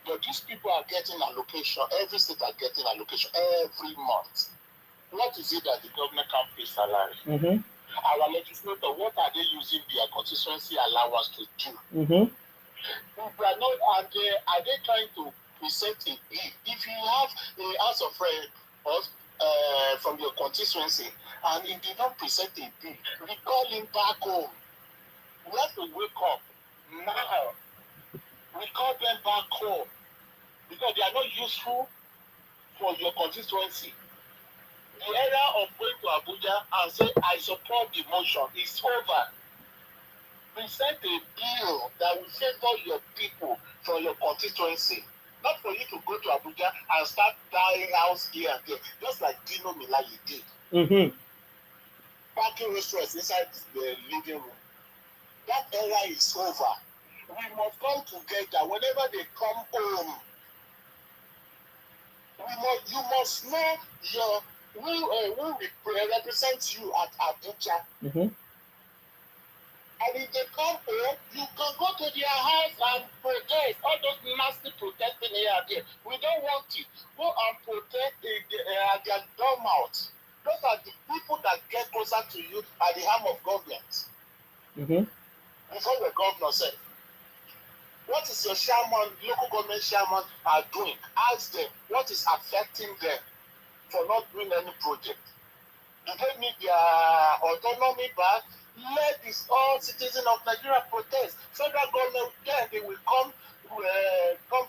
But these people are getting allocation, every state are getting allocation every month. What is it that the government can't pay salary? Our legislator, what are they using their constituency allowance to do? If we are not, are they trying to present a bill? If you have a house of friends from your constituency and if they don't present a bill, recall him back home. We have to wake up now. Recall them back home because they are not useful for your constituency. The era of going to Abuja and say, I support the motion is over. Present a bill that will favor your people from your constituency. Not for you to go to Abuja and start buying house here and there, just like Dino Milayi did. Parking restaurants inside the living room. That era is over. We must come together whenever they come home. You must know who represents you at Abuja. And if they come home, you can go to their house and protest. All those nasty protesting here and there. We don't want it. Go and protest their dormouth. Those are the people that get closer to you at the arm of government. Before the governor said, what is your chairman, local government chairman are doing? Ask them what is affecting them for not doing any project. Do they need their autonomy back? Let all citizens of Nigeria protest. Federal government then they will come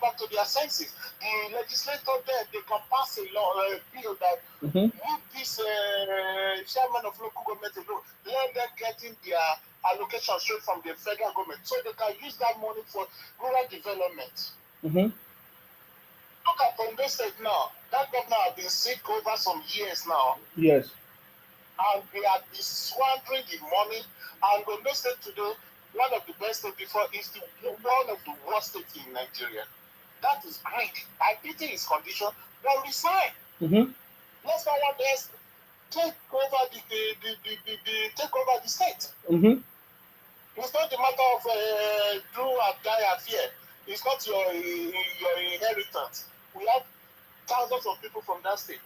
back to their senses. The legislator then they can pass a law, a bill that with this chairman of local government alone, let them get in their allocation straight from the federal government so they can use that money for rural development. Look at Ondo State now. That governor has been sick over some years now. Yes. And they are squandering the money. And Ondo State today, one of the best states before is one of the worst states in Nigeria. That is great. I pity his condition, but resign. Let someone else take over the state. Resign. It's not a matter of do or die affair. It's not your inheritance. We have thousands of people from that state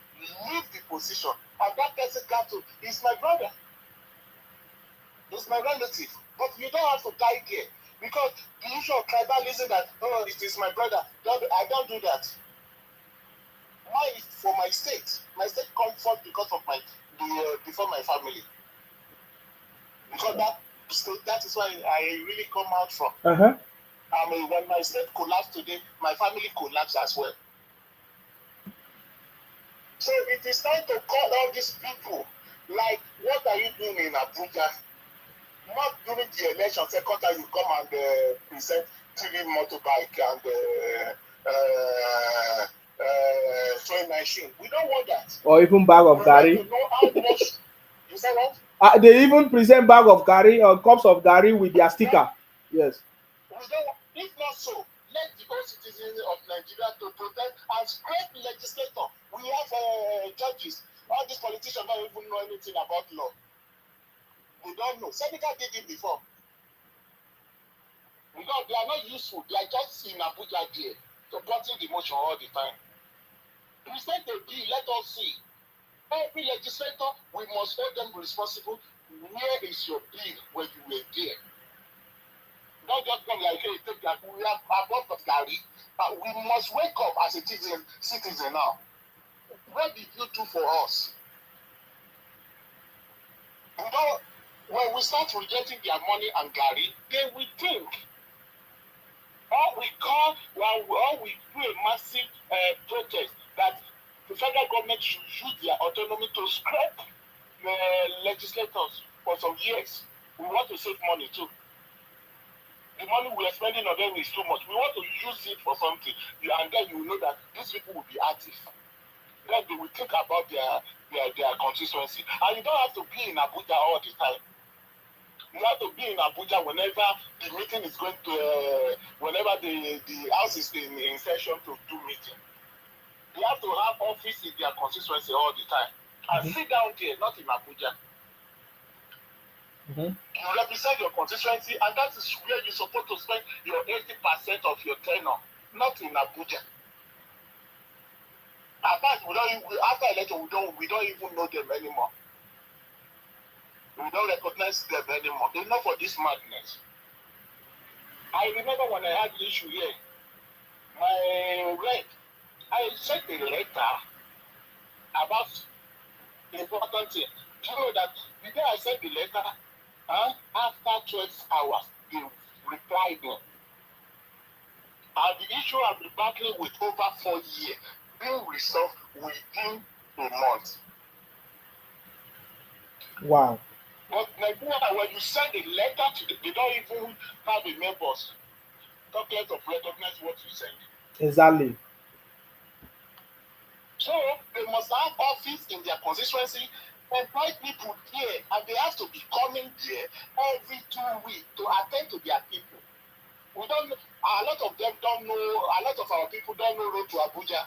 leave the position, and that person got to. He's my brother. He's my relative. But you don't have to die there because the issue of tribalism that it is my brother. I don't do that. Mine is for my state. My state comes forth because of before my family. Because that is why I really come out from. I mean, when my state collapsed today, my family collapsed as well. So it is time to call all these people. Like, what are you doing in Abuja? Not during the election, second time you come and present TV motorbike and sewing machine. We don't want that. Or even bag of gari. You know how much. You say what? They even present bag of gari or cups of gari with their sticker. Yes. If not so, let the whole citizens of Nigeria to protect and scrape legislator. We have judges. All these politicians don't even know anything about law. They don't know. Seneca did it before. Because they are not useful. They are just in Abuja there, supporting the motion all the time. Present a bill, let us see. Every legislator, we must hold them responsible. Where is your bill when you were there? Don't just come like, hey, take that. We have above of Gary. We must wake up as a citizen now. What did you do for us? You know, when we start rejecting their money and Gary, they will think. Or we do a massive protest that the federal government should use their autonomy to scrap legislators for some years. We want to save money too. The money we are spending on them is too much. We want to use it for something, and then you know that these people will be active. Then they will think about their constituency. And you don't have to be in Abuja all the time. You have to be in Abuja whenever the meeting is going to, whenever the house is in session to do meeting. They have to have office in their constituency all the time. And sit down there, not in Abuja. You represent your constituency, and that is where you're supposed to spend your 80% of your tenure, not in Abuja. After election, we don't even know them anymore. We don't recognize them anymore. They're not for this madness. I remember when I had the issue here, I sent a letter about important thing. Do you know that the day I sent the letter, after 12 hours, they replied me. And the issue I've been battling with over 4 years, being resolved within a month. Wow. But Nigeria, when you send a letter to them, they don't even have a members. Talk of recognize what you send. Exactly. So they must have office in their constituency, employ people there, and they have to be coming there every 2 weeks to attend to their people. We don't. A lot of them don't know. A lot of our people don't know road to Abuja.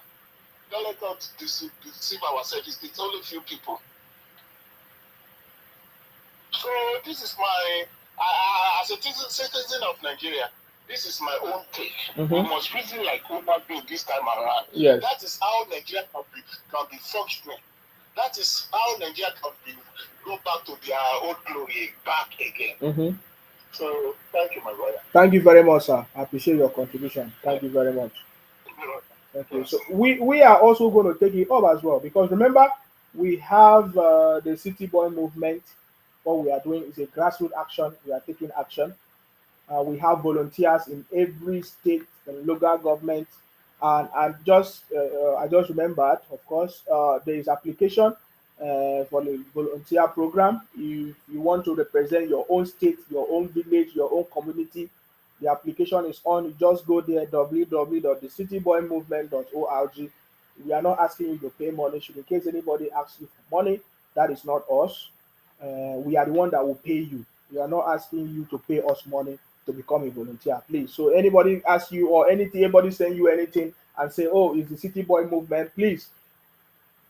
Don't let us deceive ourselves. It's only few people. So this is my, as a citizen of Nigeria, this is my own take. We must reason like human being this time around. Yes. That is how Nigeria can be functioning. That is how Nigeria can go back to their old glory back again. So thank you, my brother. Thank you very much, sir. I appreciate your contribution. Thank you very much. Thank you. So we are also going to take it up as well, because remember, we have the City Boy movement. What we are doing is a grassroots action. We are taking action. We have volunteers in every state and local government. And I just remembered, of course, there is application for the volunteer program. If you want to represent your own state, your own village, your own community, the application is on. You just go there, www.thecityboymovement.org. We are not asking you to pay money. Should in case anybody asks you for money, that is not us. We are the one that will pay you. We are not asking you to pay us money to become a volunteer, please. So anybody asks you or anything, anybody send you anything and say, oh, it's the City Boy movement, please.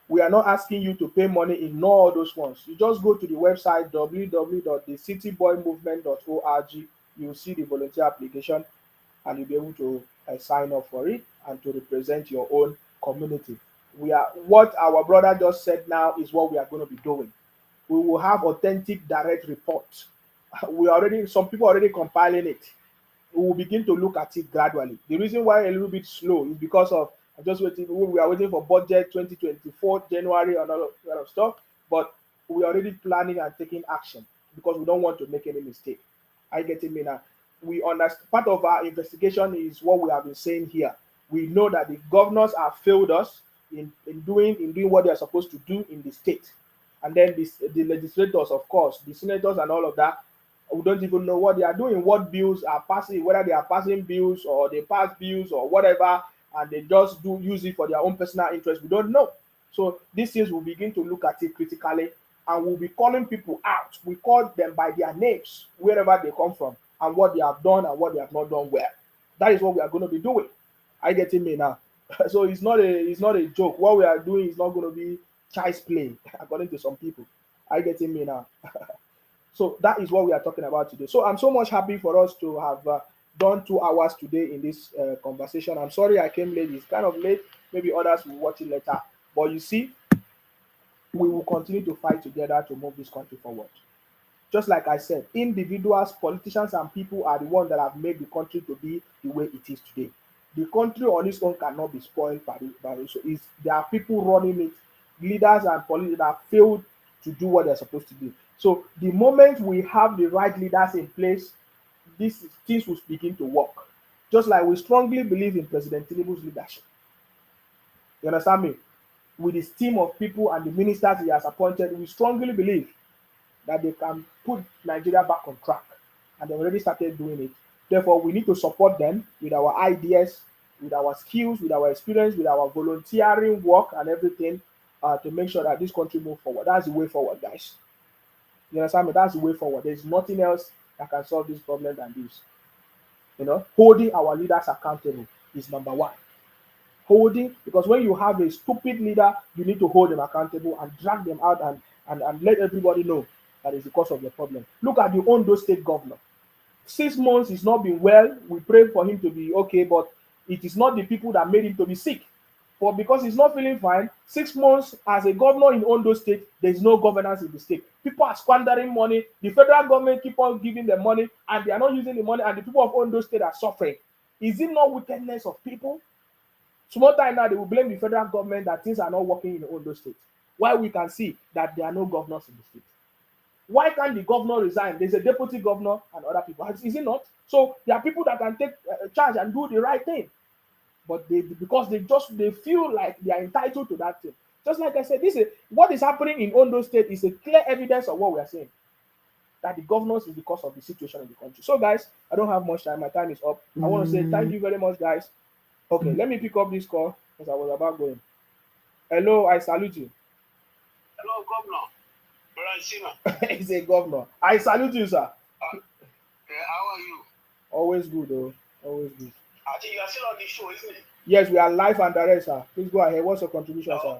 We are not asking you to pay money. Ignore all those ones. You just go to the website www.thecityboymovement.org. you'll see the volunteer application and you'll be able to sign up for it and to represent your own community. What our brother just said now is what we are going to be doing. We will have authentic direct reports. Some people already compiling it. We will begin to look at it gradually. The reason why a little bit slow is because of just waiting. We are waiting for budget 2024 January and all of that of stuff, but we are already planning and taking action because we don't want to make any mistake. I get it, now. We understand part of our investigation is what we have been saying here. We know that the governors have failed us in doing what they are supposed to do in the state, and then the legislators, of course, the senators and all of that. We don't even know what they are doing, what bills are passing, whether they are passing bills or they pass bills or whatever, and they just use it for their own personal interest. We don't know. So these things will begin to look at it critically, and we'll be calling people out. We call them by their names, wherever they come from, and what they have done and what they have not done well. That is what we are going to be doing. I get it me now. So it's not a joke. What we are doing is not going to be child's play, according to some people. I get it me now. So that is what we are talking about today. So I'm so much happy for us to have done 2 hours today in this conversation. I'm sorry I came late. It's kind of late. Maybe others will watch it later. But you see, we will continue to fight together to move this country forward. Just like I said, individuals, politicians, and people are the ones that have made the country to be the way it is today. The country on its own cannot be spoiled by it. So there are people running it, leaders and politicians that have failed to do what they're supposed to do. So the moment we have the right leaders in place, things will begin to work. Just like we strongly believe in President Tinubu's leadership. You understand me? With his team of people and the ministers he has appointed, we strongly believe that they can put Nigeria back on track. And they've already started doing it. Therefore, we need to support them with our ideas, with our skills, with our experience, with our volunteering work and everything to make sure that this country moves forward. That's the way forward, guys. You understand me? That's the way forward. There's nothing else that can solve this problem than this. Holding our leaders accountable is number one. Because when you have a stupid leader, you need to hold them accountable and drag them out and let everybody know that is the cause of the problem. Look at the Ondo State governor. 6 months he's not been well. We pray for him to be okay, but it is not the people that made him to be sick. But because he's not feeling fine, 6 months as a governor in Ondo State, there's no governance in the state. People are squandering money. The federal government keep on giving them money, and they are not using the money, and the people of Ondo State are suffering. Is it not wickedness of people? Small time now, they will blame the federal government that things are not working in Ondo State. While we can see that there are no governors in the state. Why can't the governor resign? There's a deputy governor and other people. Is it not? So there are people that can take charge and do the right thing. But because they feel like they are entitled to that thing. Just like I said, what is happening in Ondo State is a clear evidence of what we are saying. That the governors is the cause of the situation in the country. So guys, I don't have much time. My time is up. I want to say thank you very much, guys. Okay, let me pick up this call because I was about going. Hello, I salute you. Hello, Governor. He's a governor. I salute you, sir. How are you? Always good, though. Always good. I think you are still on the show, isn't it? Yes, we are live and direct, sir. Please go ahead. What's your contribution, sir?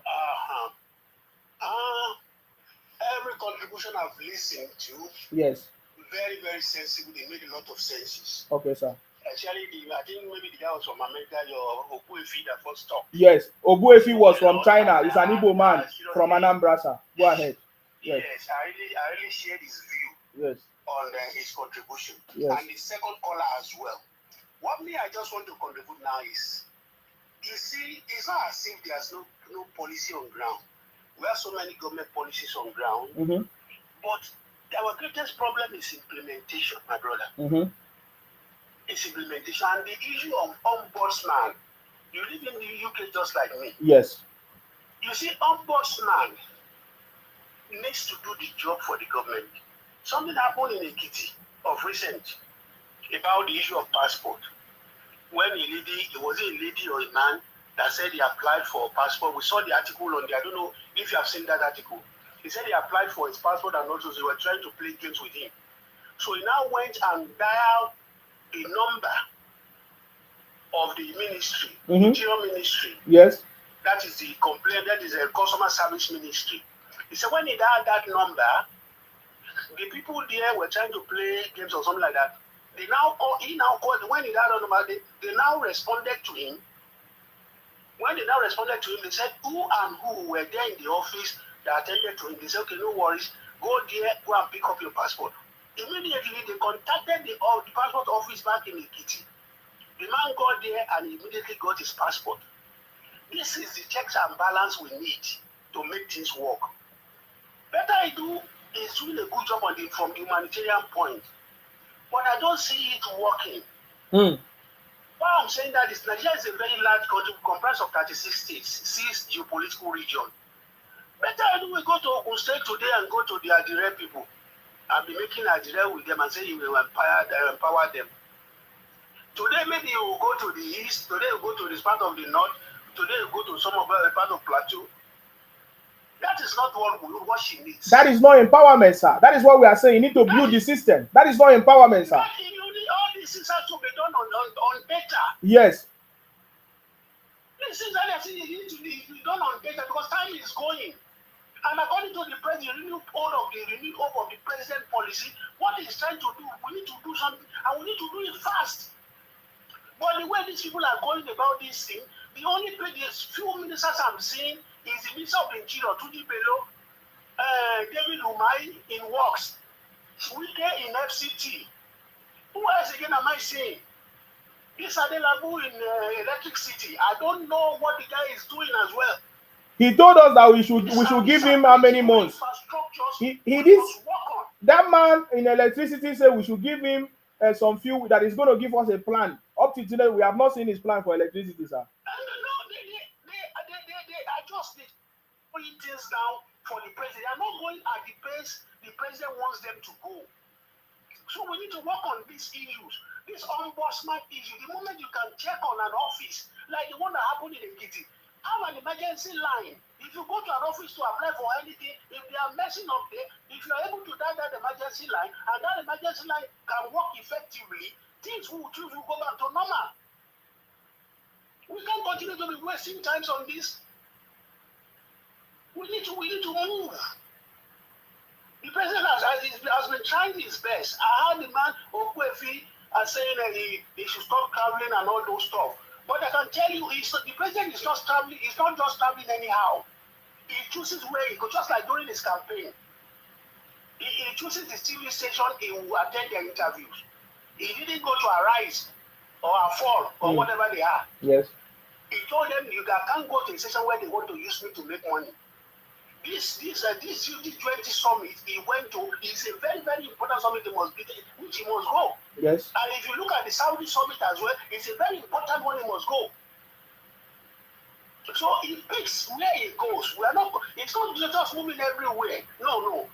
Every contribution I've listened to, yes, very, very sensible. They made a lot of senses. Okay, sir. Actually, I think maybe the guy was from America, your Obuefi that first talked. Yes, Obuefi was from China. He's an Igbo man from Anambra, sir. Go ahead. Yes, I really shared his view on his contribution. Yes. And the second caller as well. What I just want to contribute now is, you see, it's not as if there's no policy on ground. We have so many government policies on ground, but our greatest problem is implementation, my brother. It's implementation. And the issue of ombudsman, you live in the UK just like me. Yes. You see, ombudsman needs to do the job for the government. Something happened in Ekiti of recent about the issue of passport. When it was a lady or a man that said he applied for a passport. We saw the article on there. I don't know if you have seen that article. He said he applied for his passport and also they were trying to play games with him. So he now went and dialed the number of the ministry, Interior Ministry. Yes. That is the complaint, that is a customer service ministry. He said when he dialed that number, the people there were trying to play games or something like that. They now call, he now called, when he died on the they now responded to him. When they now responded to him, they said who and who were there in the office that attended to him. They said, okay, no worries, go there, go and pick up your passport. Immediately, they contacted the passport office back in Ekiti. The man got there and immediately got his passport. This is the checks and balance we need to make things work. Better I do is doing a good job on from the humanitarian point, but I don't see it working. Why I'm saying that is Nigeria is a very large country comprised of 36 states, 6 geopolitical regions. Better I do we go to Ogun State today and go to the Adire people and be making Adire with them and say you will empower them. Today maybe you will go to the east, today you go to this part of the north, today you go to some of the part of Plateau. That is not what she needs. That is not empowerment, sir. That is what we are saying. You need to build the system. That is not empowerment, sir. All these things have to be done on data. Yes. These things need to be done on data because time is going. And according to the president, the renewed hope of the president policy, what he's trying to do, we need to do something, and we need to do it fast. But the way these people are going about this thing, the only few ministers I'm seeing is the Minister of the Interior, Tuji Bello, David Umai in Works, Wike in FCT. Who else again am I saying? This Adelabu in Electric City. I don't know what the guy is doing as well. He told us that we should give him how many months. He did. That man in electricity said we should give him some few that is going to give us a plan. Up to today, we have not seen his plan for electricity, sir. They are just putting things down for the president. They are not going at the pace the president wants them to go. So we need to work on these issues. This ombudsman issue, the moment you can check on an office, like the one that happened in Ekiti, have an emergency line. If you go to an office to apply for anything, if they are messing up there, if you are able to dial that emergency line, and that emergency line can work effectively, things will go back to normal. We can't continue to be wasting times on this. We need to move. The president has been trying his best. I heard the man Okwefi saying that he should stop traveling and all those stuff. But I can tell you, the president is not traveling. He's not just traveling anyhow. He chooses where he goes, just like during his campaign. He chooses the TV station he will attend their interviews. He didn't go to Arise or Fall or whatever they are. Yes. He told them, you can't go to a station where they want to use me to make money. This G20 summit he went to is a very, very important summit which he must go. Yes. And if you look at the Saudi summit as well, it's a very important one he must go. So he picks where he goes. It's not just moving everywhere. No.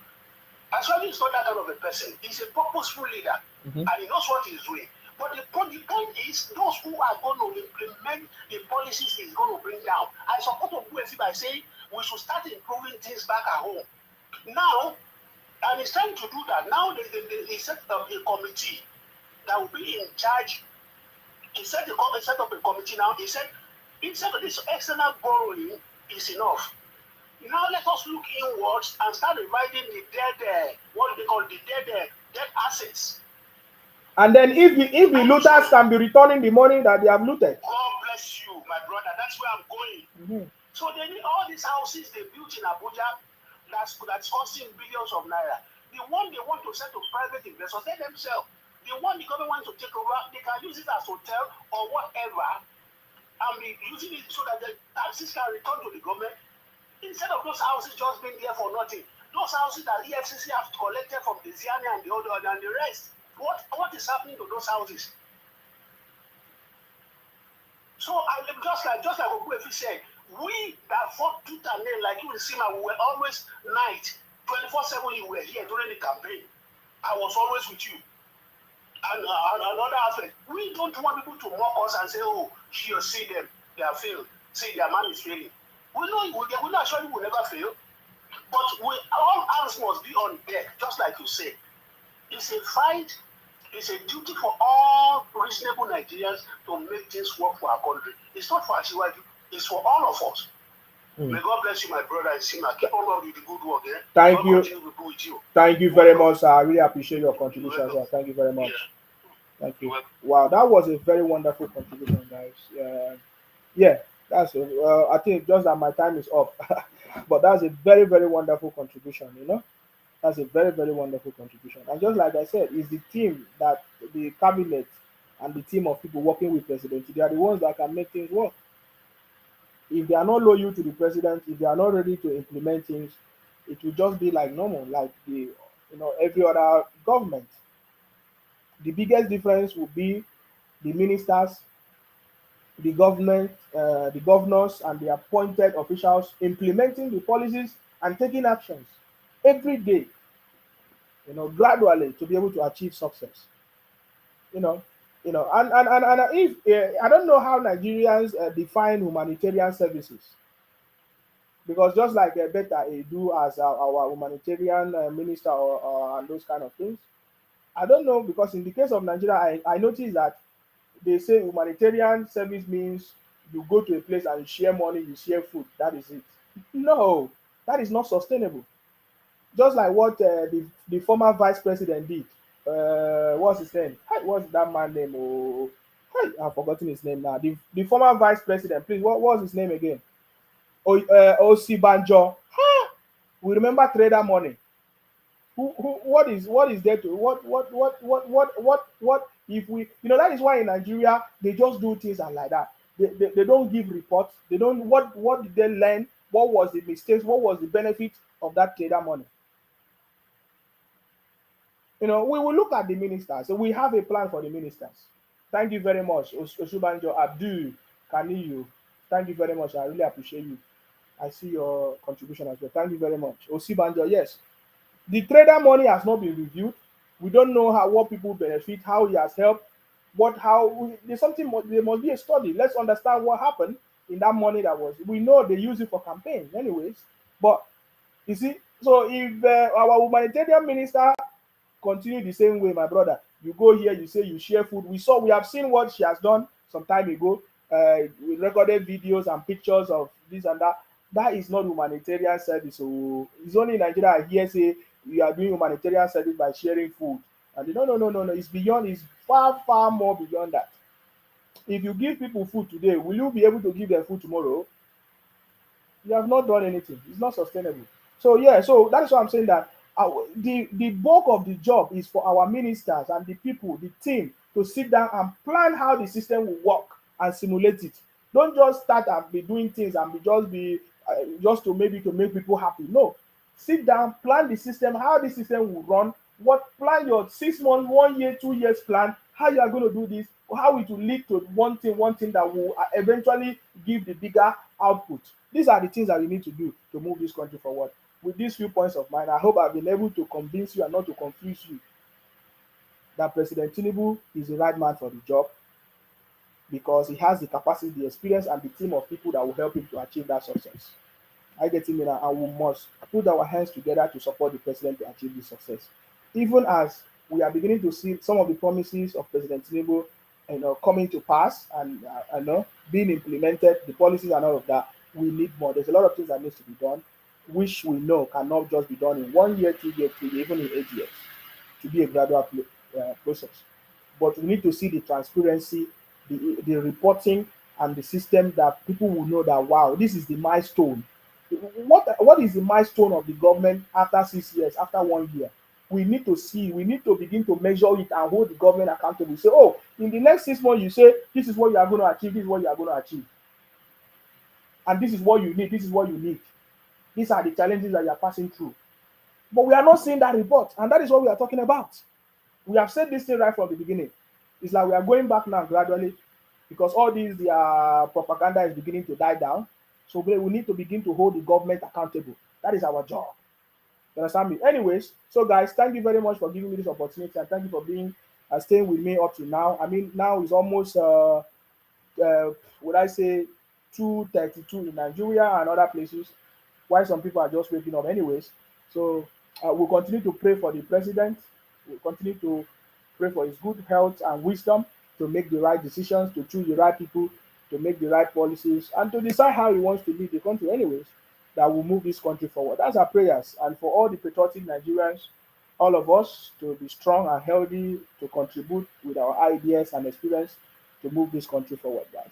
Actually, he's not that kind of a person. He's a purposeful leader, and he knows what he's doing. But the point is, those who are going to implement the policies he's going to bring down. I support Obuefi by saying we should start improving things back at home. Now, and he's trying to do that. Now, he set up a committee that will be in charge. He set up a committee now. He said, instead of this external borrowing is enough. Now let us look inwards and start reviving the dead, what do they call the dead assets. And then if the looters can be returning the money that they have looted. God bless you, my brother. That's where I'm going. So they need all these houses they built in Abuja that's costing billions of naira. The one they want to sell to private investors, they themselves. The one the government wants to take over, they can use it as hotel or whatever, and be using it so that the taxes can return to the government. Instead of those houses just being there for nothing, those houses that EFCC have collected from the Ziani and the other and the rest, what is happening to those houses? So just like Obuefi said, we that fought tooth and nail, like you in Sima, we were always night, 24/7. You were here during the campaign. I was always with you. And another aspect, we don't want people to mock us and say, oh, you see them, they have failed. See, their man is failing. We know actually will never fail. But all hands must be on deck, just like you said. It's a fight, it's a duty for all reasonable Nigerians to make things work for our country. It's not for Ashiwaju, it's for all of us. May God bless you, my brother and Sima. Keep on with the good work. Thank you. Thank you very much, sir. I really appreciate your contribution, sir. Thank you very much. Yeah. Thank You're you. welcome. Wow, that was a very wonderful contribution, guys. Yeah, that's I think just that my time is up, but that's a very very wonderful contribution. That's a very very wonderful contribution. And just like I said, it's the team that the cabinet and the team of people working with president. They are the ones that can make things work. If they are not loyal to the president, if they are not ready to implement things, it will just be like normal, like the every other government. The biggest difference would be the ministers, the government, the governors, and the appointed officials implementing the policies and taking actions every day, gradually to be able to achieve success. You know, and if I don't know how Nigerians define humanitarian services, because just like Beta do as our humanitarian minister and those kind of things, I don't know, because in the case of Nigeria, I noticed that they say humanitarian service means you go to a place and you share money, you share food. That is it. No, that is not sustainable. Just like what the former vice president did. What's his name? Hey, what's that man name? Oh, hey, I've forgotten his name now. The former vice president, please, what was his name again? Osibanjo. We remember trader money. What is there to what if we, that is why in Nigeria they just do things and like that. They don't give reports. They don't, what did they learn? What was the mistakes? What was the benefit of that trader money? We will look at the ministers. So we have a plan for the ministers. Thank you very much, Osubanjo Abdul Kaniyu. Thank you very much. I really appreciate you. I see your contribution as well. Thank you very much. Osibanjo, yes. The trader money has not been reviewed. We don't know what people benefit, how he has helped, there's something. There must be a study. Let's understand what happened in that money that was. We know they use it for campaign, anyways. But you see, so if our humanitarian minister continue the same way, my brother, you go here, you say you share food. We have seen what she has done some time ago. We recorded videos and pictures of this and that. That is not humanitarian service. So it's only in Nigeria I hear say we are doing humanitarian service by sharing food. And no. It's beyond. It's far, far more beyond that. If you give people food today, will you be able to give them food tomorrow? You have not done anything. It's not sustainable. So yeah, so that is why I'm saying that the bulk of the job is for our ministers and the people, the team, to sit down and plan how the system will work and simulate it. Don't just start and be doing things and just to maybe to make people happy. No, sit down, plan the system, how the system will run. Plan your 6 months, 1 year, 2 years plan, how you are going to do this, how it will lead to one thing that will eventually give the bigger output. These are the things that we need to do to move this country forward. With these few points of mine, I hope I've been able to convince you and not to confuse you that President Tinubu is the right man for the job, because he has the capacity, the experience, and the team of people that will help him to achieve that success. I get him in, and we must put our hands together to support the president to achieve this success. Even as we are beginning to see some of the promises of President Tinubu, coming to pass and being implemented, the policies and all of that, we need more. There's a lot of things that needs to be done, which we know cannot just be done in 1 year, 2 years, 3 years, even in 8 years, to be a gradual process. But we need to see the transparency, the reporting, and the system that people will know that, wow, this is the milestone. What is the milestone of the government after 6 years, after 1 year? We need to see, we need to begin to measure it and hold the government accountable. Say, oh, in the next 6 months, you say, this is what you are going to achieve, this is what you are going to achieve. And this is what you need, this is what you need. These are the challenges that you are passing through. But we are not seeing that report, and that is what we are talking about. We have said this thing right from the beginning. It's like we are going back now gradually, because all these propaganda is beginning to die down. So we need to begin to hold the government accountable. That is our job. You understand me? Anyways, so guys, thank you very much for giving me this opportunity, and thank you for being staying with me up to now. I mean, now it's almost would I say 2:32 in Nigeria and other places, while some people are just waking up. Anyways, so we'll continue to pray for the president. We'll continue to pray for his good health and wisdom to make the right decisions, to choose the right people, to make the right policies, and to decide how he wants to lead the country. Anyways, that will move this country forward. That's our prayers. And for all the patriotic Nigerians all of us to be strong and healthy, to contribute with our ideas and experience to move this country forward, guys.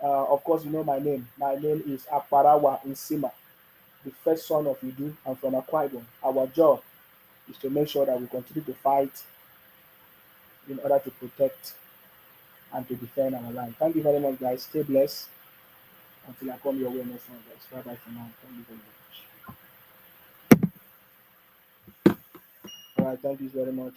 Of course, you know my name. My name is Aparawa Insima, the first son of Idu. I'm from Akwa Ibom. Our job is to make sure that we continue to fight in order to protect and to defend our land. Thank you very much, guys. Stay blessed until I come your way next time, guys. Bye bye for now. Thank you very much. All right, thank you very much.